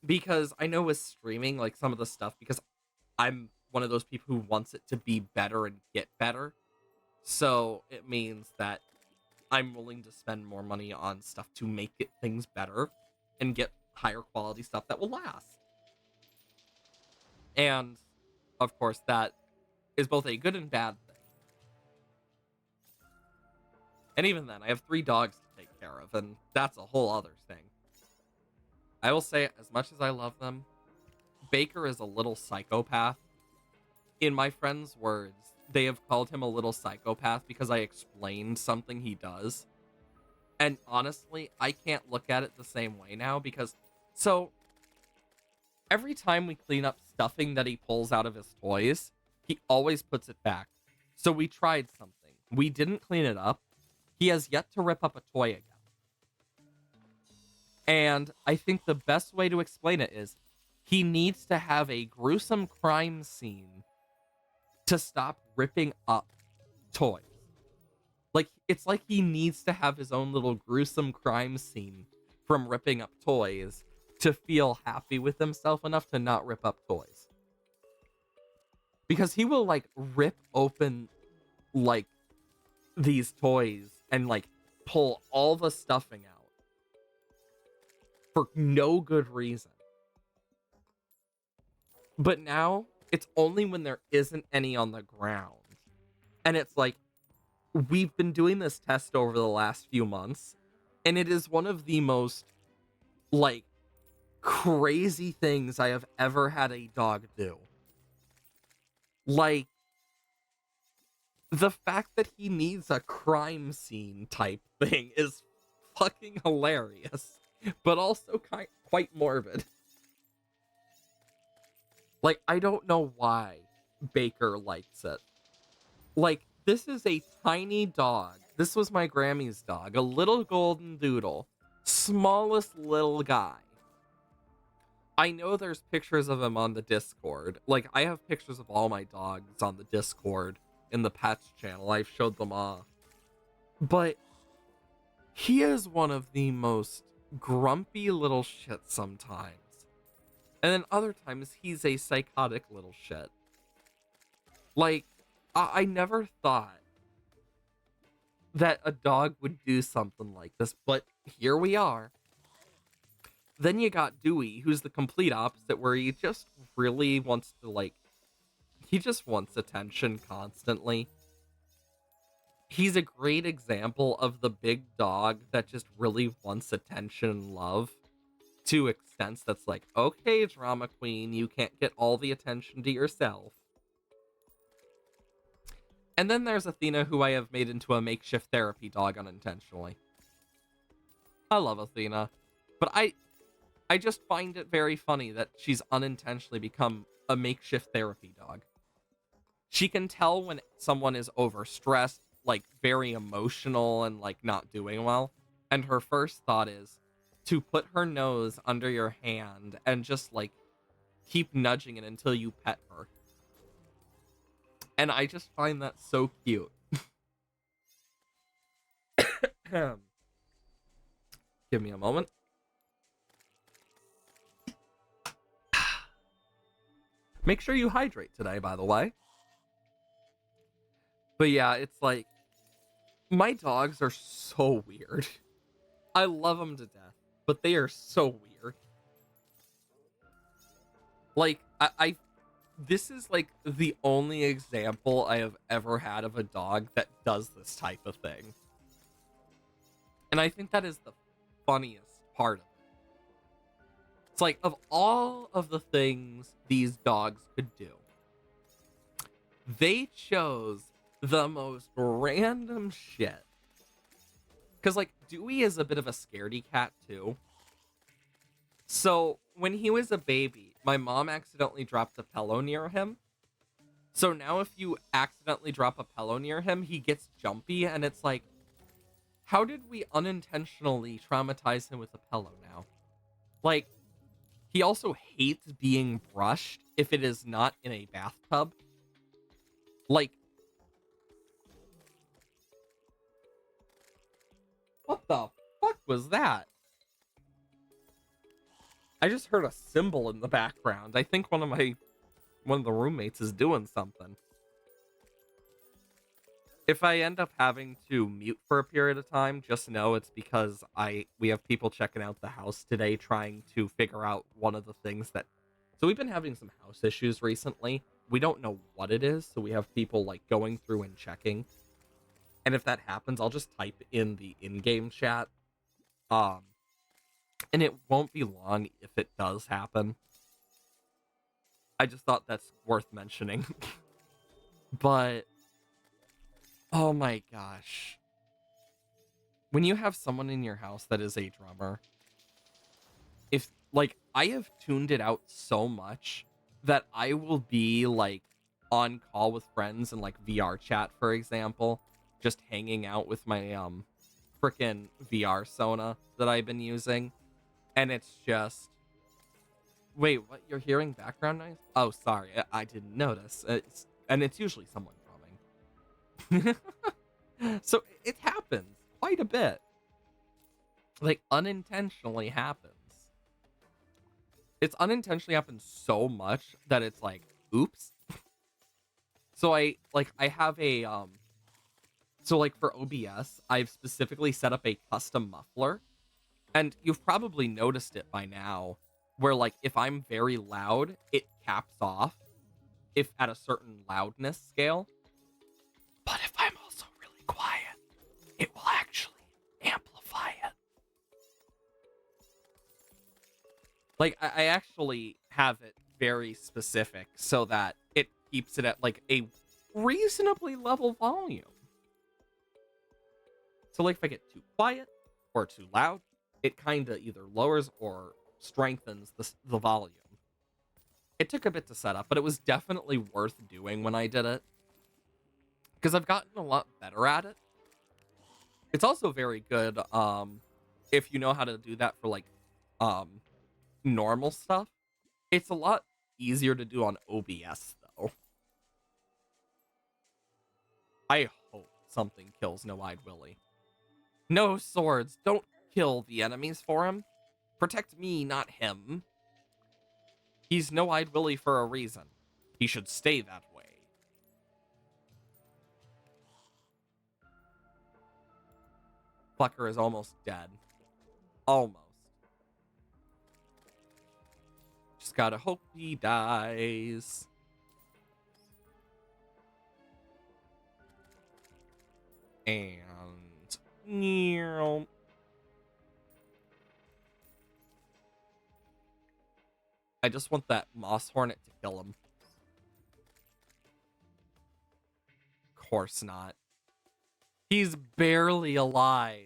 Because I know with streaming, like, some of the stuff, because I'm one of those people who wants it to be better and get better. So it means that I'm willing to spend more money on stuff to make things better and get higher quality stuff that will last. And of course, that is both a good and bad thing. And even then, I have 3 dogs to take care of, and that's a whole other thing. I will say, as much as I love them, Baker is a little psychopath. In my friends' words, they have called him a little psychopath because I explained something he does. And honestly, I can't look at it the same way now because, so, every time we clean up stuffing that he pulls out of his toys, he always puts it back. So we tried something. We didn't clean it up. He has yet to rip up a toy again. And I think the best way to explain it is he needs to have a gruesome crime scene to stop ripping up toys. Like, it's like he needs to have his own little gruesome crime scene from ripping up toys to feel happy with himself enough to not rip up toys. Because he will, like, rip open, like, these toys and, like, pull all the stuffing out for no good reason. But now, it's only when there isn't any on the ground. And it's like, we've been doing this test over the last few months, and it is one of the most, like, crazy things I have ever had a dog do. Like, the fact that he needs a crime scene type thing is fucking hilarious, but also quite morbid. Like, I don't know why Baker likes it. Like, this is a tiny dog. This was my Grammy's dog, a little golden doodle. Smallest little guy. I know there's pictures of him on the Discord. Like, I have pictures of all my dogs on the Discord in the pets channel. I've showed them off. But he is one of the most grumpy little shits sometimes. And then other times, he's a psychotic little shit. Like, I never thought that a dog would do something like this, but here we are. Then you got Dewey, who's the complete opposite, where he just really wants to, like, he just wants attention constantly. He's a great example of the big dog that just really wants attention and love to extents that's like, okay, drama queen, you can't get all the attention to yourself. And then there's Athena, who I have made into a makeshift therapy dog unintentionally. I love Athena, but I just find it very funny that she's unintentionally become a makeshift therapy dog. She can tell when someone is overstressed, like very emotional and like not doing well. And her first thought is to put her nose under your hand and just like keep nudging it until you pet her. And I just find that so cute. Give me a moment. Make sure you hydrate today, by the way. But yeah, it's like, my dogs are so weird. I love them to death, but they are so weird. Like, this is like the only example I have ever had of a dog that does this type of thing. And I think that is the funniest part of it. It's like, of all of the things these dogs could do, they chose the most random shit. Because, like, Dewey is a bit of a scaredy cat, too. So, when he was a baby, my mom accidentally dropped a pillow near him. So now if you accidentally drop a pillow near him, he gets jumpy, and it's like, how did we unintentionally traumatize him with a pillow now? Like, he also hates being brushed if it is not in a bathtub. Like, what the fuck was that? I just heard a cymbal in the background. I think one of the roommates is doing something. If I end up having to mute for a period of time, just know it's because we have people checking out the house today trying to figure out one of the things that. So we've been having some house issues recently. We don't know what it is, so we have people like going through and checking. And if that happens, I'll just type in the in-game chat. Um and it won't be long if it does happen. I just thought that's worth mentioning. But oh my gosh. When you have someone in your house that is a drummer, if like I have tuned it out so much that I will be like on call with friends in like VR chat, for example, just hanging out with my freaking VR Sona that I've been using, and it's just wait, what? You're hearing background noise? Oh, sorry, I didn't notice. It's usually someone drumming. So it happens quite a bit, like unintentionally happens. It's unintentionally happened so much that it's like, oops. So I have a so like for OBS, I've specifically set up a custom muffler, and you've probably noticed it by now, where like if I'm very loud, it caps off if at a certain loudness scale. But if I'm also really quiet, it will actually amplify it. Like I actually have it very specific so that it keeps it at like a reasonably level volume. So like if I get too quiet or too loud, it kind of either lowers or strengthens the volume. It took a bit to set up, but it was definitely worth doing when I did it, because I've gotten a lot better at it. It's also very good if you know how to do that for like um normal stuff. It's a lot easier to do on OBS though. I hope something kills No-Eyed Willy. No swords, don't kill the enemies for him. Protect me, not him. He's No-Eyed Willy for a reason. He should stay that way. Fucker is almost dead. Almost. Just gotta hope he dies. And... I just want that Moss Hornet to kill him. Of course not. He's barely alive.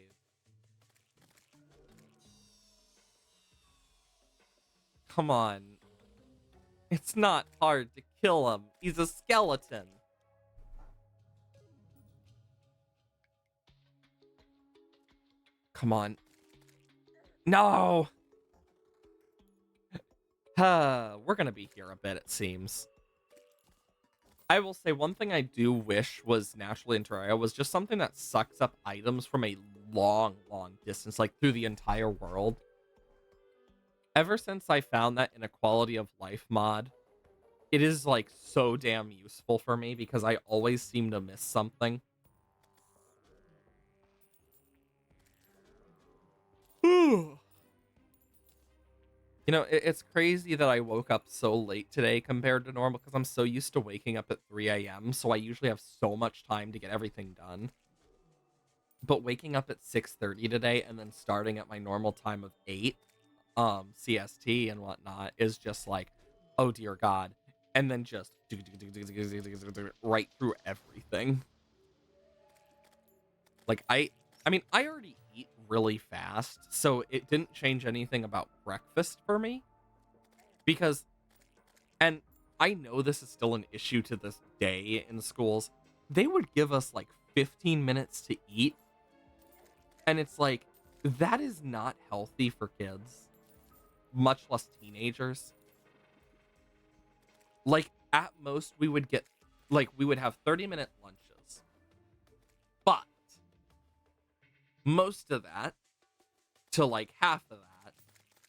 Come on. It's not hard to kill him. He's a skeleton. Come on. No! We're gonna be here a bit, it seems. I will say one thing I do wish was naturally in Terraria was just something that sucks up items from a long, long distance, like through the entire world. Ever since I found that in a quality of life mod, it is like so damn useful for me because I always seem to miss something. You know, it's crazy that I woke up so late today compared to normal because I'm so used to waking up at 3 a.m. So I usually have so much time to get everything done. But waking up at 6:30 today and then starting at my normal time of 8, CST and whatnot is just like, oh dear God. And then just right through everything. Like I mean, I already eat really fast, so it didn't change anything about breakfast for me. Because, and I know this is still an issue to this day in schools, they would give us like 15 minutes to eat. And it's like, that is not healthy for kids, much less teenagers. Like, at most, we would get, like, we would have 30-minute lunches. But most of that, to like half of that,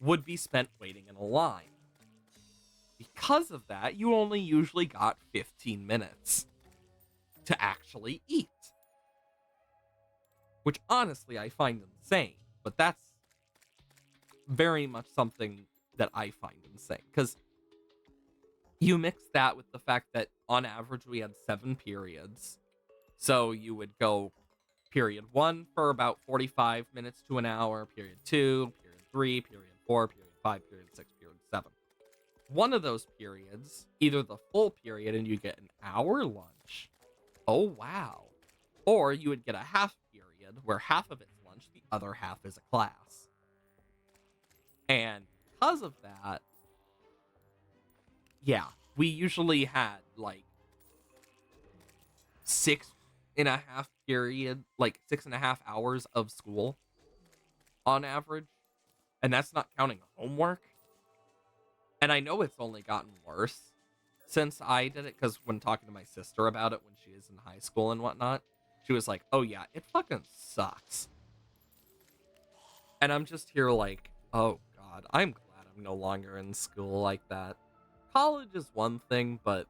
would be spent waiting in a line. Because of that, you only usually got 15 minutes to actually eat. which honestly I find insane, but that's very much something that I find insane, because you mix that with the fact that on average we had 7 periods. So you would go period 1 for about 45 minutes to an hour, period 2, period 3, period 4, period 5, period 6, period 7. One of those periods, either the full period and you get an hour lunch. Oh, wow. Or you would get a half period where half of it's lunch, the other half is a class. And because of that, yeah, we usually had like 6.5 hours of school on average. And that's not counting homework. And I know it's only gotten worse since I did it, because when talking to my sister about it when she is in high school and whatnot, she was like, oh yeah, it fucking sucks. And I'm just here like, oh god, I'm glad I'm no longer in school like that. College is one thing, but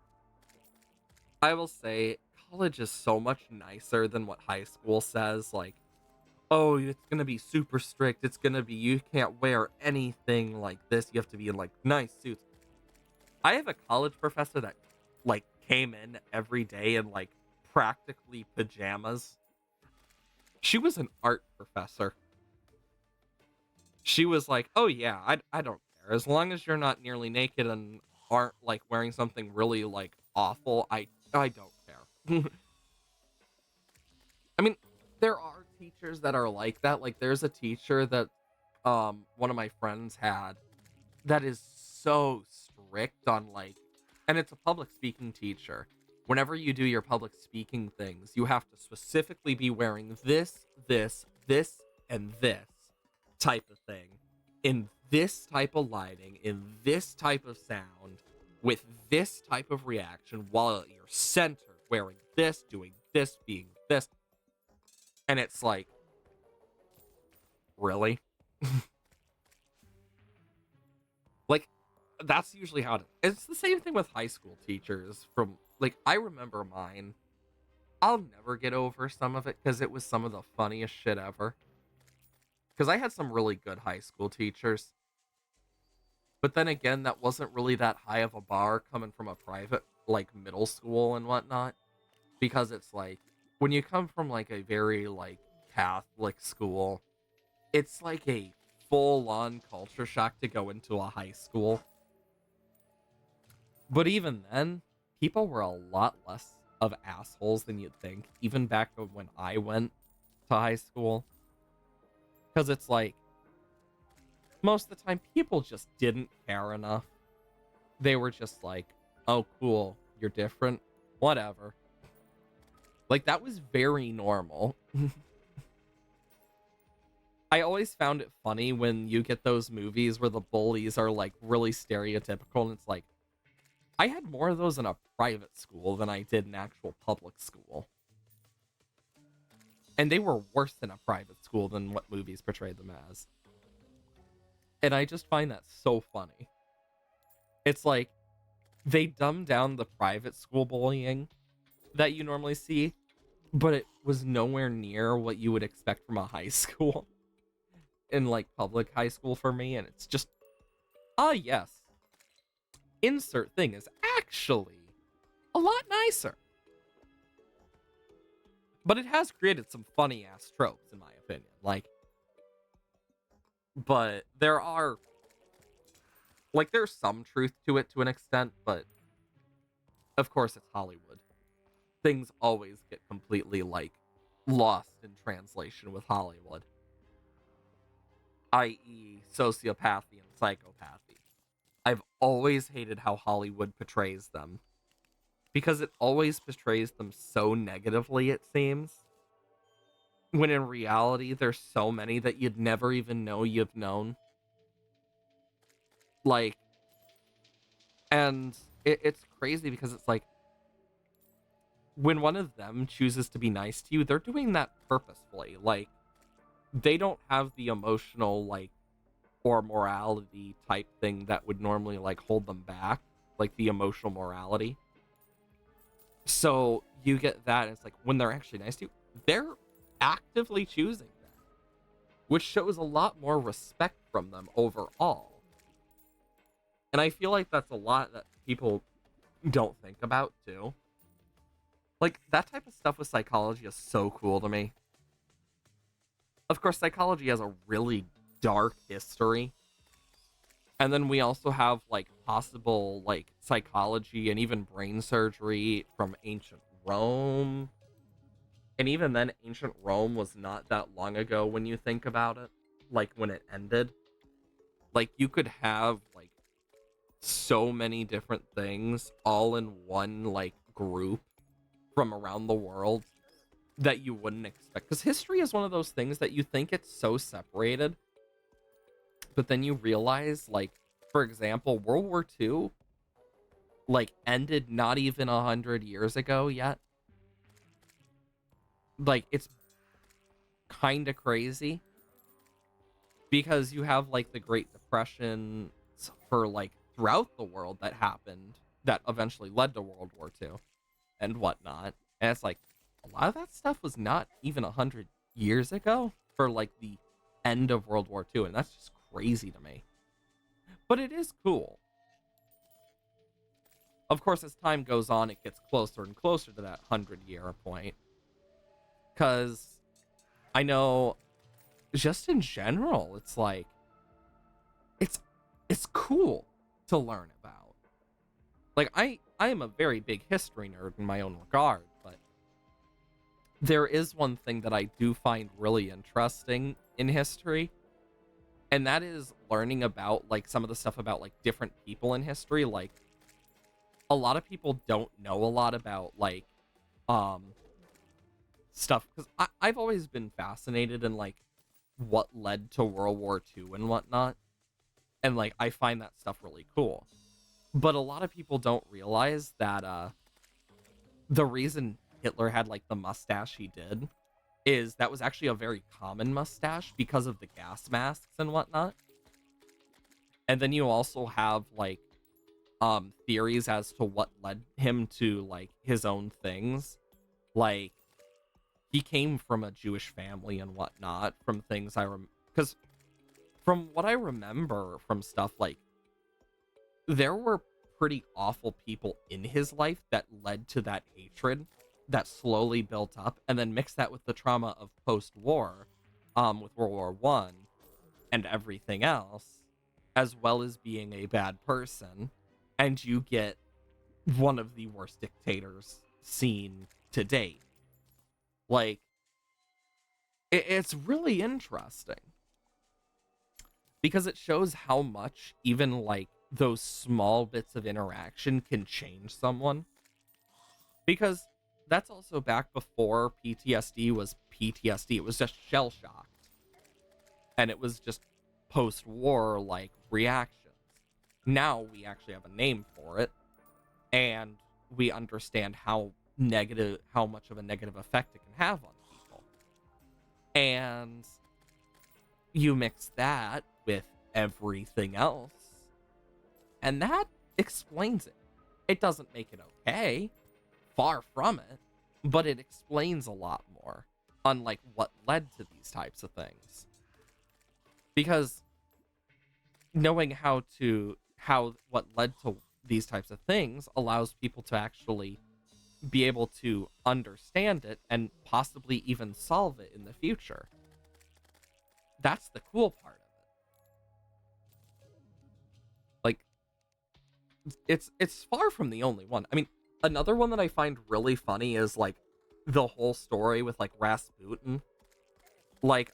I will say college is so much nicer than what high school says. Like, oh, it's gonna be super strict. It's gonna be, you can't wear anything like this. You have to be in like nice suits. I have a college professor that like came in every day in like practically pajamas. She was an art professor. She was like, oh yeah, I don't care. As long as you're not nearly naked and aren't like wearing something really like awful, I don't care. I mean, there are teachers that are like that. Like there's a teacher that one of my friends had that is so strict on like, and it's a public speaking teacher. Whenever you do your public speaking things, you have to specifically be wearing this, and this type of thing in this type of lighting, in this type of sound, with this type of reaction, while you're centered, wearing this, doing this, being this. And it's like, really? Like, that's usually how it is. It's the same thing with high school teachers. From, like, I remember mine. I'll never get over some of it because it was some of the funniest shit ever. Because I had some really good high school teachers. But then again, that wasn't really that high of a bar coming from a private, like, middle school and whatnot. Because it's like, when you come from, like, a very, like, Catholic school, it's like a full-on culture shock to go into a high school. But even then, people were a lot less of assholes than you'd think, even back when I went to high school. Because it's like, most of the time, people just didn't care enough. They were just like, oh, cool, you're different, whatever. Like, that was very normal. I always found it funny when you get those movies where the bullies are, like, really stereotypical, and it's like, I had more of those in a private school than I did in actual public school. And they were worse in a private school than what movies portrayed them as. And I just find that so funny. It's like, they dumb down the private school bullying that you normally see, but it was nowhere near what you would expect from a high school. In, like, public high school for me, and it's just, yes. Insert thing is actually a lot nicer. But it has created some funny-ass tropes, in my opinion. Like, but there are, like, there's some truth to it to an extent, but of course it's Hollywood. Things always get completely, like, lost in translation with Hollywood. I.e. sociopathy and psychopathy. I've always hated how Hollywood portrays them. Because it always portrays them so negatively, it seems. When in reality, there's so many that you'd never even know you've known. Like, and it's crazy because it's like, when one of them chooses to be nice to you, they're doing that purposefully. Like, they don't have the emotional, like, or morality type thing that would normally, like, hold them back. Like, the emotional morality. So, you get that, and it's like, when they're actually nice to you, they're actively choosing that, which shows a lot more respect from them overall. And I feel like that's a lot that people don't think about too. Like, that type of stuff with psychology is so cool to me. Of course, psychology has a really dark history. And then we also have, like, possible, like, psychology and even brain surgery from ancient Rome. And even then, ancient Rome was not that long ago when you think about it. Like, when it ended. Like, you could have, like, so many different things all in one, like, group from around the world that you wouldn't expect. Because history is one of those things that you think it's so separated, but then you realize, like, for example, World War II, like, ended not even 100 years ago yet. Like, it's kind of crazy because you have, like, the Great Depression for, like, throughout the world that happened that eventually led to World War II and whatnot. And it's like, a lot of that stuff was not even 100 years ago for, like, the end of World War II, and that's just crazy to me. But it is cool. Of course, as time goes on, it gets closer and closer to that 100-year point. Because I know, just in general, it's like, it's it's cool to learn about. Like, I am a very big history nerd in my own regard, but there is one thing that I do find really interesting in history, and that is learning about, like, some of the stuff about, like, different people in history. Like, a lot of people don't know a lot about, like, um stuff, because I've always been fascinated in, like, what led to World War II and whatnot, and, like, I find that stuff really cool. But a lot of people don't realize that the reason Hitler had, like, the mustache he did is that was actually a very common mustache because of the gas masks and whatnot. And then you also have, like, theories as to what led him to, like, his own things. Like, he came from a Jewish family and whatnot, from things because from what I remember from stuff, like, there were pretty awful people in his life that led to that hatred that slowly built up, and then mix that with the trauma of post-war, with World War One and everything else, as well as being a bad person, and you get one of the worst dictators seen to date. Like, it's really interesting because it shows how much even, like, those small bits of interaction can change someone. Because that's also back before PTSD was PTSD. It was just shell shocked. And it was just post-war, like, reactions. Now we actually have a name for it, and we understand how much of a negative effect it can have on people. And you mix that with everything else, and that explains it. It doesn't make it okay, far from it, but it explains a lot more on, like, what led to these types of things. Because knowing what led to these types of things allows people to actually be able to understand it and possibly even solve it in the future. That's the cool part of it. Like, it's far from the only one. I mean, another one that I find really funny is, like, the whole story with, like, Rasputin. Like,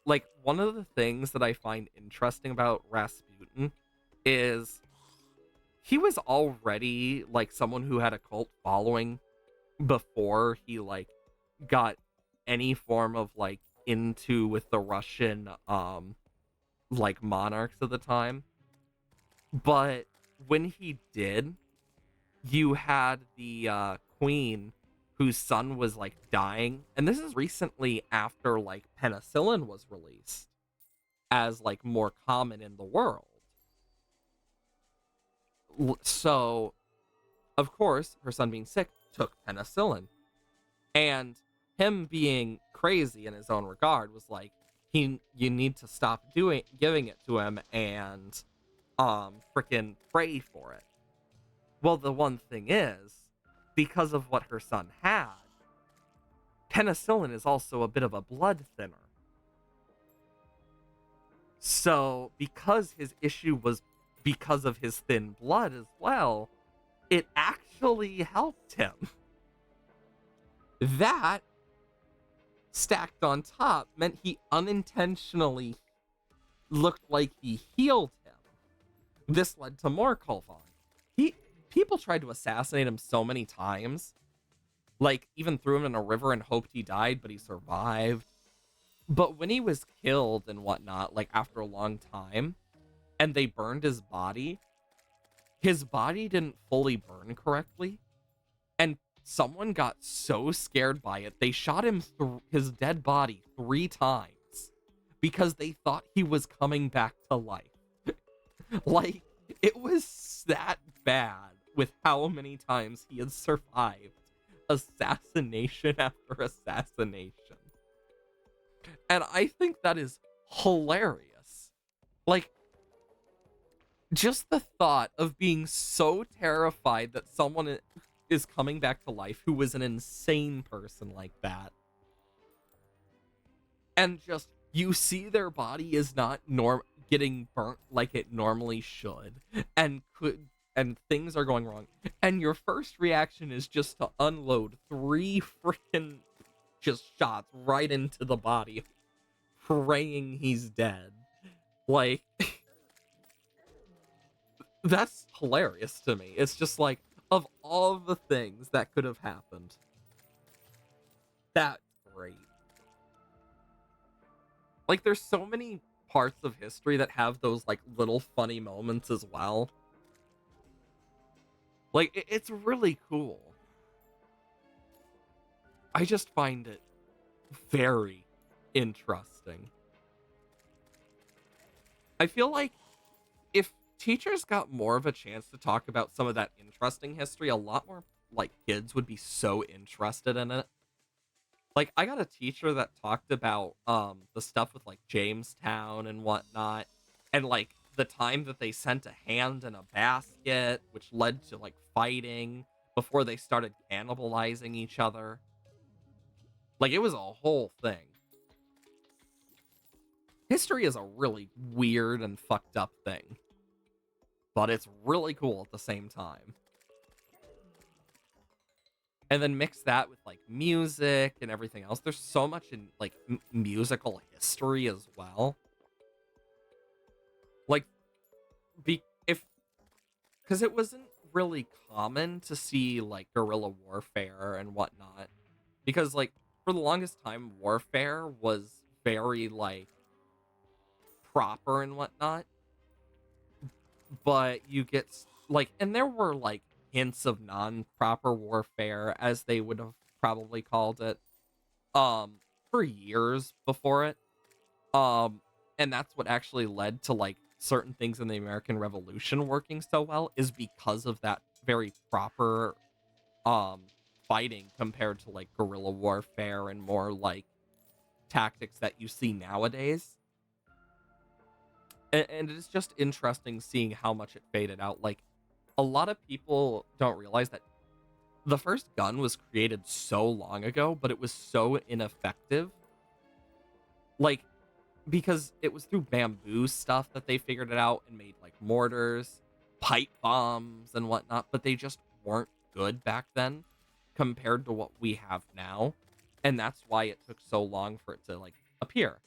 like, one of the things that I find interesting about Rasputin is he was already, like, someone who had a cult following before he, like, got any form of, like, into with the Russian like, monarchs of the time. But when he did, you had the queen whose son was, like, dying, and this is recently after, like, penicillin was released as, like, more common in the world. So, of course, her son being sick took penicillin, and him being crazy in his own regard was like, you need to stop giving it to him and freaking pray for it. Well, the one thing is, because of what her son had, penicillin is also a bit of a blood thinner. So, because his issue was because of his thin blood as well, it actually helped him. That, stacked on top, meant he unintentionally looked like he healed him. This led to more Kulvon. People tried to assassinate him so many times. Like, even threw him in a river and hoped he died, but he survived. But when he was killed and whatnot, like after a long time, and they burned his body didn't fully burn correctly. And someone got so scared by it, they shot him his dead body 3 times because they thought he was coming back to life. Like, it was that bad with how many times he had survived assassination after assassination. And I think that is hilarious. Like, just the thought of being so terrified that someone is coming back to life who was an insane person like that. And just, you see their body is not getting burnt like it normally should. And things are going wrong. And your first reaction is just to unload 3 freaking just shots right into the body, praying he's dead. Like, that's hilarious to me. It's just like, of all the things that could have happened, that's great. Like, there's so many parts of history that have those, like, little funny moments as well. Like, it's really cool. I just find it very interesting. I feel like if teachers got more of a chance to talk about some of that interesting history, a lot more, like, kids would be so interested in it. Like, I got a teacher that talked about the stuff with, like, Jamestown and whatnot, and, like, the time that they sent a hand in a basket, which led to, like, fighting before they started cannibalizing each other. Like, it was a whole thing. History is a really weird and fucked up thing, but it's really cool at the same time. And then mix that with, like, music and everything else. There's so much in, like, musical history as well. Like, because it wasn't really common to see, like, guerrilla warfare and whatnot. Because, like, for the longest time, warfare was very, like, proper and whatnot. But you get, like, and there were, like, hints of non-proper warfare, as they would have probably called it, for years before it. And that's what actually led to, like, certain things in the American Revolution working so well, is because of that very proper, fighting compared to, like, guerrilla warfare and more, like, tactics that you see nowadays. And it is just interesting seeing how much it faded out. Like, a lot of people don't realize that the first gun was created so long ago, but it was so ineffective. Like, because it was through bamboo stuff that they figured it out and made, like, mortars, pipe bombs, and whatnot, but they just weren't good back then compared to what we have now. And that's why it took so long for it to, like, appear.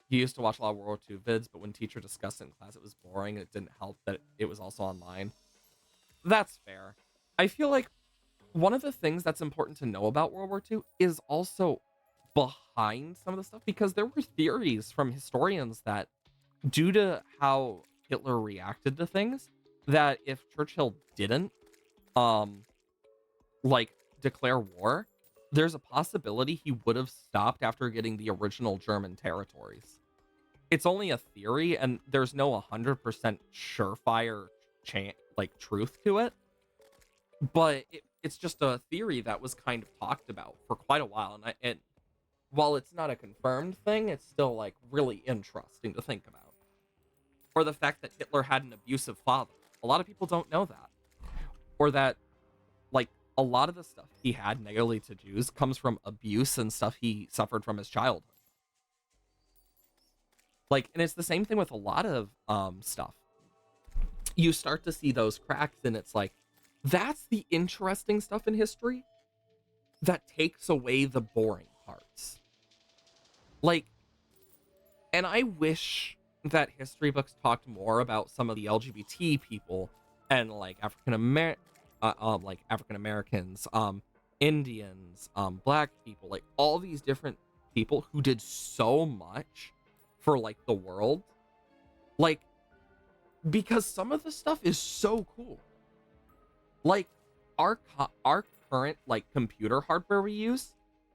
He used to watch a lot of World War II vids, but when teacher discussed it in class, it was boring. It didn't help that it was also online. That's fair. I feel like one of the things that's important to know about World War II is also behind some of the stuff, because there were theories from historians that, due to how Hitler reacted to things, that if Churchill didn't, like, declare war, there's a possibility he would have stopped after getting the original German territories. It's only a theory, and there's no 100% surefire like, truth to it, but it it's just a theory that was kind of talked about for quite a while, and while it's not a confirmed thing, it's still like really interesting to think about. Or the fact that Hitler had an abusive father. A lot of people don't know that. Or that, like, a lot of the stuff he had negatively to Jews comes from abuse and stuff he suffered from his childhood. Like, and it's the same thing with a lot of stuff. You start to see those cracks, and it's like, that's the interesting stuff in history that takes away the boring parts. Like, and I wish that history books talked more about some of the LGBT people and like African Americans, Indians, black people, like all these different people who did so much for like the world, like, because some of the stuff is so cool. Like our current like computer hardware we use,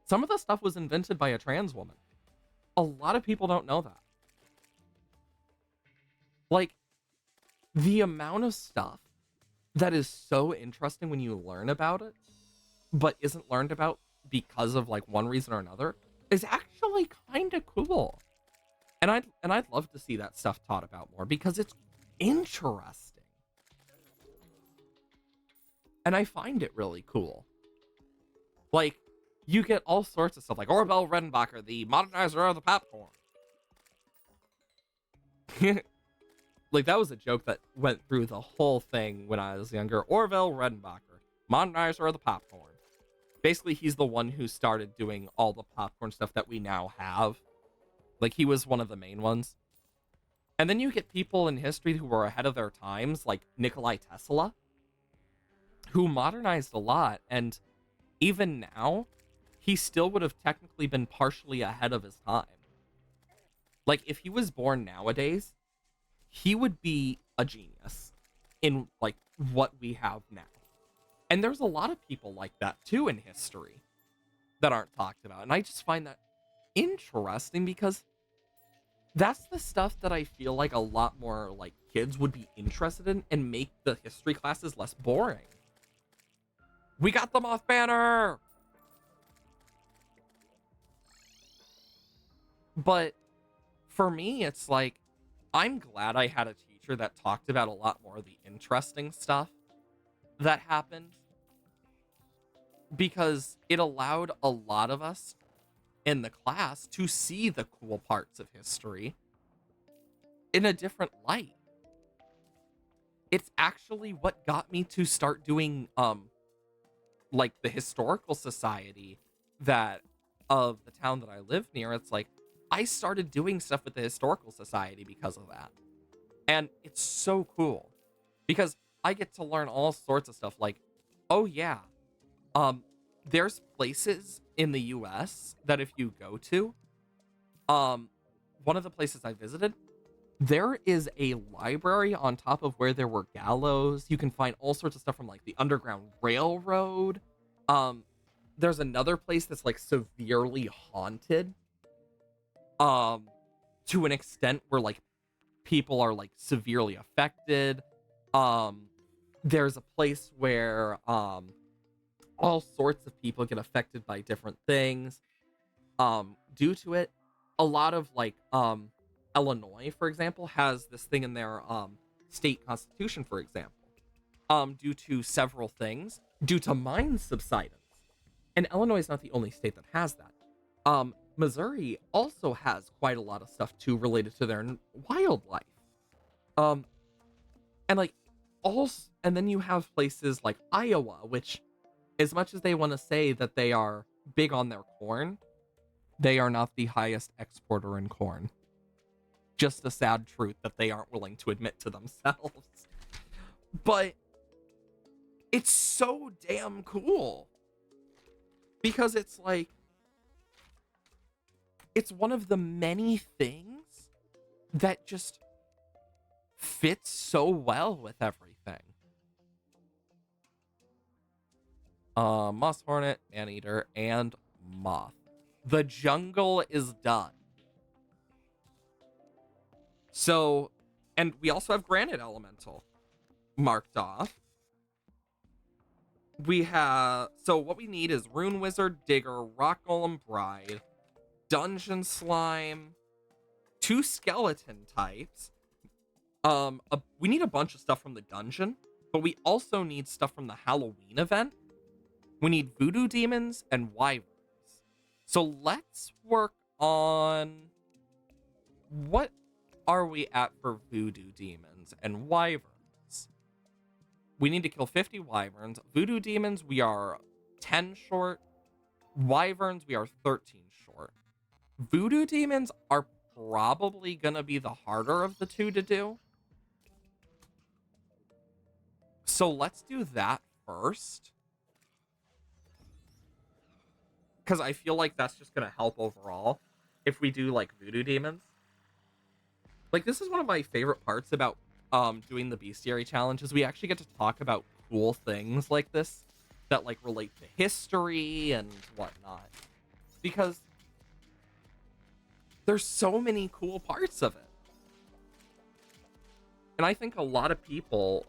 some of the stuff was invented by a trans woman. A lot of people don't know that. Like, the amount of stuff that is so interesting when you learn about it, but isn't learned about because of like one reason or another, is actually kind of cool. And I'd love to see that stuff taught about more because it's interesting. And I find it really cool. Like, you get all sorts of stuff, like Orville Redenbacher, the modernizer of the popcorn. Like, that was a joke that went through the whole thing when I was younger. Orville Redenbacher, modernizer of the popcorn. Basically, he's the one who started doing all the popcorn stuff that we now have. Like, he was one of the main ones. And then you get people in history who were ahead of their times, like Nikolai Tesla, who modernized a lot. And even now, he still would have technically been partially ahead of his time. Like, if he was born nowadays, he would be a genius in, like, what we have now. And there's a lot of people like that, too, in history that aren't talked about. And I just find that interesting because that's the stuff that I feel like a lot more, like, kids would be interested in and make the history classes less boring. We got the Moth Banner! But for me, it's like, I'm glad I had a teacher that talked about a lot more of the interesting stuff that happened, because it allowed a lot of us in the class to see the cool parts of history in a different light. It's actually what got me to start doing like the historical society that of the town that I live near. It's like I started doing stuff with the historical society because of that. And it's so cool because I get to learn all sorts of stuff, like, oh yeah, there's places in the US that if you go to, one of the places I visited, there is a library on top of where there were gallows. You can find all sorts of stuff from like the Underground Railroad. There's another place that's like severely haunted, to an extent where like people are like severely affected. There's a place where all sorts of people get affected by different things due to it. A lot of like Illinois, for example, has this thing in their state constitution, for example, due to several things, due to mine subsidence. And Illinois is not the only state that has that. Missouri also has quite a lot of stuff too related to their wildlife. And like and then you have places like Iowa, which, as much as they want to say that they are big on their corn, they are not the highest exporter in corn. Just a sad truth that they aren't willing to admit to themselves. But it's so damn cool. Because it's like, it's one of the many things that just fits so well with everything. Moss Hornet, Anteater, and Moth. The jungle is done. So, and we also have Granite Elemental marked off. We have, so what we need is Rune Wizard, Digger, Rock Golem Bride, Dungeon Slime, 2 skeleton types. We need a bunch of stuff from the dungeon, but we also need stuff from the Halloween event. We need voodoo demons and wyverns. So let's work on, what are we at for voodoo demons and wyverns? We need to kill 50 wyverns. Voodoo demons, we are 10 short. Wyverns, we are 13 short. Voodoo demons are probably gonna be the harder of the two to do. So let's do that first. Because I feel like that's just gonna help overall if we do like voodoo demons. Like, this is one of my favorite parts about doing the Bestiary challenge, is we actually get to talk about cool things like this that like relate to history and whatnot. Because there's so many cool parts of it. And I think a lot of people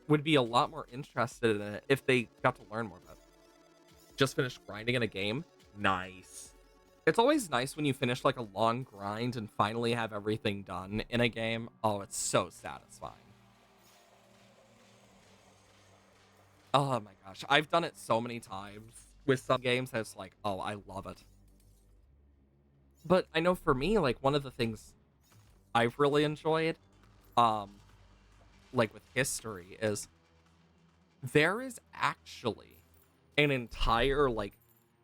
would be a lot more interested in it if they got to learn more about it. Just finished grinding in a game? Nice. It's always nice when you finish like a long grind and finally have everything done in a game. Oh, it's so satisfying. Oh my gosh. I've done it so many times with some games that it's like, oh, I love it. But I know for me, like, one of the things I've really enjoyed, like with history, is there is actually an entire like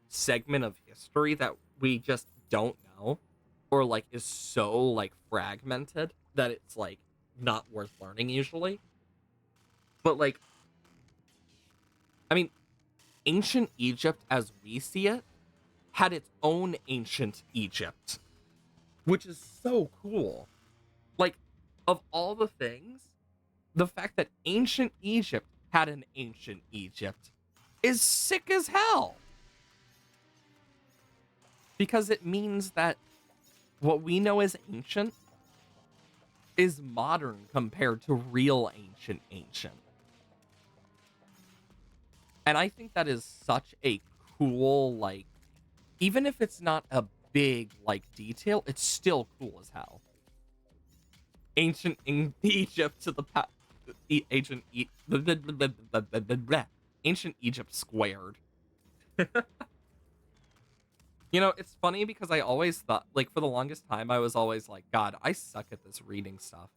segment of history that we just don't know, or like is so like fragmented that it's like not worth learning usually. But like, I mean, ancient Egypt as we see it had its own ancient Egypt, which is so cool. Like, of all the things, the fact that ancient Egypt had an ancient Egypt is sick as hell. Because it means that what we know as ancient is modern compared to real ancient. And I think that is such a cool, like, even if it's not a big, like, detail, it's still cool as hell. Ancient Egypt to the ancient Egypt squared. You know, it's funny because I always thought, like, for the longest time, I was always like, God, I suck at this reading stuff.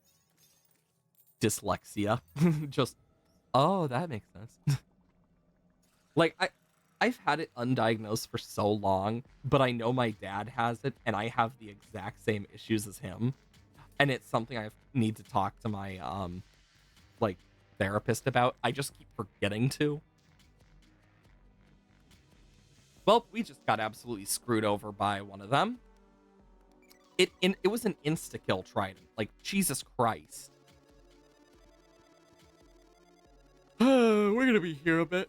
Dyslexia. Just, oh, that makes sense. Like, I've had it undiagnosed for so long, but I know my dad has it, and I have the exact same issues as him. And it's something I need to talk to my, like, therapist about. I just keep forgetting to. Well, we just got absolutely screwed over by one of them. It was an insta-kill trident. Like, Jesus Christ. We're gonna be here a bit.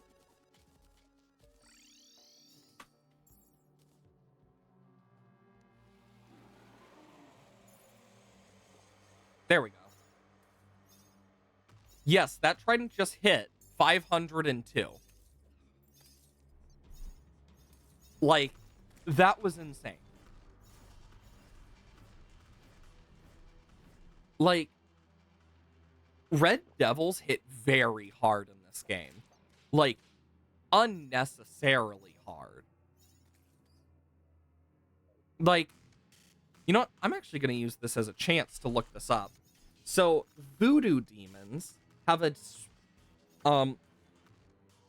There we go. Yes, that trident just hit 502. Like, that was insane. Like, Red Devils hit very hard in this game. Like, unnecessarily hard. Like, you know what? I'm actually going to use this as a chance to look this up. So, voodoo demons have a...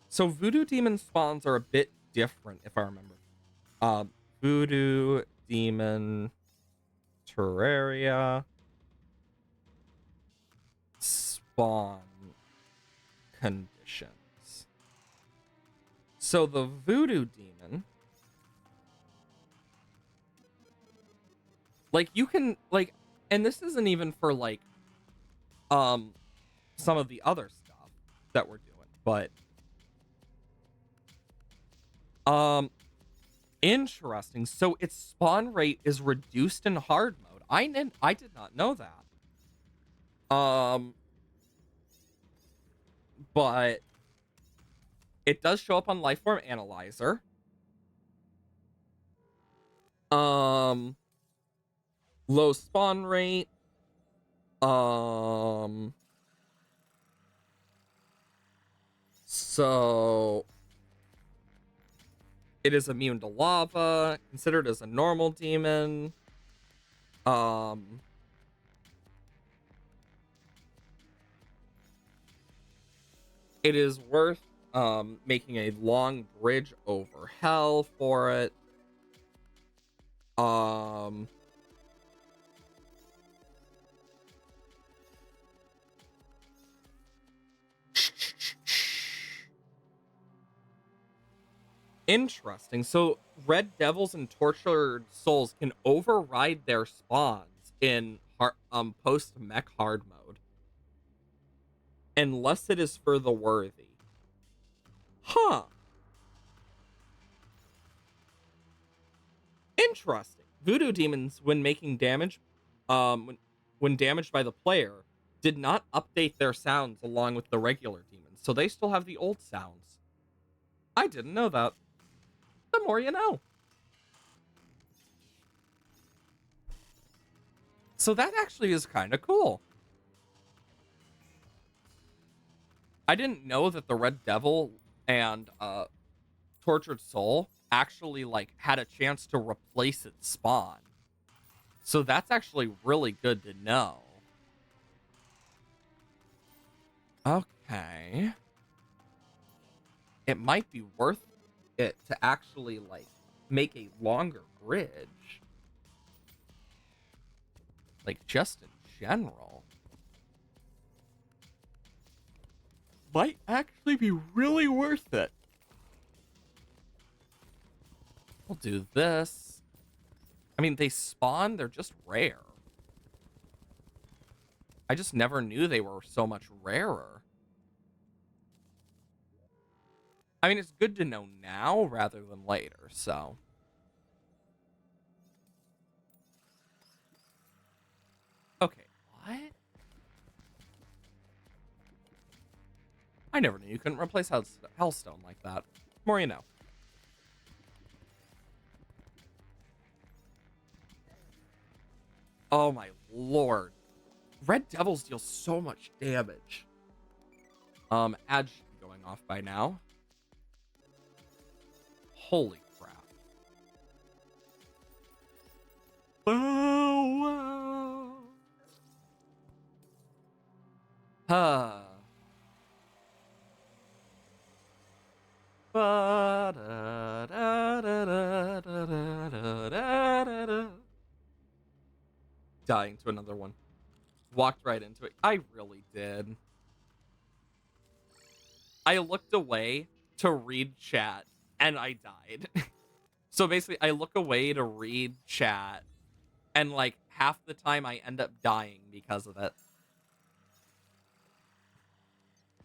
So, voodoo demon spawns are a bit different, if I remember. Voodoo demon Terraria spawn conditions. So the voodoo demon, like, you can, like, and this isn't even for like some of the other stuff that we're doing, but interesting. So its spawn rate is reduced in hard mode. I did not know that. But It does show up on Lifeform Analyzer. Low spawn rate. So it is immune to lava, considered as a normal demon. It is worth making a long bridge over hell for it. Interesting. So red devils and tortured souls can override their spawns in post mech hard mode, unless it is for the worthy. Huh. Interesting. Voodoo demons, when making damage, when damaged by the player, did not update their sounds along with the regular demons, so they still have the old sounds. I didn't know that. The more you know. So that actually is kind of cool. I didn't know that the Red Devil and Tortured Soul actually like had a chance to replace its spawn. So that's actually really good to know. Okay. It might be worth it to actually like make a longer bridge. Like just in general. Might actually be really worth it. We'll do this. I mean, they spawn, they're just rare. I just never knew they were so much rarer. I mean, it's good to know now rather than later, so. Okay, what? I never knew you couldn't replace Hellstone like that. More you know. Oh my lord. Red Devils deal so much damage. Ad should be going off by now. Holy crap. Oh, wow. Dying to another one. Walked right into it. I really did. I looked away to read chat and I died. So basically, I look away to read chat and like half the time I end up dying because of it.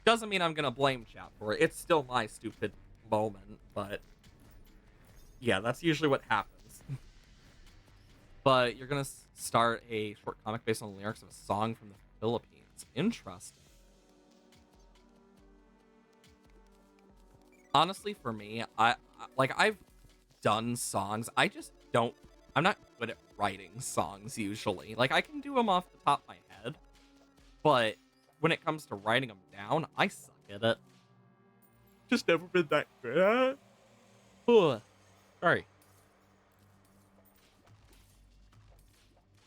Doesn't mean I'm gonna blame chat for it. It's still my stupid moment, but yeah, that's usually what happens. But you're gonna start a short comic based on the lyrics of a song from the Philippines. Interesting. Honestly, for me, I've done songs. I just don't. I'm not good at writing songs usually. Like I can do them off the top of my head, but when it comes to writing them down, I suck at it. Just never been that good at it. Ugh. Sorry.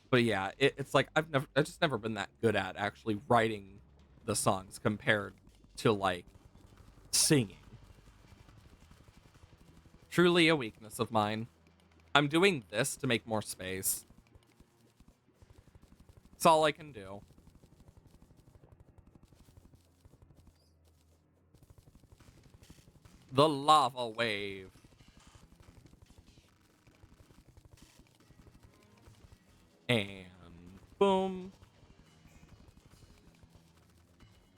But yeah, it's like I've just never been that good at actually writing the songs compared to like singing. Truly a weakness of mine. I'm doing this to make more space. It's all I can do. The lava wave. And boom.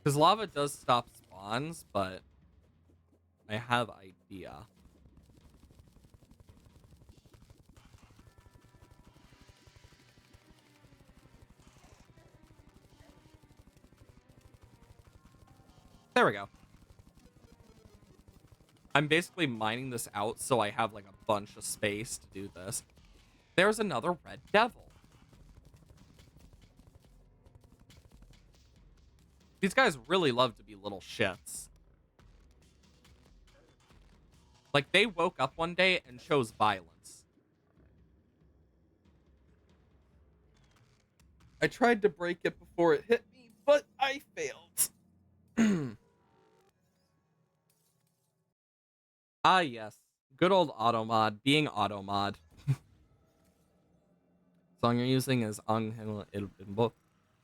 Because lava does stop spawns, but I have idea. There we go. I'm basically mining this out so I have like a bunch of space to do this. There's another red devil. These guys really love to be little shits. Like, they woke up one day and chose violence. I tried to break it before it hit me, but I failed. Ah, yes. Good old automod, being automod. Song you're using is Angel El Bimbo,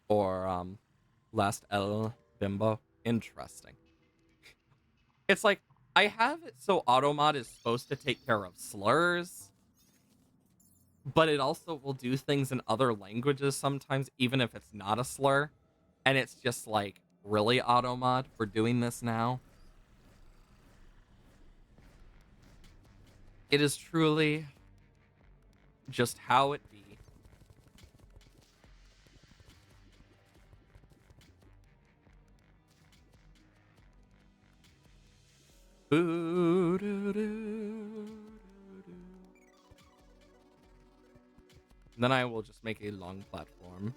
or, Last El Bimbo. Interesting. It's like, I have it so automod is supposed to take care of slurs, but it also will do things in other languages sometimes, even if it's not a slur. And it's just like, really, automod? We're doing this now? It is truly just how it be. Then I will just make a long platform.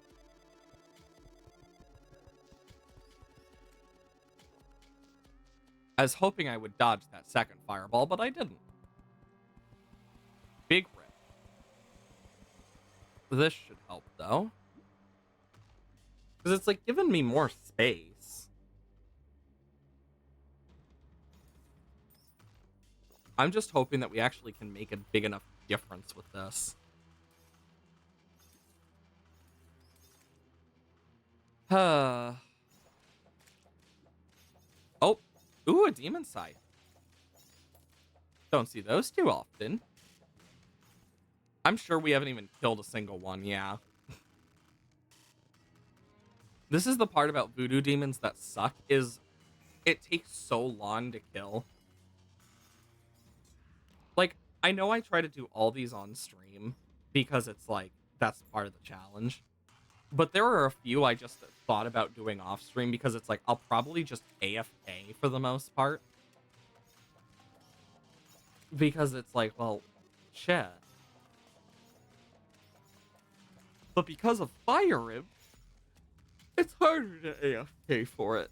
I was hoping I would dodge that second fireball, but I didn't. Big rip. This should help, though. Because it's, like, giving me more space. I'm just hoping that we actually can make a big enough difference with this. Oh. Ooh, a demon scythe. Don't see those too often. I'm sure we haven't even killed a single one, yeah. This is the part about voodoo demons that suck, is it takes so long to kill. Like, I know I try to do all these on stream, because it's like, that's part of the challenge. But there are a few I just thought about doing off stream, because it's like, I'll probably just AFK for the most part. Because it's like, well, shit. But because of Fire Imp, it's harder to AFK for it.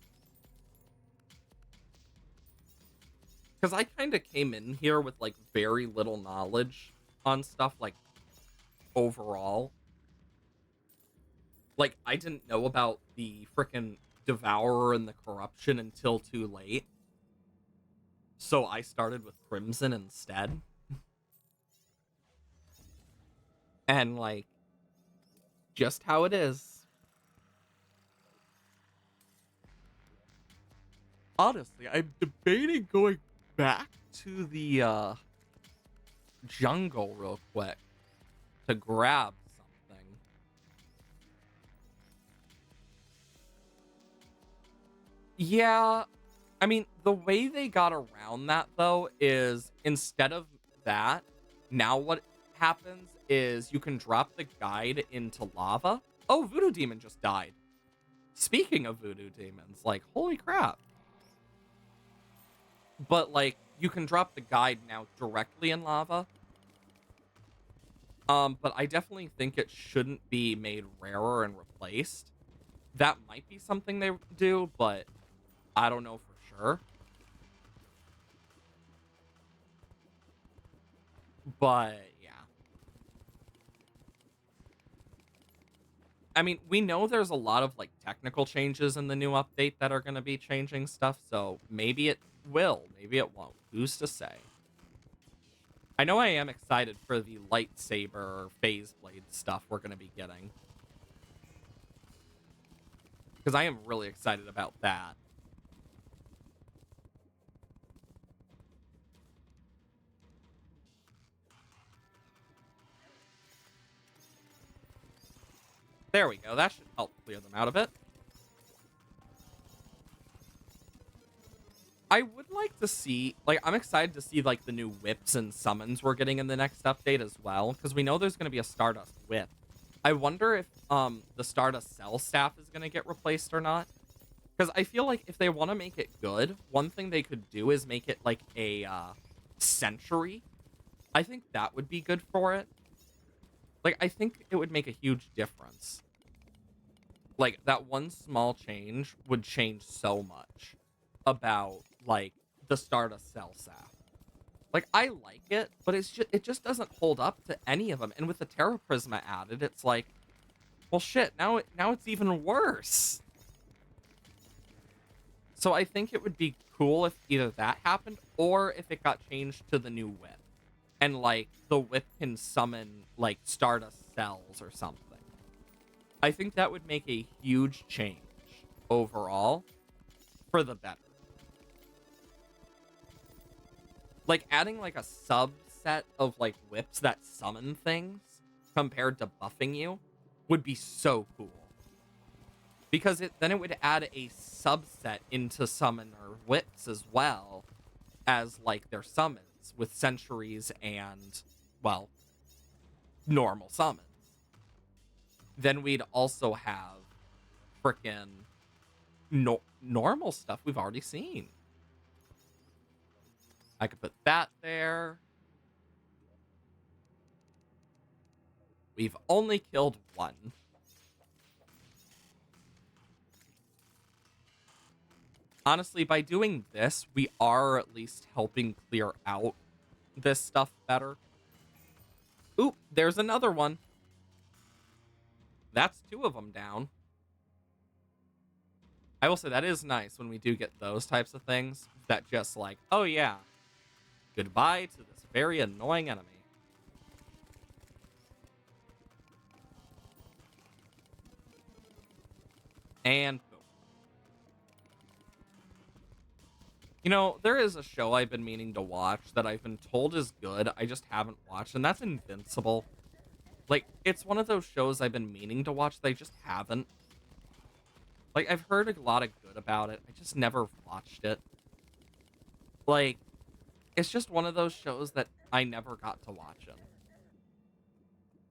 Because I kind of came in here with, like, very little knowledge on stuff, like, overall. Like, I didn't know about the frickin' Devourer and the Corruption until too late. So I started with Crimson instead. And, like, just how it is. Honestly, I'm debating going back to the jungle real quick to grab something. Yeah, I mean, the way they got around that, though, is instead of that, now what happens is you can drop the guide into lava. Oh, Voodoo Demon just died. Speaking of Voodoo Demons, like, holy crap. But, like, you can drop the guide now directly in lava. But I definitely think it shouldn't be made rarer and replaced. That might be something they do, but I don't know for sure. But, yeah. I mean, we know there's a lot of, like, technical changes in the new update that are going to be changing stuff, so maybe it will, maybe it won't. Who's to say? I know I am excited for the lightsaber phase blade stuff we're going to be getting. Because I am really excited about that. There we go. That should help clear them out a bit. I would like to see, like, I'm excited to see, like, the new whips and summons we're getting in the next update as well, because we know there's going to be a Stardust whip. I wonder if, the Stardust Cell Staff is going to get replaced or not. Because I feel like if they want to make it good, one thing they could do is make it like a century. I think that would be good for it. Like, I think it would make a huge difference. Like, that one small change would change so much about, like, the start of Cell Sap. Like, I like it, but it just doesn't hold up to any of them. And with the Terra Prisma added, it's like, well, shit, now it's even worse. So I think it would be cool if either that happened or if it got changed to the new whip. And, like, the whip can summon, like, Stardust cells or something. I think that would make a huge change overall for the better. Like, adding, like, a subset of, like, whips that summon things compared to buffing you would be so cool. Because then it would add a subset into summoner whips as well as, like, their summons with centuries and, well, normal summons. Then we'd also have frickin' normal stuff we've already seen. I could put that there. We've only killed one. Honestly, by doing this, we are at least helping clear out this stuff better. Oop, there's another one. That's two of them down. I will say that is nice when we do get those types of things that just like, oh yeah, goodbye to this very annoying enemy. And boom. You know, there is a show I've been meaning to watch that I've been told is good, I just haven't watched, and that's Invincible. Like, it's one of those shows I've been meaning to watch that I just haven't. Like, I've heard a lot of good about it, I just never watched it. Like, it's just one of those shows that I never got to watch it.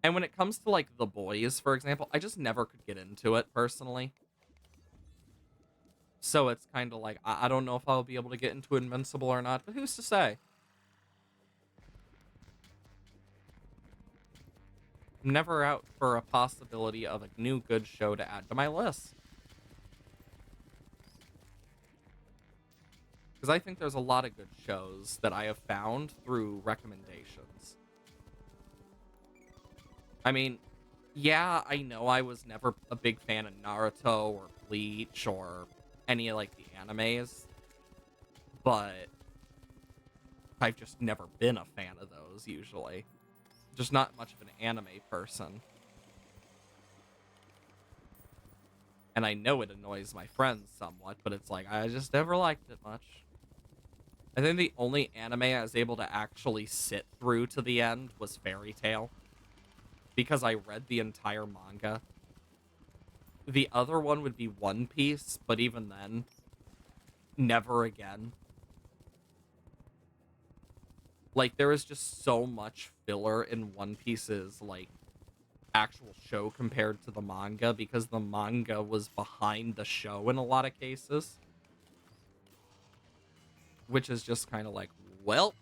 And when it comes to, like, The Boys, for example, I just never could get into it, personally. So it's kind of like, I don't know if I'll be able to get into Invincible or not, but who's to say? I'm never out for a possibility of a new good show to add to my list. Because I think there's a lot of good shows that I have found through recommendations. I mean, yeah, I know I was never a big fan of Naruto or Bleach or any of, like, the animes, but I've just never been a fan of those, usually. Just not much of an anime person. And I know it annoys my friends somewhat, but it's like, I just never liked it much. I think the only anime I was able to actually sit through to the end was Fairy Tail. Because I read the entire manga. The other one would be One Piece, but even then, never again. Like, there is just so much filler in One Piece's, like, actual show compared to the manga, because the manga was behind the show in a lot of cases. Which is just kind of like, well,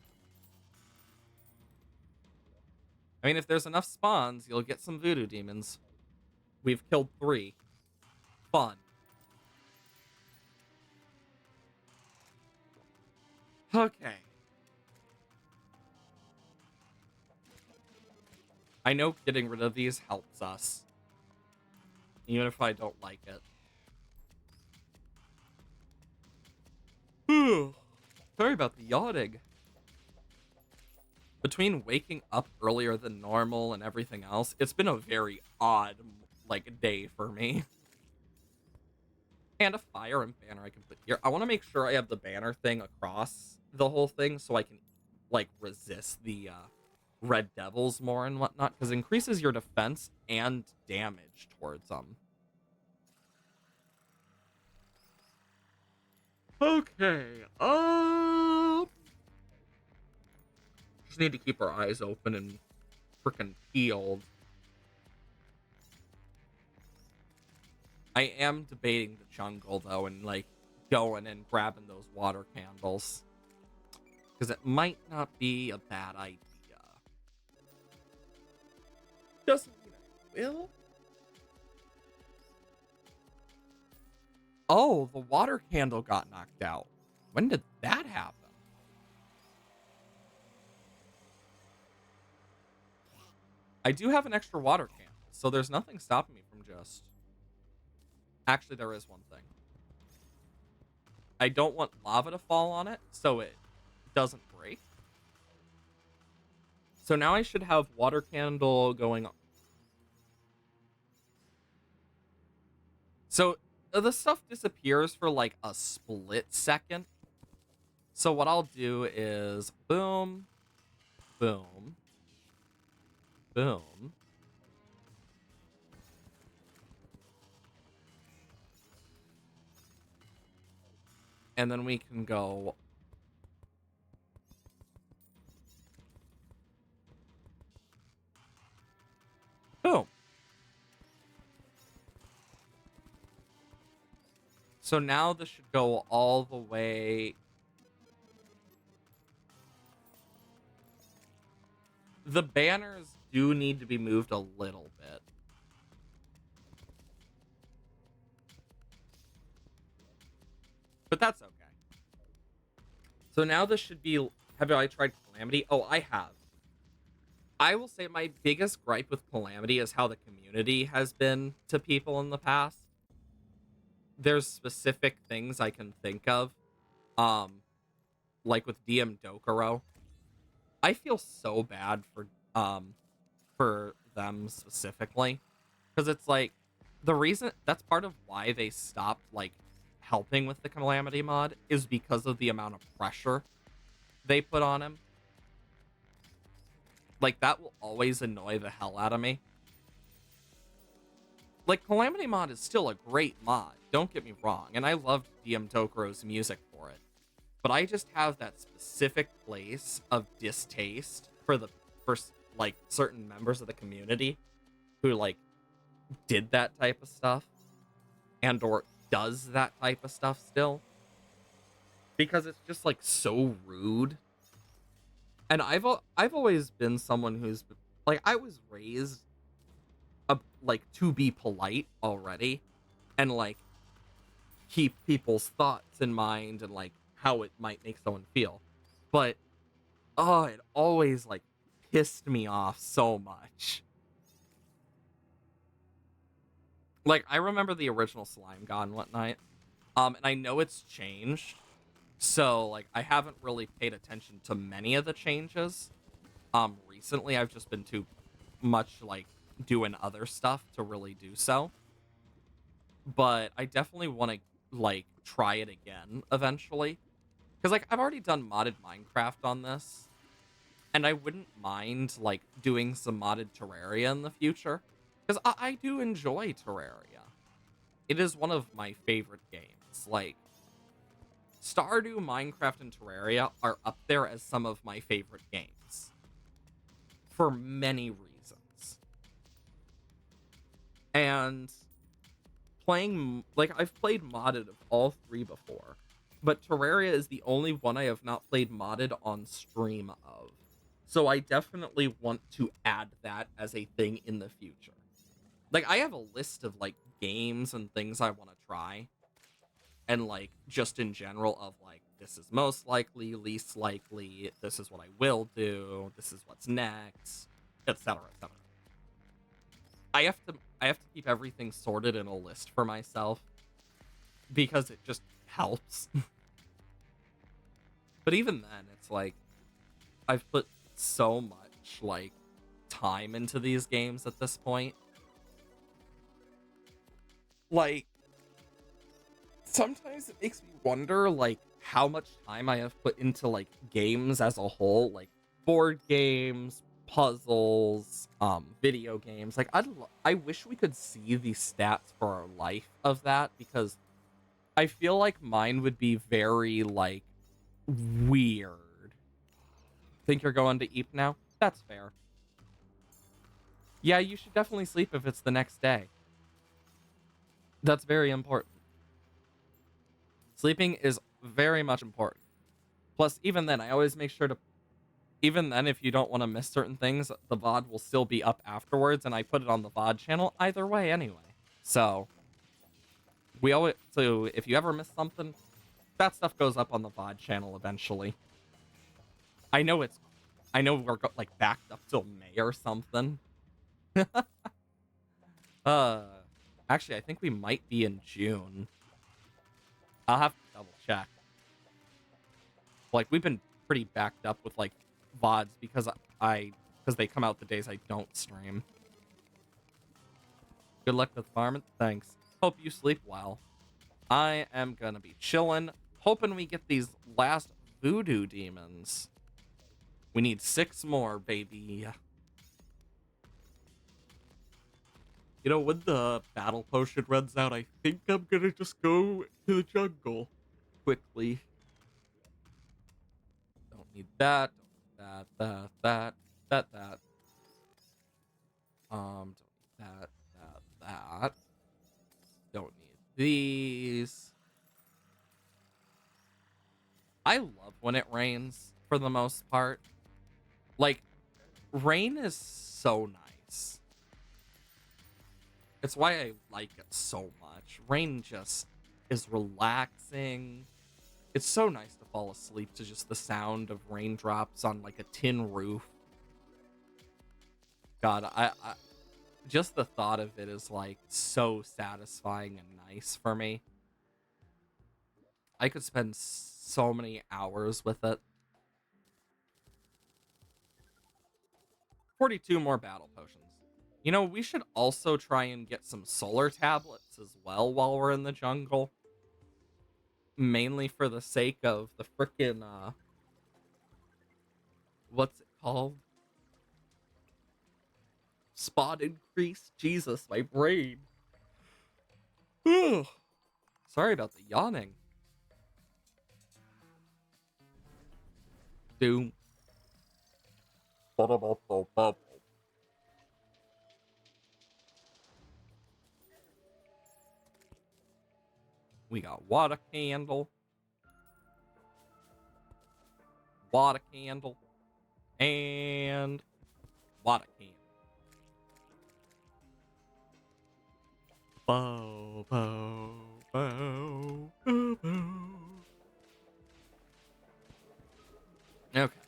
I mean, if there's enough spawns, you'll get some voodoo demons. We've killed 3. Fun. Okay. I know getting rid of these helps us. Even if I don't like it. Sorry about the yawning. Between waking up earlier than normal and everything else, it's been a very odd, like, day for me. And a fire and banner I can put here. I want to make sure I have the banner thing across the whole thing so I can, like, resist the red devils more and whatnot, because it increases your defense and damage towards them. Okay, just need to keep our eyes open and freaking peeled. I am debating the jungle though, and like going and grabbing those water candles because it might not be a bad idea. Doesn't mean I will. Oh, the water candle got knocked out. When did that happen? I do have an extra water candle, so there's nothing stopping me from just. Actually, there is one thing. I don't want lava to fall on it, so it doesn't break. So now I should have water candle going on. So the stuff disappears for like a split second. So what I'll do is boom, boom, boom. And then we can go boom. So now this should go all the way. The banners do need to be moved a little bit. But that's okay. So now this should be. Have I tried Calamity? Oh, I have. I will say my biggest gripe with Calamity is how the community has been to people in the past. There's specific things I can think of. Um, like with DM Dokuro. I feel so bad for them specifically. Because it's like the reason that's part of why they stopped like helping with the Calamity mod is because of the amount of pressure they put on him. Like that will always annoy the hell out of me. Like Calamity mod is still a great mod, don't get me wrong, and I loved DM Tokuro's music for it. But I just have that specific place of distaste for the first like certain members of the community who like did that type of stuff and or does that type of stuff still because it's just like so rude. And I've always been someone who's like I was raised like to be polite already and like keep people's thoughts in mind and like how it might make someone feel. But oh, it always like pissed me off so much. Like I remember the original Slime God and whatnot. And I know it's changed. So like I haven't really paid attention to many of the changes. Recently I've just been too much like doing other stuff to really do so. But I definitely want to like try it again eventually. Because like I've already done modded Minecraft on this. And I wouldn't mind like doing some modded Terraria in the future. Because I do enjoy Terraria. It is one of my favorite games. Like Stardew, Minecraft, and Terraria are up there as some of my favorite games. For many reasons. And playing, like, I've played modded of all three before. But Terraria is the only one I have not played modded on stream of. So I definitely want to add that as a thing in the future. Like, I have a list of, like, games and things I want to try. And, like, just in general of, like, this is most likely, least likely, this is what I will do, this is what's next, etc., etc. I have to keep everything sorted in a list for myself because it just helps. But even then, it's like I've put so much like time into these games at this point. Like sometimes it makes me wonder like how much time I have put into like games as a whole, like board games, puzzles, video games. Like I wish we could see the stats for our life of that because I feel like mine would be very like weird. Think you're going to eat now? That's fair. Yeah, you should definitely sleep if it's the next day. That's very important. Sleeping is very much important. Plus, even then, I always make sure to, even then, if you don't want to miss certain things, the VOD will still be up afterwards, and I put it on the VOD channel either way anyway. So, so if you ever miss something, that stuff goes up on the VOD channel eventually. I know we're like backed up till May or something. uh, Actually, I think we might be in June. I'll have to double check. Like, we've been pretty backed up with like VODs because they come out the days I don't stream. Good luck with farming. Thanks. Hope you sleep well. I am gonna be chilling, hoping we get these last voodoo demons. We need 6 more, baby. You know, when the battle potion runs out, I think I'm gonna just go to the jungle quickly. Don't need that. Don't need that. Don't need that. Don't need these. I love when it rains for the most part. Like, rain is so nice. It's why I like it so much. Rain just is relaxing. It's so nice to fall asleep to just the sound of raindrops on like a tin roof. God, I just the thought of it is like so satisfying and nice for me. I could spend so many hours with it. 42 more battle potions. You know, we should also try and get some solar tablets as well while we're in the jungle. Mainly for the sake of the frickin' what's it called? Spot increase? Jesus, my brain. Ugh. Sorry about the yawning. Doom. We got water candle, and water candle. Bow, bow, bow, bow, bow. Okay.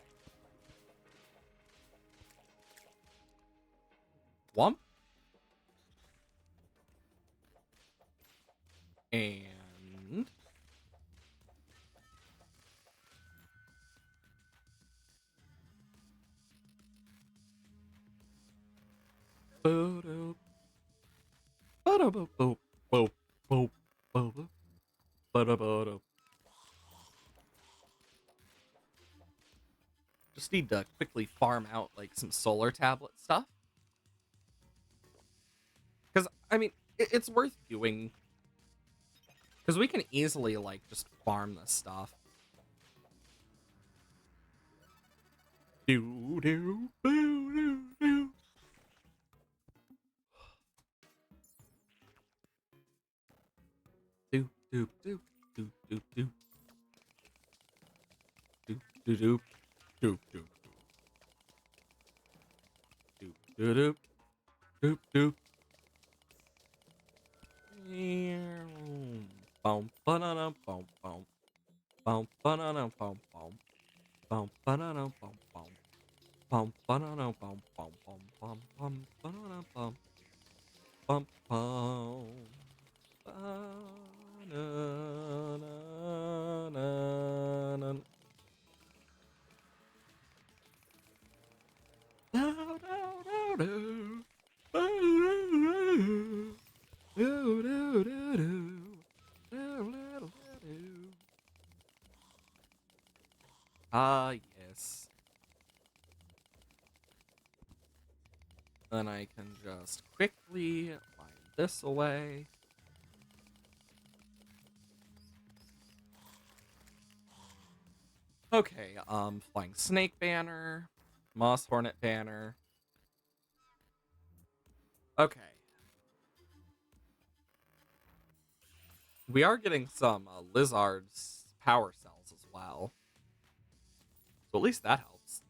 Wump. And boop, boop, boop, boop, boop, boop, boop, boop. Just need to quickly farm out like some solar tablet stuff. Because I mean, it's worth doing. Because we can easily like just farm this stuff. Do do do do do. Do do do do do do do do do do do do do do do. Bum banana bum bum bum banana bum bum bum banana bum bum bum banana bum bum bum bum bum banana bum bum bum banana. Ah, yes. Then I can just quickly find this away. Okay, flying snake banner, moss hornet banner. Okay. We are getting some Lizard's power cells as well. So at least that helps.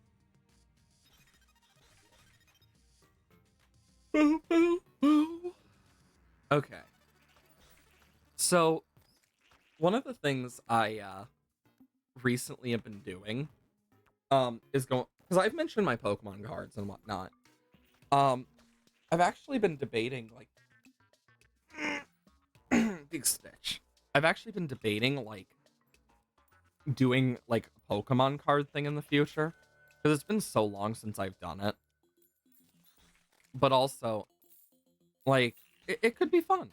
Okay. So one of the things I recently have been doing is going, because I've mentioned my Pokemon cards and whatnot. Um, I've actually been debating like big stitch. I've actually been debating like doing like a Pokemon card thing in the future because it's been so long since I've done it. But also, like, it could be fun.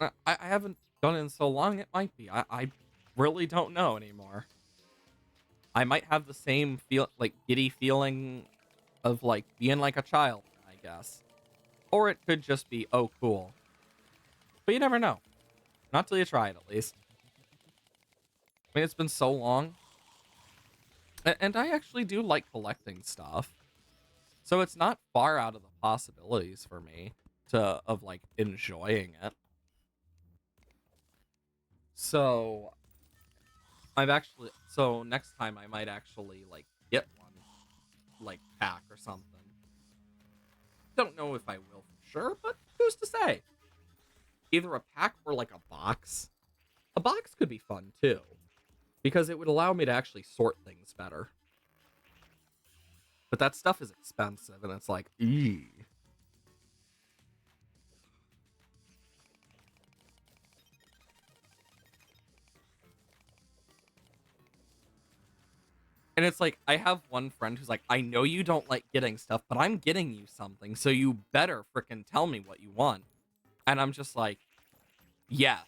I haven't done it in so long. It might be. I really don't know anymore. I might have the same feel like giddy feeling of like being like a child, I guess. Or it could just be, oh, cool. But you never know. Not till you try it, at least. I mean, it's been so long. And I actually do like collecting stuff. So it's not far out of the possibilities for me of like enjoying it. So so next time I might actually like get one like pack or something. Don't know if I will for sure, but who's to say? Either a pack or like a box. A box could be fun too, because it would allow me to actually sort things better. But that stuff is expensive, and it's like, eee. And it's like, I have one friend who's like, I know you don't like getting stuff, but I'm getting you something, so you better frickin' tell me what you want. And I'm just like, yes.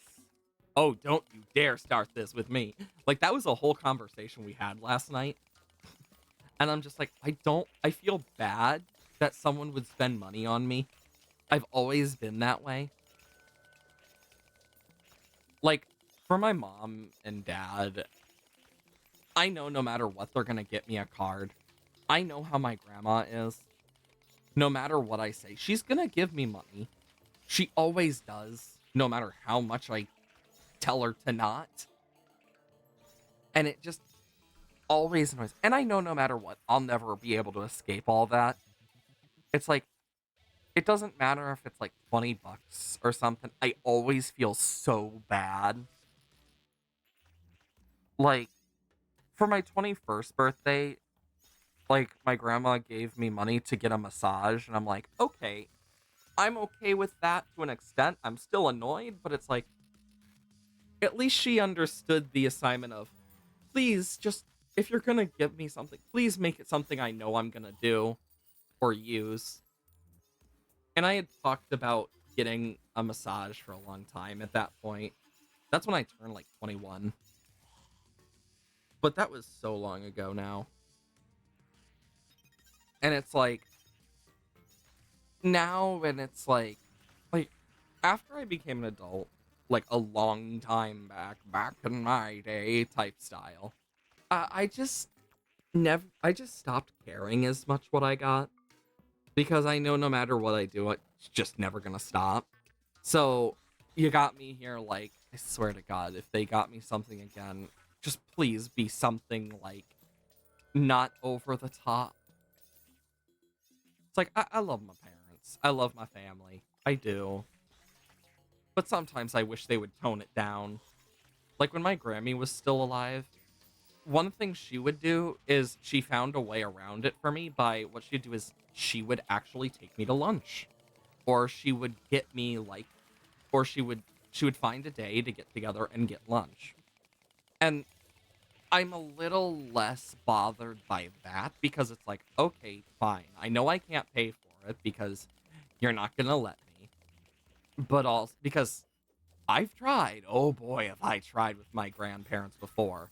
Oh, don't you dare start this with me. Like, that was a whole conversation we had last night. And I'm just like, I feel bad that someone would spend money on me. I've always been that way. Like, for my mom and dad, I know no matter what, they're gonna get me a card. I know how my grandma is. No matter what I say, she's gonna give me money. She always does, no matter how much I tell her to not. And it just always annoys. And I know no matter what, I'll never be able to escape all that. It's like, it doesn't matter if it's like 20 bucks or something. I always feel so bad. Like, for my 21st birthday, like, my grandma gave me money to get a massage, and I'm like, okay, I'm okay with that to an extent. I'm still annoyed, but it's like, at least she understood the assignment of, please, just, if you're gonna give me something, please make it something I know I'm gonna do or use. And I had talked about getting a massage for a long time at that point. That's when I turned like 21. But that was so long ago now. And it's like, now when it's like, after I became an adult, like a long time back in my day type style, I just I just stopped caring as much what I got because I know no matter what I do, it's just never gonna stop. So you got me here, like, I swear to God, if they got me something again, just please be something like not over the top. It's like, I love my parents. I love my family. I do. But sometimes I wish they would tone it down. Like when my Grammy was still alive, one thing she would do is she found a way around it for me by what she'd do is she would actually take me to lunch. Or she would get me like or she would find a day to get together and get lunch. And I'm a little less bothered by that because it's like, okay, fine. I know I can't pay for it because you're not gonna let me. But also because I've tried. Oh boy, have I tried with my grandparents before.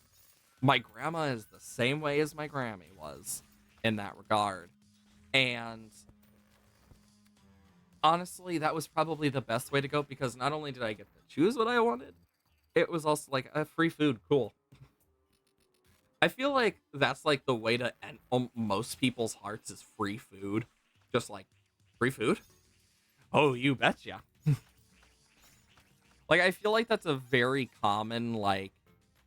My grandma is the same way as my Grammy was in that regard. And honestly, that was probably the best way to go because not only did I get to choose what I wanted, it was also like a free food. Cool. I feel like that's like the way to end most people's hearts is free food. Just like free food. Oh, you betcha. Like, I feel like that's a very common, like,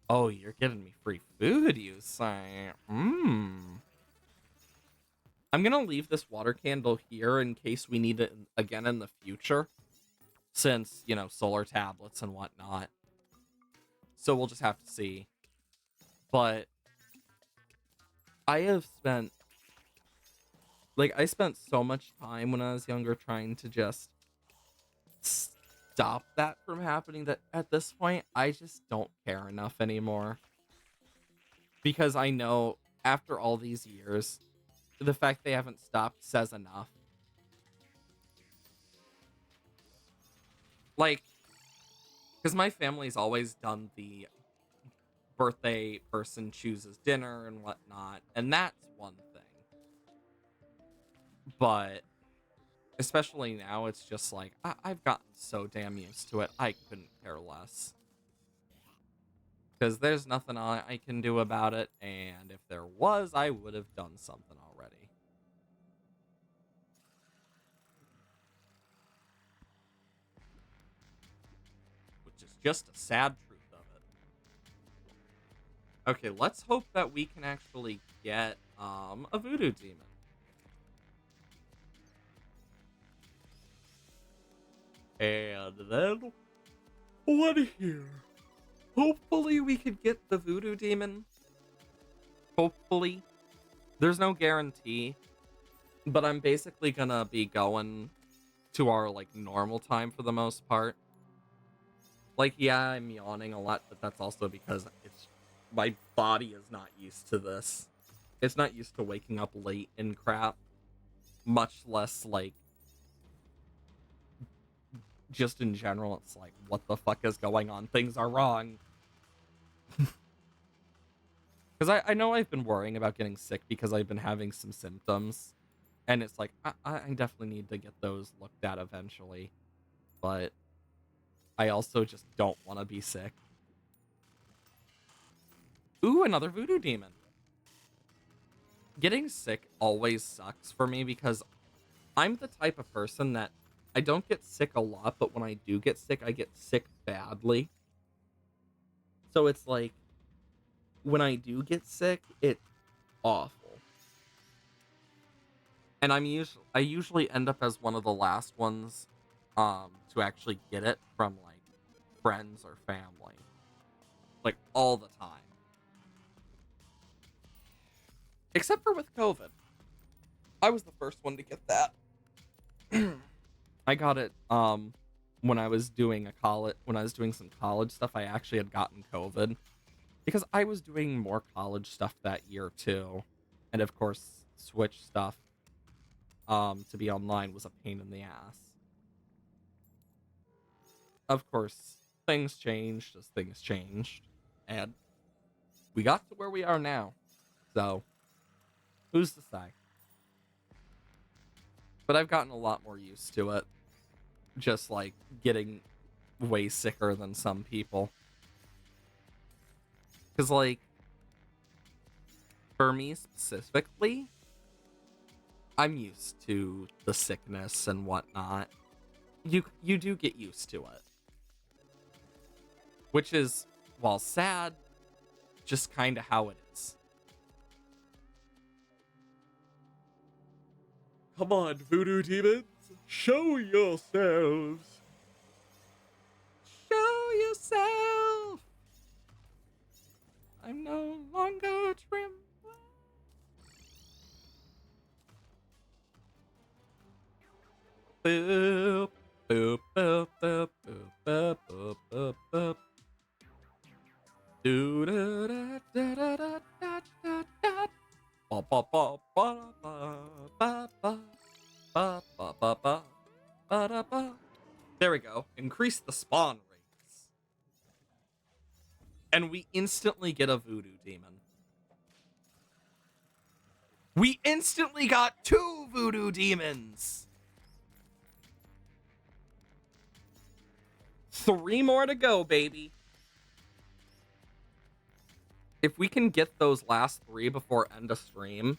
oh, you're giving me free food, you say. I'm gonna leave this water candle here in case we need it again in the future. Since, you know, solar tablets and whatnot. So we'll just have to see. But I have spent, like, I spent so much time when I was younger trying to just stop that from happening that at this point, I just don't care enough anymore. Because I know after all these years, the fact they haven't stopped says enough. Like, because my family's always done the birthday person chooses dinner and whatnot, and that's one thing. But especially now, it's just like, I've gotten so damn used to it, I couldn't care less. Because there's nothing I can do about it, and if there was, I would have done something already. Which is just a sad truth of it. Okay, let's hope that we can actually get, a voodoo demon. And then, what here? Hopefully we could get the voodoo demon. Hopefully. There's no guarantee. But I'm basically gonna be going to our, like, normal time for the most part. Like, yeah, I'm yawning a lot, but that's also because my body is not used to this. It's not used to waking up late and crap. Much less, like, just in general, it's like, what the fuck is going on? Things are wrong. Because I know I've been worrying about getting sick because I've been having some symptoms. And it's like, I definitely need to get those looked at eventually. But I also just don't want to be sick. Ooh, another voodoo demon. Getting sick always sucks for me because I'm the type of person that I don't get sick a lot, but when I do get sick, I get sick badly. So it's like, when I do get sick, it's awful. And I usually end up as one of the last ones to actually get it from, like, friends or family. Like, all the time. Except for with COVID. I was the first one to get that. I got it when I was doing some college stuff. I actually had gotten COVID because I was doing more college stuff that year too. And of course, Switch stuff to be online was a pain in the ass. Of course, things changed as things changed, and we got to where we are now. So, who's to say? But I've gotten a lot more used to it. Just like getting way sicker than some people. Because, like, for me specifically, I'm used to the sickness and whatnot. You do get used to it. Which is, while sad, just kind of how it is. Come on, voodoo demons. Show yourselves. Show yourself. I'm no longer trembling. Boop, boop, boop, boop, boop, boop, boop, boop. Do da da da da da da da da. Ba ba ba ba ba ba ba ba ba ba ba ba da ba. There we go. Increase the spawn rates. And we instantly get a voodoo demon. We instantly got 2 voodoo demons. 3 more to go, baby. If we can get those last 3 before end of stream,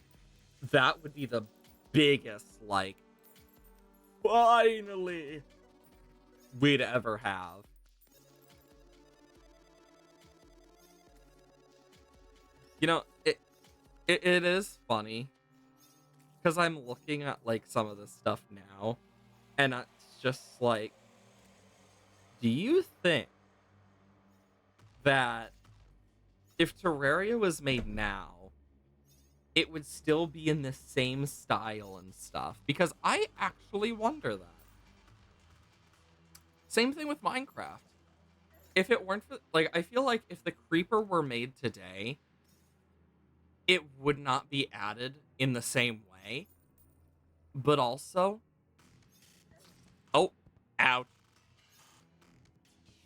that would be the biggest, like, finally we'd ever have. You know, it is funny because I'm looking at like some of this stuff now, and it's just like, do you think that if Terraria was made now, it would still be in the same style and stuff? Because I actually wonder that. Same thing with Minecraft. If it weren't for, like, I feel like if the creeper were made today, it would not be added in the same way. But also, oh, ouch.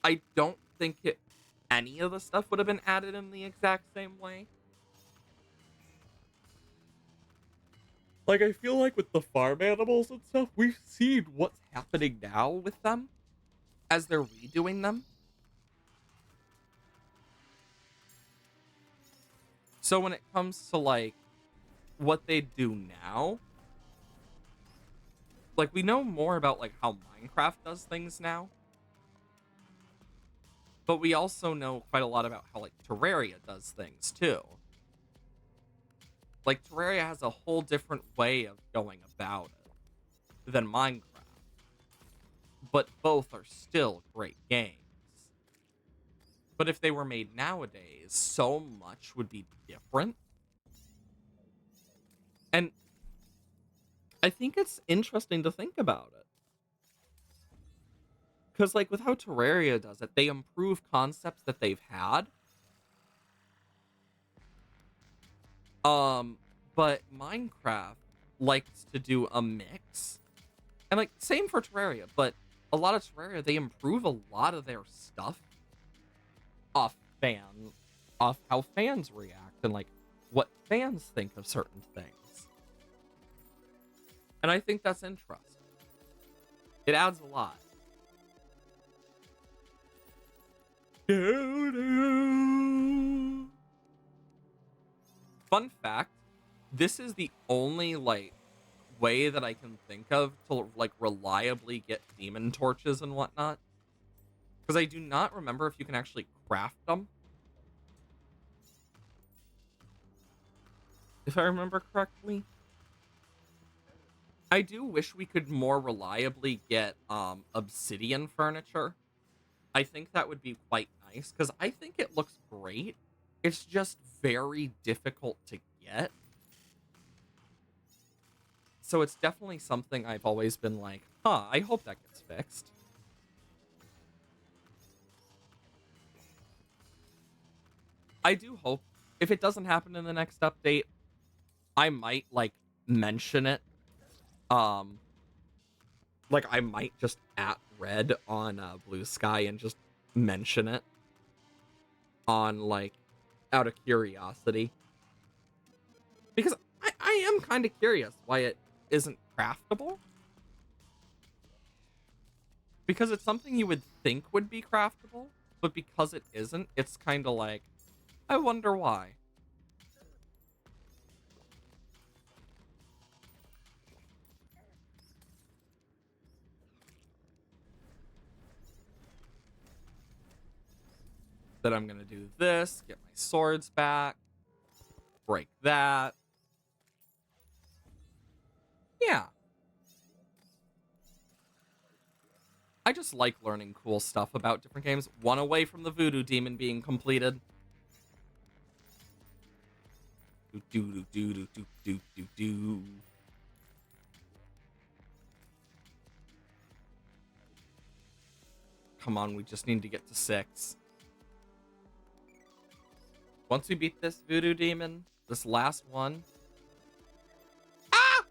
I don't think any of the stuff would have been added in the exact same way. Like, I feel like with the farm animals and stuff, we've seen what's happening now with them as they're redoing them. So when it comes to, like, what they do now, like, we know more about, like, how Minecraft does things now. But we also know quite a lot about how, like, Terraria does things, too. Like, Terraria has a whole different way of going about it than Minecraft. But both are still great games. But if they were made nowadays, so much would be different. And I think it's interesting to think about it. Because, like, with how Terraria does it, they improve concepts that they've had. But Minecraft likes to do a mix. And, like, same for Terraria, but a lot of Terraria, they improve a lot of their stuff off how fans react and, like, what fans think of certain things. And I think that's interesting. It adds a lot. Fun fact, this is the only, like, way that I can think of to, like, reliably get demon torches and whatnot. Because I do not remember if you can actually craft them. If I remember correctly. I do wish we could more reliably get obsidian furniture. I think that would be quite nice, because I think it looks great. It's just very difficult to get. So it's definitely something I've always been like, I hope that gets fixed. I do hope, if it doesn't happen in the next update, I might, like, mention it. Like, I might just at red on Blue Sky and just mention it on, like, out of curiosity. Because I am kind of curious why it isn't craftable. Because it's something you would think would be craftable, but because it isn't, it's kind of like, I wonder why. Then I'm going to do this, get my swords back, break that. Yeah. I just like learning cool stuff about different games. One away from the Voodoo Demon being completed. Do do do do do do do do. Come on, we just need to get to 6. Once we beat this Voodoo Demon, this last one. Ah!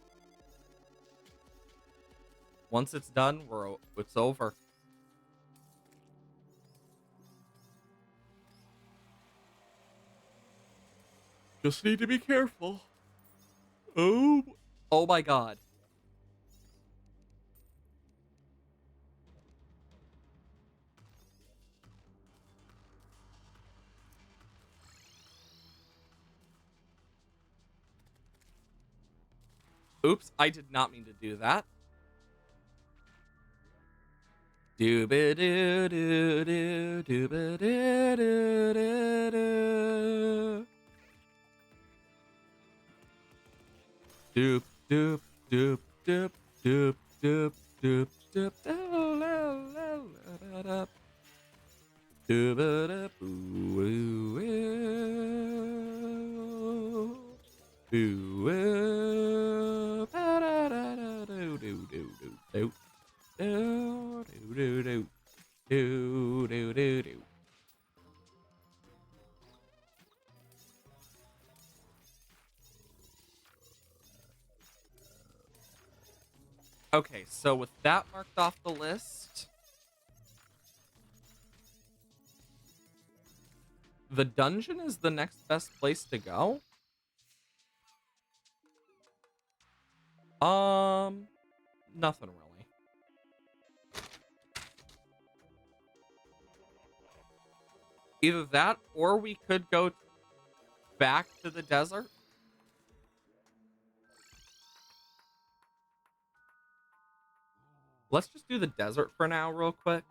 Once it's done, it's over. Just need to be careful. Oh my god. Oops, I did not mean to do that. Doo-ba-doo-doo-doo, doo-ba-doo-doo-doo-doo. Doop, doop, doop, doop, doop, doop, doop, doop, da-da-da-da-da-da. Doo-ba-da-boo-oo-oo. Ooh-oo. Ba-da-da-da-doo-doo-doo-doo. Doo-doo-doo-doo. Doo-doo-doo-doo. Okay, so with that marked off the list, the dungeon is the next best place to go. Nothing really. Either that or we could go back to the desert. Let's just do the desert for now, real quick.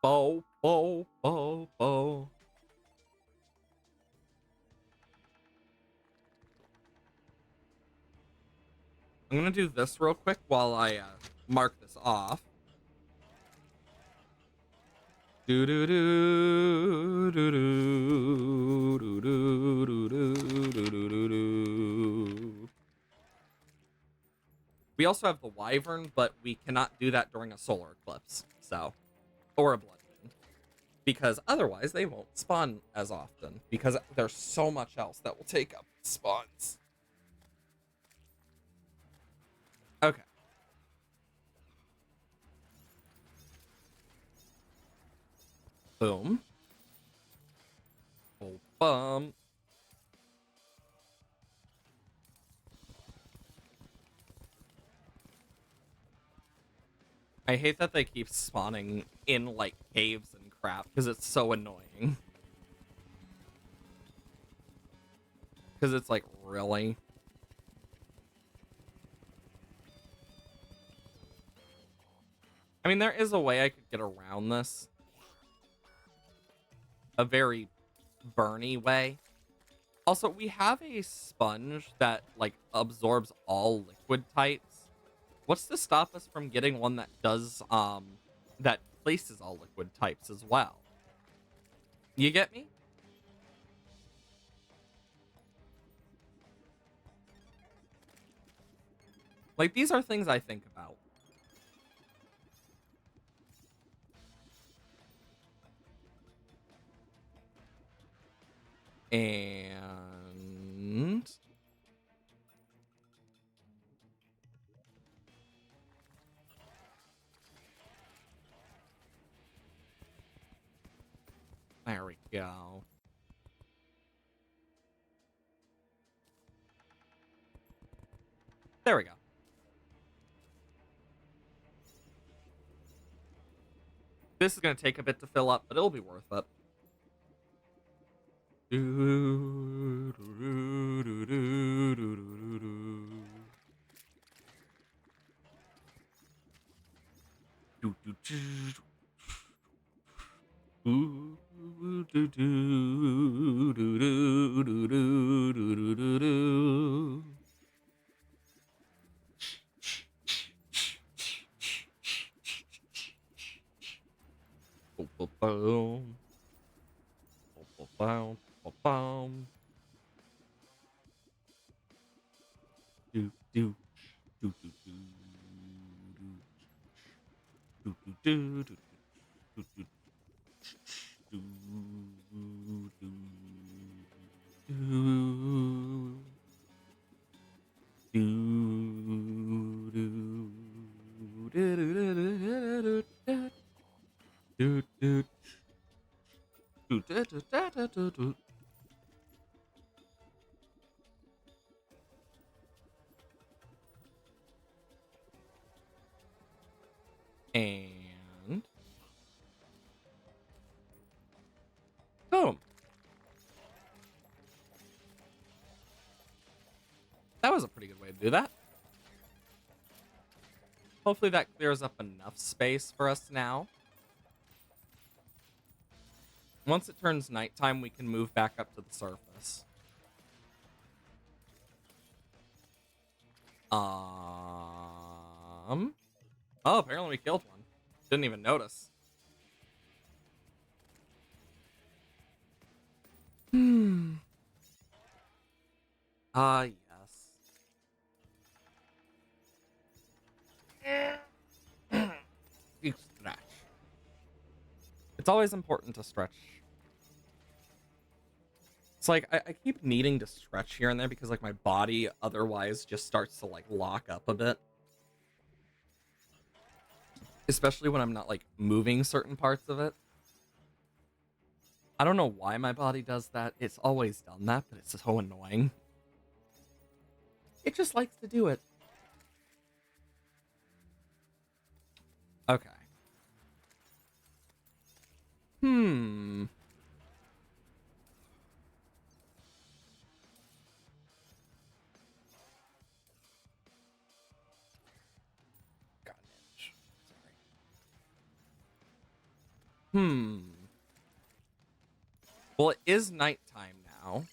Bo, bo, bo, bo. I'm gonna do this real quick while I mark this off. Do do do do do do do do do do do do. We also have the wyvern, but we cannot do that during a solar eclipse, so or a blood moon, because otherwise they won't spawn as often. Because there's so much else that will take up spawns. Okay. Boom. Oh, bum. I hate that they keep spawning in, like, caves and crap, because it's so annoying. Because it's like, really? I mean, there is a way I could get around this. A very burny way. Also, we have a sponge that, like, absorbs all liquid types. What's to stop us from getting one that does, that places all liquid types as well? You get me? Like, these are things I think about. And... there we go. There we go. This is going to take a bit to fill up, but it'll be worth it. Boom. Boom. Boom. Do do do do do do do do do do and boom. That was a pretty good way to do that. Hopefully that clears up enough space for us now. Once it turns nighttime, we can move back up to the surface. Oh, apparently we killed one. Didn't even notice. Hmm. Yes. You stretch. It's always important to stretch. It's like I keep needing to stretch here and there because like my body otherwise just starts to like lock up a bit. Especially when I'm not like moving certain parts of it. I don't know why my body does that. It's always done that, but it's so annoying. It just likes to do it. Okay. Hmm. God, sorry. Hmm. Well, it is nighttime now.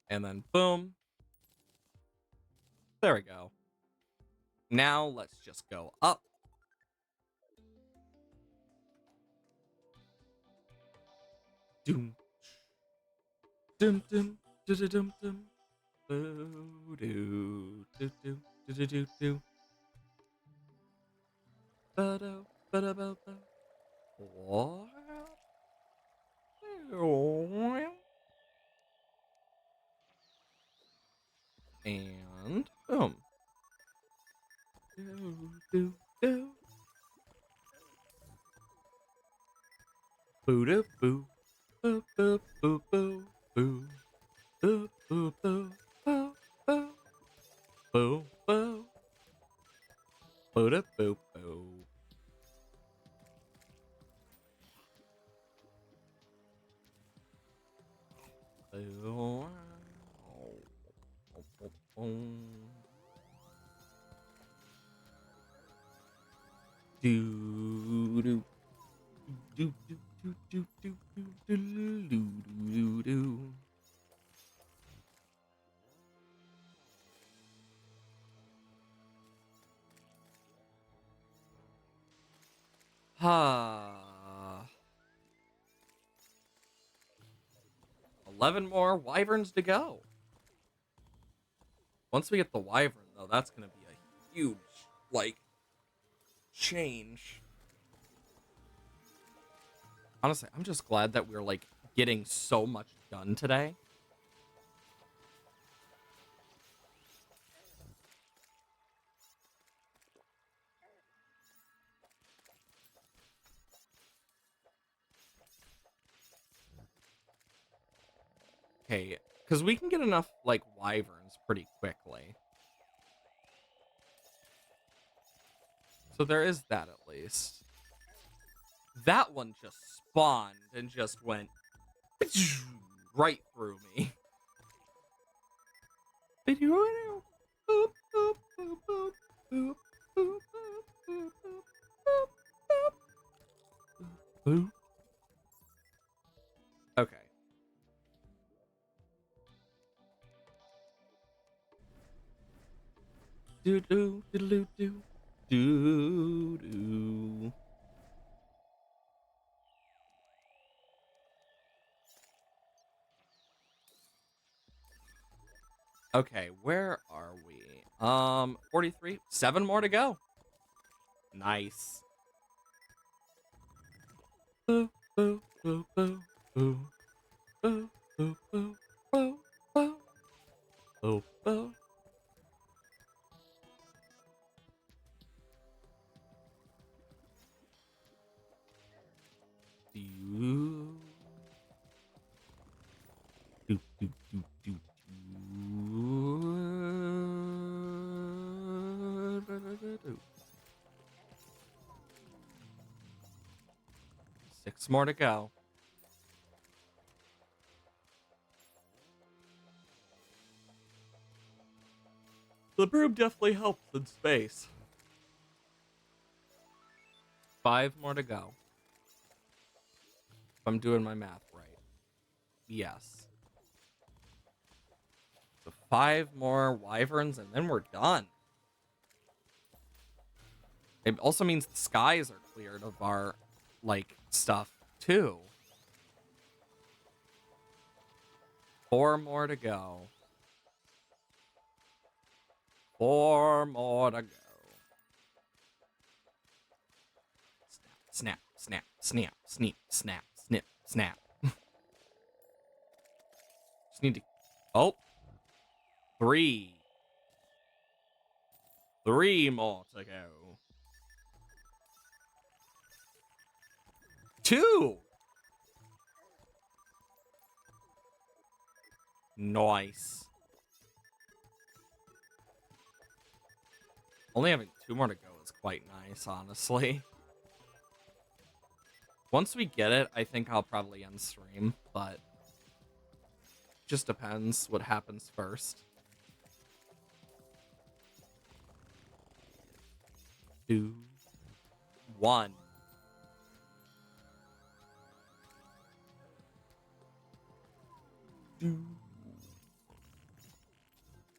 And then boom. There we go. Now let's just go up. Doom. Doom doom. Doom doom doom. Boo doo. Doo doo. Doo doo doo. Ba-do. Ba-da-ba-ba. What? And boom. Do, do, do. Boo doo boo. Boo boo boo boo boo. Boo boo boo. Boo boo. Boo boo. Boo doo boo boo. Boo. Do do do do do do do do do do do do. Ha. 11 more wyverns to go. Once we get the wyvern, though, that's gonna be a huge, like, change. Honestly, I'm just glad that we're, like, getting so much done today. Okay, because we can get enough, like, wyverns pretty quickly. So there is that, at least. That one just spawned and just went right through me. Okay. Do do do do do do do. Okay, where are we? 43. 7 more to go. Nice. Boo, boo, boo, boo, boo, boo, boo, boo, boo, boo, boo, boo. Do, do, do, do, do, do. 6 more to go. The broom definitely helps in space. 5 more to go. If I'm doing my math right. Yes. So 5 more wyverns, and then we're done. It also means the skies are cleared of our, like, stuff, too. 4 more to go. 4 more to go. Snap, snap, snap, snap, snap, snip, snap. Just need to... Oh. 3. 3 more to go. 2. Nice. Only having 2 more to go is quite nice, honestly. Once we get it, I think I'll probably end stream, but just depends what happens first. 2, 1.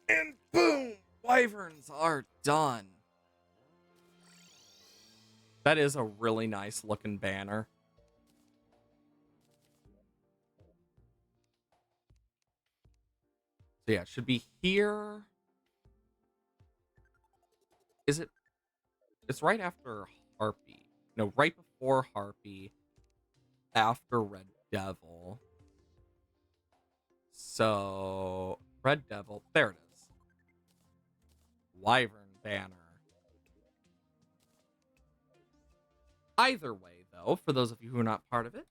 And boom! Wyverns are done. That is a really nice looking banner. So yeah, it should be here. Is it? It's right after Harpy. No, right before Harpy. After Red Devil. So, Red Devil. There it is. Wyvern banner. Either way, though, for those of you who are not part of it,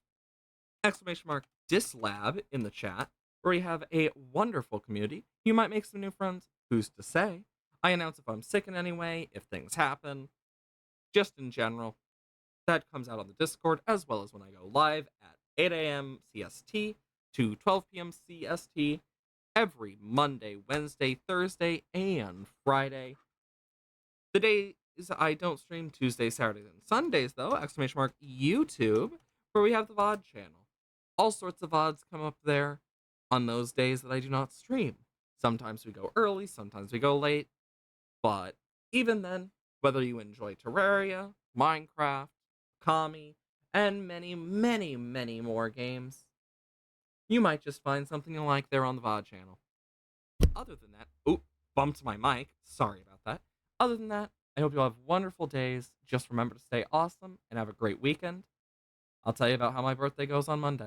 !dislab in the chat, where we have a wonderful community. You might make some new friends. Who's to say? I announce if I'm sick in any way, if things happen, just in general. That comes out on the Discord, as well as when I go live at 8 a.m. CST to 12 p.m. CST every Monday, Wednesday, Thursday, and Friday. The days I don't stream, Tuesdays, Saturdays, and Sundays, though, !YouTube, where we have the VOD channel. All sorts of VODs come up there on those days that I do not stream. Sometimes we go early, sometimes we go late, but even then, whether you enjoy Terraria, Minecraft, Kami, and many, many, many more games, you might just find something you like there on the VOD channel. Other than that, oh, bumped my mic. Sorry about that. Other than that, I hope you'll have wonderful days. Just remember to stay awesome and have a great weekend. I'll tell you about how my birthday goes on Monday.